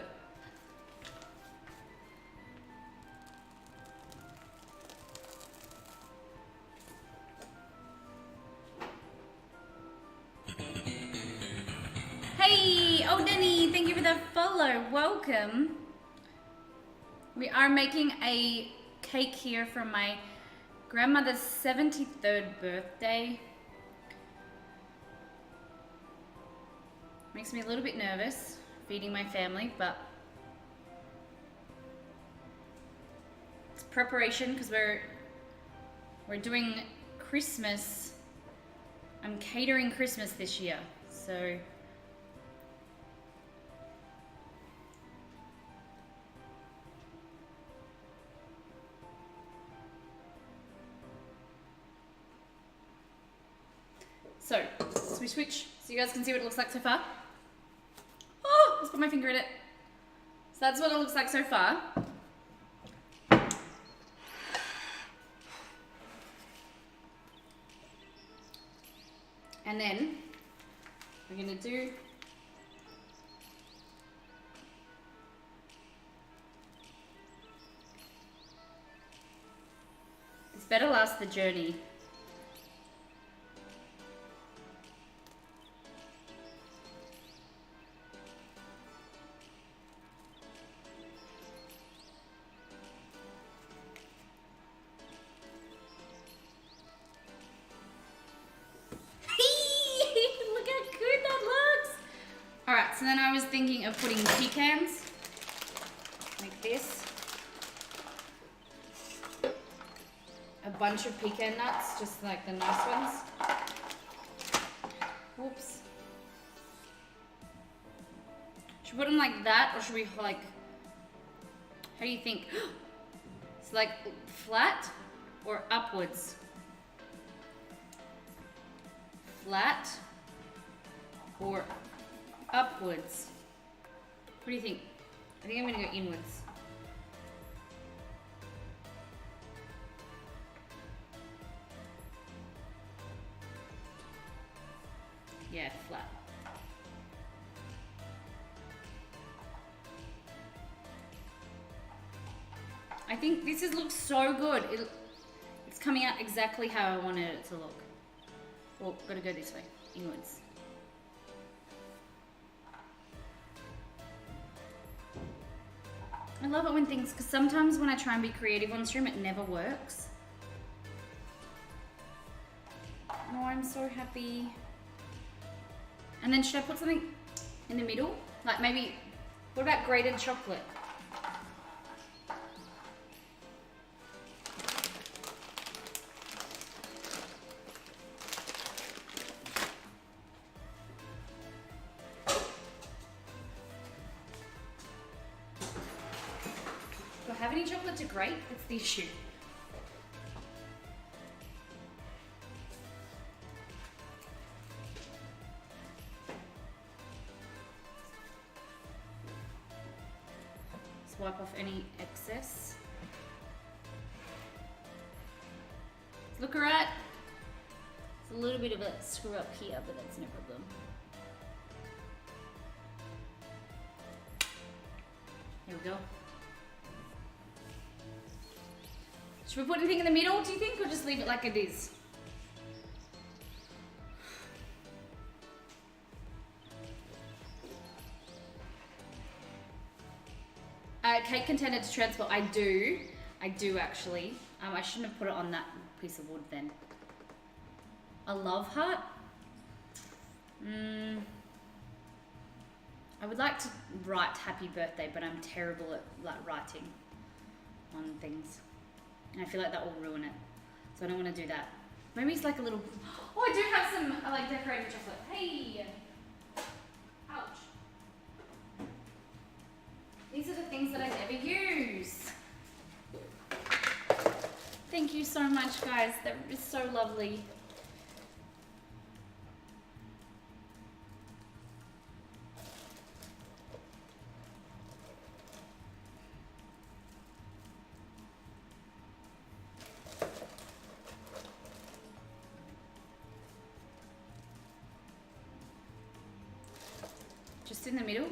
Hey, oh Denny, thank you for the follow. Welcome. We are making a cake here for my grandmother's 73rd birthday. Makes me a little bit nervous feeding my family, but it's preparation because we're doing Christmas. I'm catering Christmas this year, so So we switch so you guys can see what it looks like so far. Oh, let's put my finger in it. So that's what it looks like so far. And then we're gonna do it's better last the journey. Look how good that looks. All right, so then I was thinking of putting pecans like this. A bunch of pecan nuts, just like the nice ones. Whoops. Should we put them like that, or should we like, how do you think? It's like flat or upwards? Flat or upwards? What do you think? I think I'm gonna go inwards. Yeah, flat. I think this looks so good. It's coming out exactly how I wanted it to look. Well, gotta go this way, inwards. I love it when things, because sometimes when I try and be creative on stream, it never works. Oh, I'm so happy. And then should I put something in the middle? Like maybe, what about grated chocolate? Do I have any chocolate to grate? That's the issue. Let's wipe off any excess. Look alright. It's a little bit of a screw up here, but that's no problem. Here we go. Should we put anything in the middle, do you think, or just leave it like it is? Cake container to transport. I do actually. I shouldn't have put it on that piece of wood then. A love heart. I would like to write happy birthday, but I'm terrible at like writing on things. And I feel like that will ruin it. So I don't want to do that. Maybe it's like a little... Oh, I do have some like decorated chocolate. Hey! Ouch. These are the things that I never use. Thank you so much, guys. That is so lovely. Just in the middle.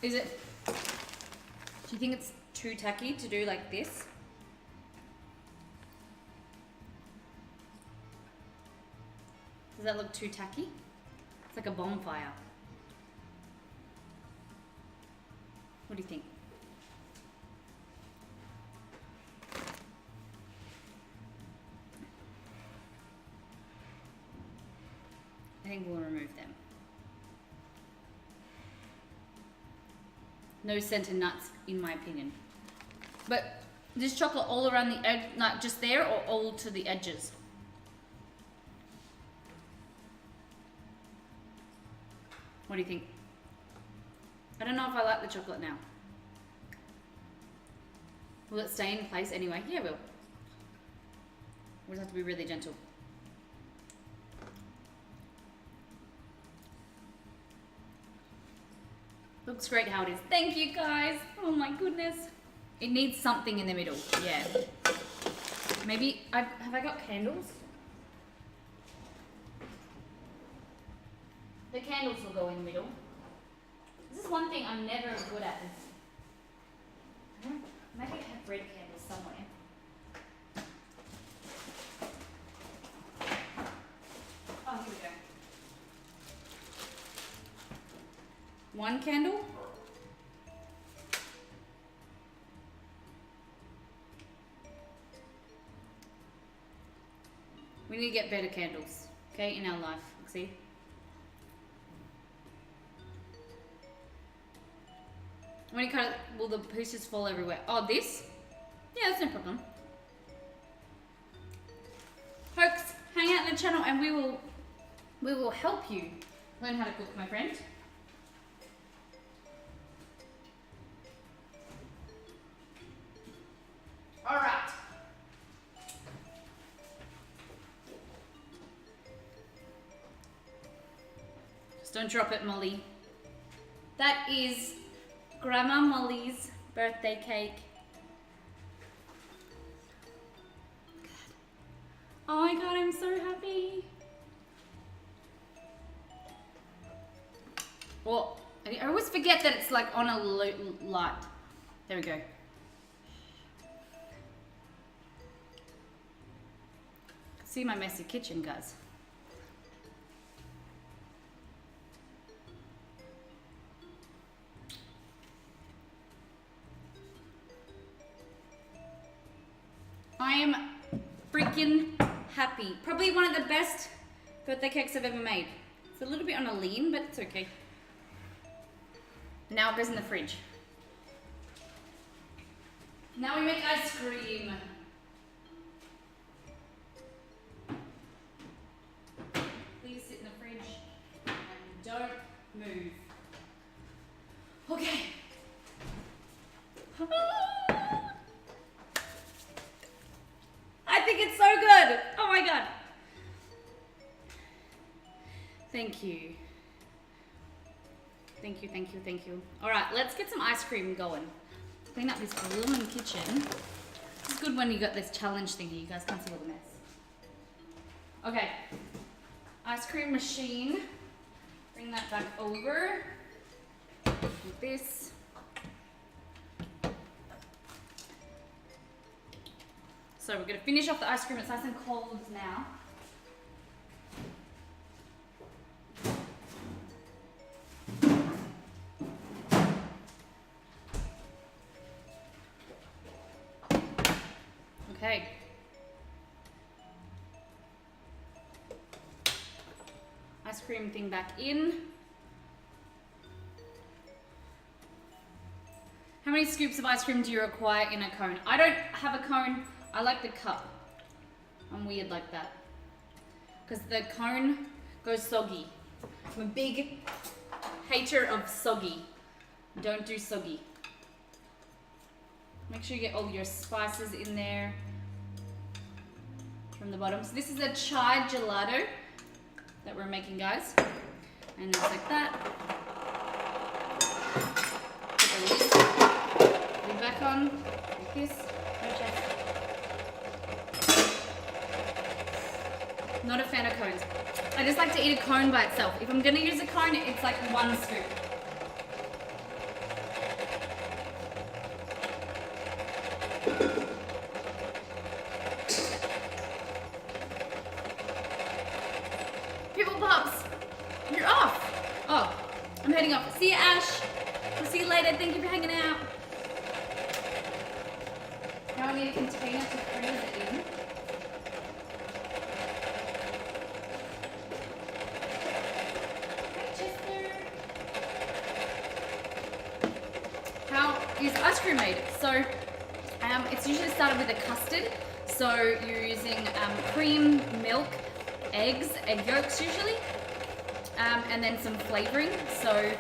Is it, do you think it's too tacky to do like this? Does that look too tacky? It's like a bonfire. What do you think? I think we'll remove them. No scented nuts, in my opinion. But this chocolate all around the edge, not just there, or all to the edges? What do you think? I don't know if I like the chocolate now. Will it stay in place anyway? Yeah, it will. We just have to be really gentle. Looks great how it is. Thank you guys. Oh my goodness. It needs something in the middle. Yeah. Maybe, have I got candles? The candles will go in the middle. This is one thing I'm never good at. Maybe I have red candles somewhere. Oh, here we go. One candle. We need to get better candles, okay, in our life. See? When you cut it, will the pieces fall everywhere? Oh, this? Yeah, that's no problem. Folks, hang out in the channel and we will help you learn how to cook, my friend. All right. Just don't drop it, Molly. That is Grandma Molly's birthday cake. Oh my god, I'm so happy. Well, I always forget that it's like on a light. There we go. See my messy kitchen, guys. I am freaking happy. Probably one of the best birthday cakes I've ever made. It's a little bit on a lean, but it's okay. Now it goes in the fridge. Now we make ice cream. Please sit in the fridge and don't move. Okay. I think it's so good. Oh my god. Thank you. Thank you, thank you, thank you. All right, let's get some ice cream going. Clean up this blooming kitchen. It's good when you got this challenge thingy. You guys can't see all the mess. Okay. Ice cream machine. Bring that back over. With this. So we're going to finish off the ice cream. It's nice and cold now. Okay. Ice cream thing back in. How many scoops of ice cream do you require in a cone? I don't have a cone. I like the cup. I'm weird like that. Because the cone goes soggy. I'm a big hater of soggy. Don't do soggy. Make sure you get all your spices in there from the bottom. So this is a chai gelato that we're making, guys. And it's like that. Put the lid back on like this. Not a fan of cones. I just like to eat a cone by itself. If I'm gonna use a cone, it's like one scoop. People Pops, you're off. Oh, I'm heading off. See you, Ash. I'll see you later. Thank you for hanging out. Now I need a container to freeze it in. How is ice cream made? So it's usually started with a custard. So you're using cream, milk, eggs, egg yolks usually, and then some flavoring. So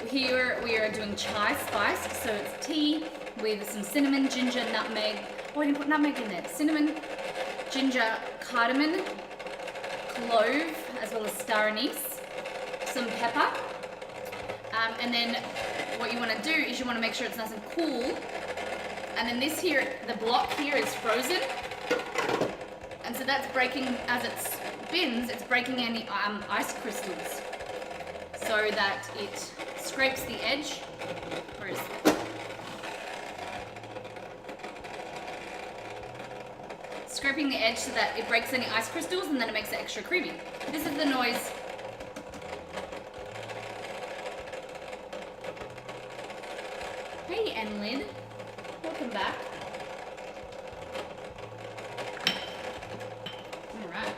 here we are doing chai spiced, so it's tea with some cinnamon, ginger, nutmeg. Oh, I didn't put nutmeg in there. Cinnamon, ginger, cardamom, clove, as well as star anise, some pepper. And then what you want to do is you want to make sure it's nice and cool. And then this here, the block here is frozen. And so that's breaking, as it spins, it's breaking any ice crystals so that it scrapes the edge. Where is it? Scraping the edge so that it breaks any ice crystals and then it makes it extra creamy. This is the noise. Hey, Enlid. Welcome back. All right.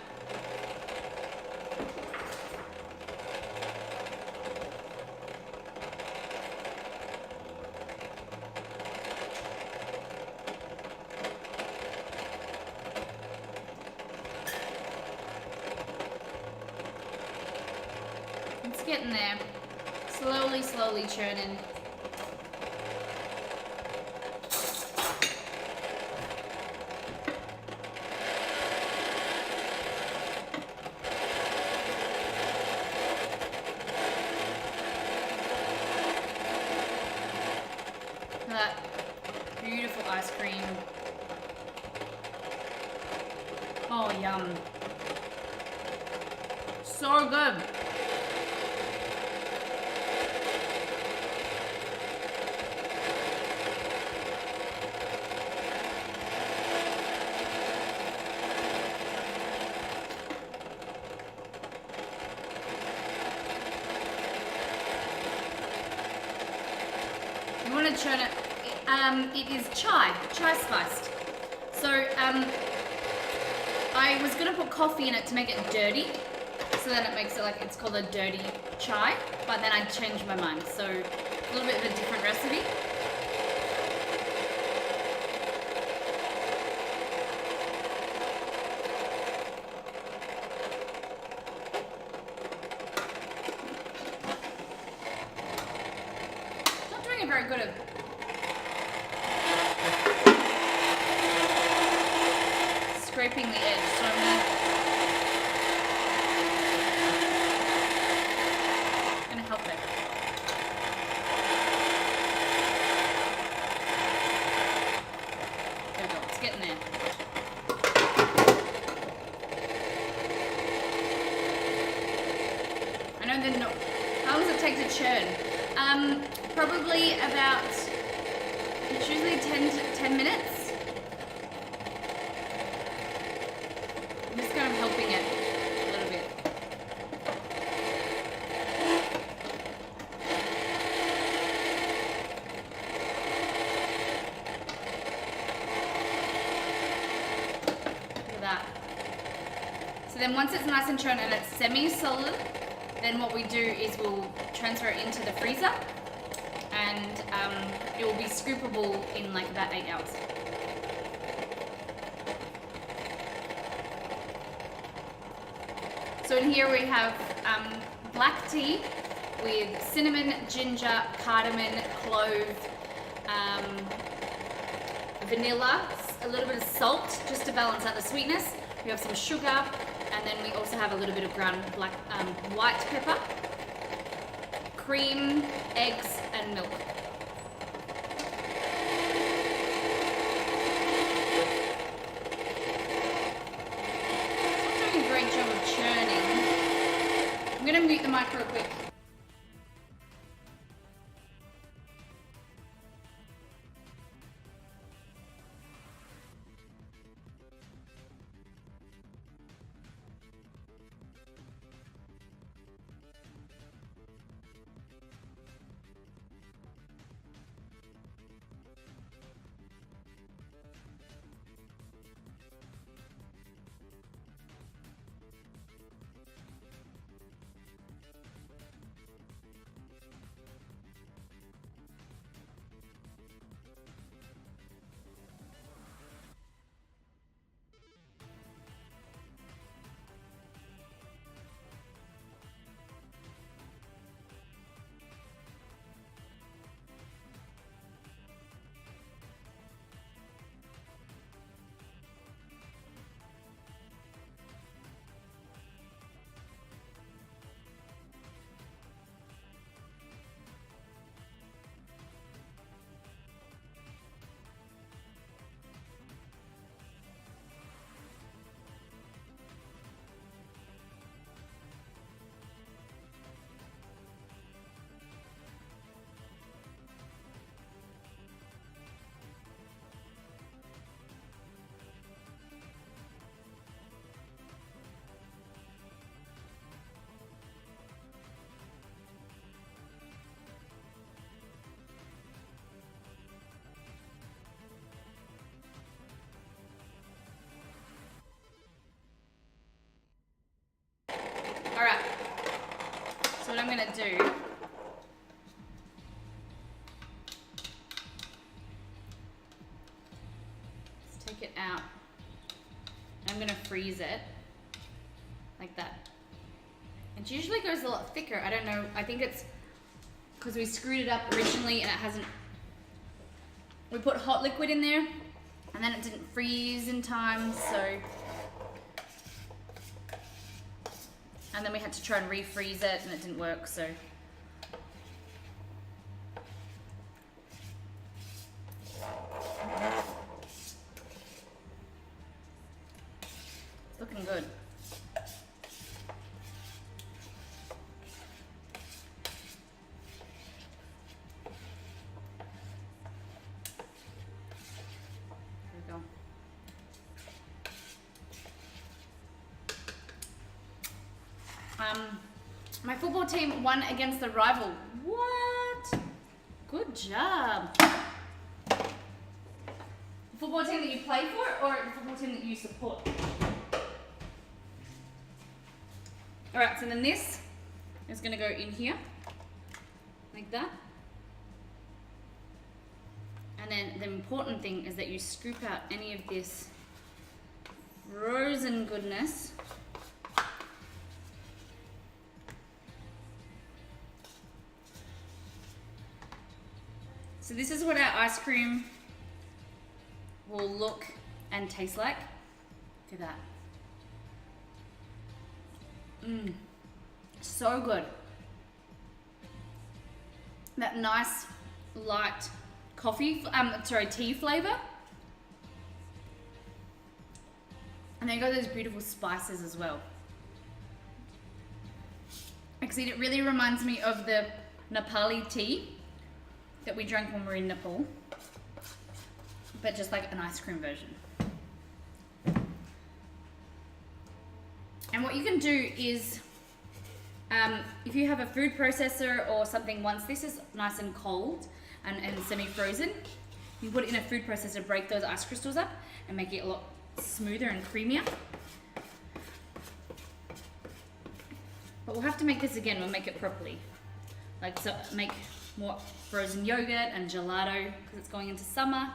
It's getting there. Slowly, slowly churning. That beautiful ice cream. Oh, yum. So good. You want to churn it. It is chai spiced. So I was gonna put coffee in it to make it dirty, so then it makes it like it's called a dirty chai. But then I changed my mind, so a little bit of a different recipe. Not doing a very good at scraping the edge, so I'm gonna help it. There we go, it's getting there. I know they're not. How long does it take to churn? Probably about, it's usually 10 minutes. I'm just kind of helping it a little bit. Look at that. So then once it's nice and churned and it's semi-solid, then what we do is we'll transfer it into the freezer and it will be scoopable in like about 8 hours. So in here we have black tea with cinnamon, ginger, cardamom, clove, vanilla, a little bit of salt just to balance out the sweetness. We have some sugar, and then we also have a little bit of ground white pepper, cream, eggs, and milk. It's not doing a great job of churning. I'm going to mute the mic real quick. what I'm gonna do, let's take it out. I'm gonna freeze it like that. It usually goes a lot thicker. I don't know. I think it's because we screwed it up originally and it hasn't. We put hot liquid in there and then it didn't freeze in time, so. And then we had to try and refreeze it and it didn't work, so. It's looking good. There we go. My football team won against the rival. What? Good job. Football team that you play for, or the football team that you support? Alright, so then this is going to go in here, like that. And then the important thing is that you scoop out any of this frozen goodness. So this is what our ice cream will look and taste like. Look at that. So good. That nice light tea flavor. And then got those beautiful spices as well. Actually, it really reminds me of the Nepali tea that we drank when we were in Nepal, but just like an ice cream version. And what you can do is, if you have a food processor or something, once this is nice and cold and semi-frozen, you put it in a food processor, break those ice crystals up and make it a lot smoother and creamier. But we'll have to make this again, we'll make it properly. Like, so make more frozen yogurt and gelato because it's going into summer.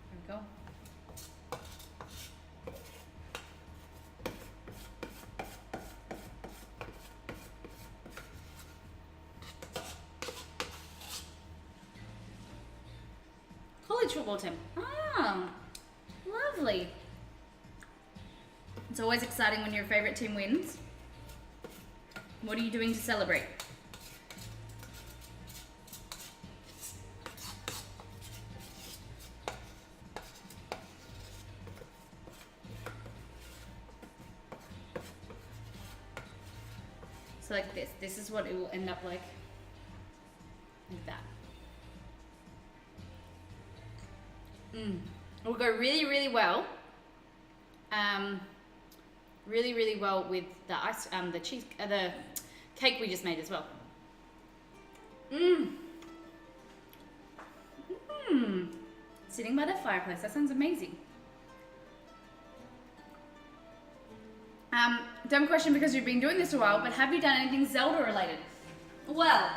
There we go. College football team. Ah, lovely. It's always exciting when your favorite team wins. What are you doing to celebrate? So like this. This is what it will end up like. Like that. It will go really, really well. Really, really well with the the cake we just made as well. Sitting by the fireplace. That sounds amazing. Dumb question because you've been doing this a while, but have you done anything Zelda related? Well,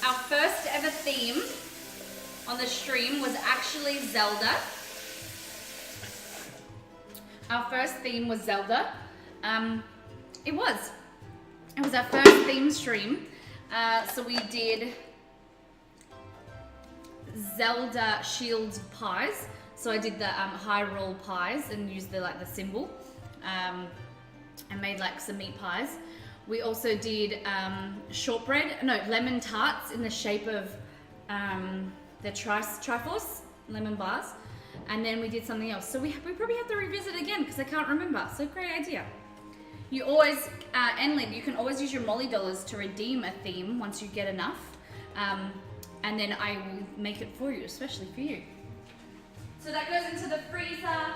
our first ever theme on the stream was actually Zelda. Our first theme was Zelda. It was our first theme stream. So we did Zelda Shield pies. So I did the Hyrule pies and used the symbol, and made some meat pies. We also did lemon tarts in the shape of the Triforce lemon bars, and then we did something else. So we probably have to revisit again because I can't remember. So great idea. You always, Enlid, you can always use your Molly dollars to redeem a theme once you get enough, and then I will make it for you, especially for you. So that goes into the freezer.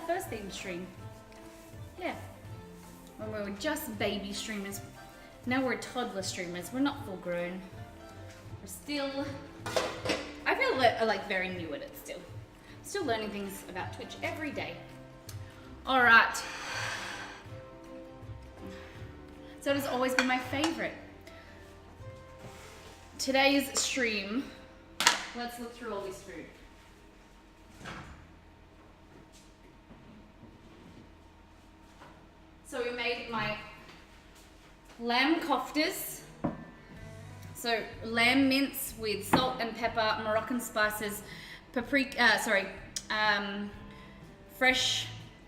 first theme stream. Yeah. When we were just baby streamers. Now we're toddler streamers. We're not full grown. We're still, I feel like very new at it still. Still learning things about Twitch every day. All right. So it has always been my favorite. Today's stream, let's look through all this food. So we made my lamb koftas. So lamb mince with salt and pepper, Moroccan spices, paprika, fresh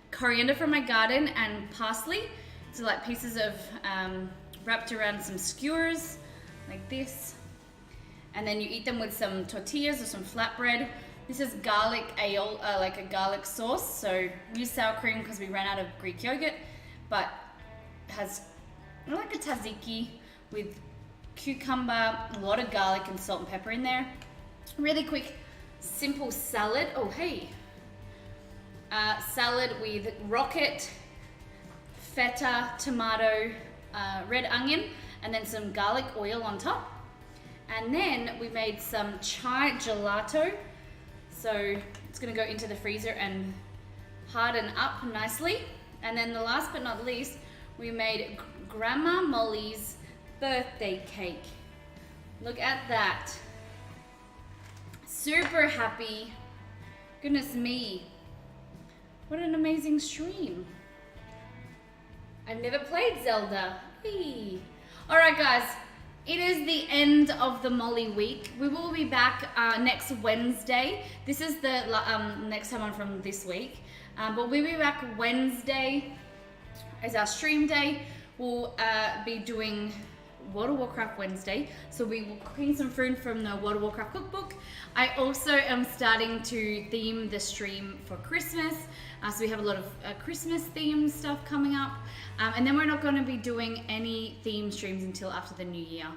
coriander from my garden and parsley. So like pieces of wrapped around some skewers like this. And then you eat them with some tortillas or some flatbread. This is garlic aioli, like a garlic sauce. So we use sour cream because we ran out of Greek yogurt, but it has like a tzatziki with cucumber, a lot of garlic and salt and pepper in there. Really quick, simple salad. Oh, hey. Salad with rocket, feta, tomato, red onion, and then some garlic oil on top. And then we made some chai gelato. So it's gonna go into the freezer and harden up nicely. And then the last but not least, we made Grandma Molly's birthday cake. Look at that. Super happy. Goodness me. What an amazing stream. I've never played Zelda. Hey. All right, guys. It is the end of the Molly week. We will be back next Wednesday. This is the next time on from this week. But we'll be back Wednesday as our stream day. We'll be doing World of Warcraft Wednesday. So we will clean some food from the World of Warcraft cookbook. I also am starting to theme the stream for Christmas. So we have a lot of Christmas themed stuff coming up. And then we're not going to be doing any theme streams until after the new year,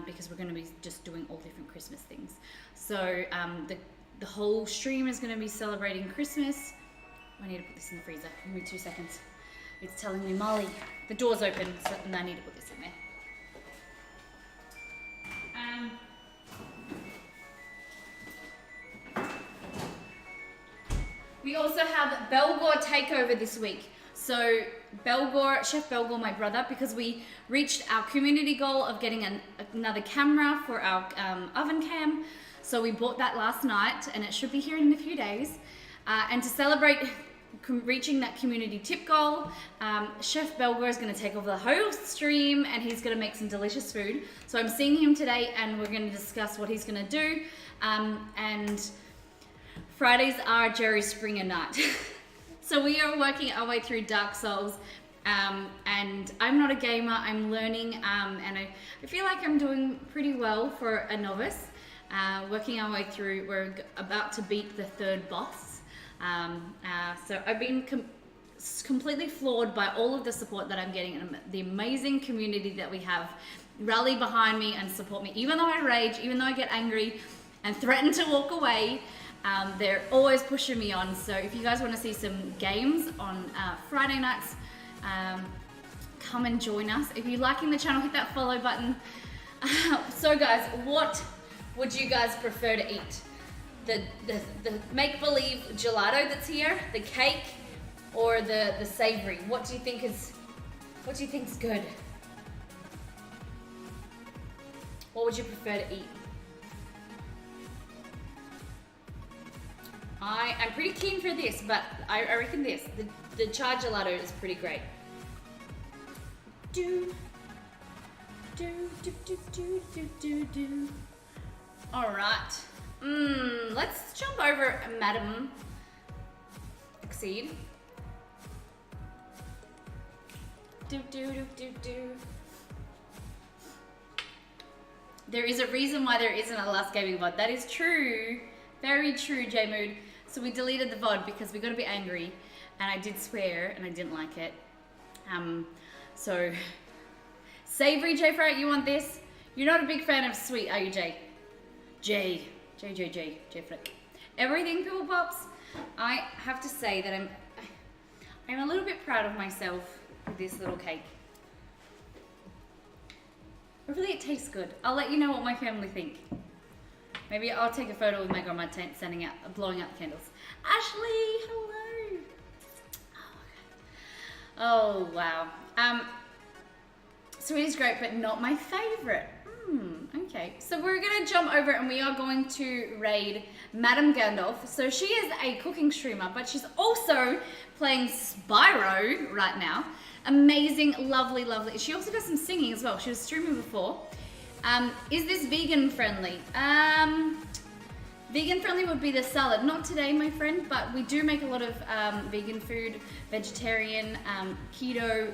because we're going to be just doing all different Christmas things. So the whole stream is going to be celebrating Christmas. I need to put this in the freezer. Give me 2 seconds. It's telling me, Molly, the door's open, so and I need to put this in there. We also have Belgor takeover this week. So Belgor, Chef Belgor, my brother, because we reached our community goal of getting another camera for our oven cam. So we bought that last night and it should be here in a few days. And to celebrate reaching that community tip goal, Chef Belgor is going to take over the whole stream and he's going to make some delicious food. So I'm seeing him today and we're going to discuss what he's going to do. And Fridays are Jerry Springer night. So we are working our way through Dark Souls, and I'm not a gamer, I'm learning, and I feel like I'm doing pretty well for a novice. Working our way through, we're about to beat the third boss. So I've been completely floored by all of the support that I'm getting and the amazing community that we have rally behind me and support me. Even though I rage, even though I get angry and threaten to walk away, they're always pushing me on. So if you guys want to see some games on Friday nights, come and join us. If you're liking the channel, hit that follow button. So guys, what would you guys prefer to eat? The make-believe gelato that's here, the cake, or the savory? What do you think is good? What would you prefer to eat? I'm pretty keen for this, but I reckon this. The char gelato is pretty great. Alright. Let's jump over Madam Exceed. There is a reason why there isn't a Last Gaming VOD. That is true. Very true, J-Mood. So we deleted the VOD because we got a bit angry and I did swear and I didn't like it. So, savory, J Frat, you want this? You're not a big fan of sweet, are you, J? J Flick. Everything Pickle Pops, I have to say that I'm a I'm a little bit proud of myself with this little cake. Hopefully it tastes good. I'll let you know what my family think. Maybe I'll take a photo with my grandma sending out, blowing out the candles. Ashley, hello. Oh wow. So it is great, but not my favorite. Okay, so we're gonna jump over and we are going to raid Madame Gandalf. So she is a cooking streamer, but she's also playing Spyro right now. Amazing, lovely, lovely. She also does some singing as well. She was streaming before. Is this vegan friendly? Vegan friendly would be the salad. Not today, my friend, but we do make a lot of vegan food, vegetarian, keto,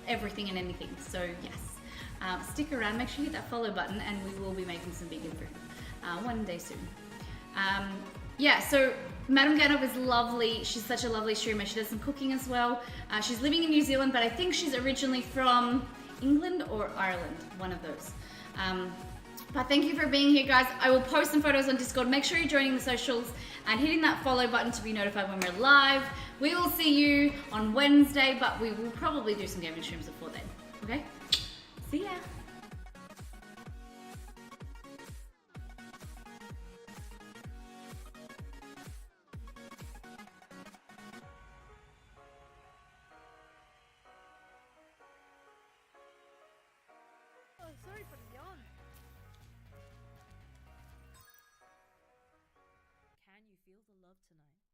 everything and anything. So yes. Stick around, make sure you hit that follow button, and we will be making some vegan food one day soon. Yeah, so Madame Gandalf is lovely. She's such a lovely streamer. She does some cooking as well. She's living in New Zealand, but I think she's originally from England or Ireland, one of those. But thank you for being here, guys. I will post some photos on Discord. Make sure you're joining the socials and hitting that follow button to be notified when we're live. We will see you on Wednesday, but we will probably do some gaming streams before then, okay? See ya. Oh, sorry for the yawn. Can you feel the love tonight?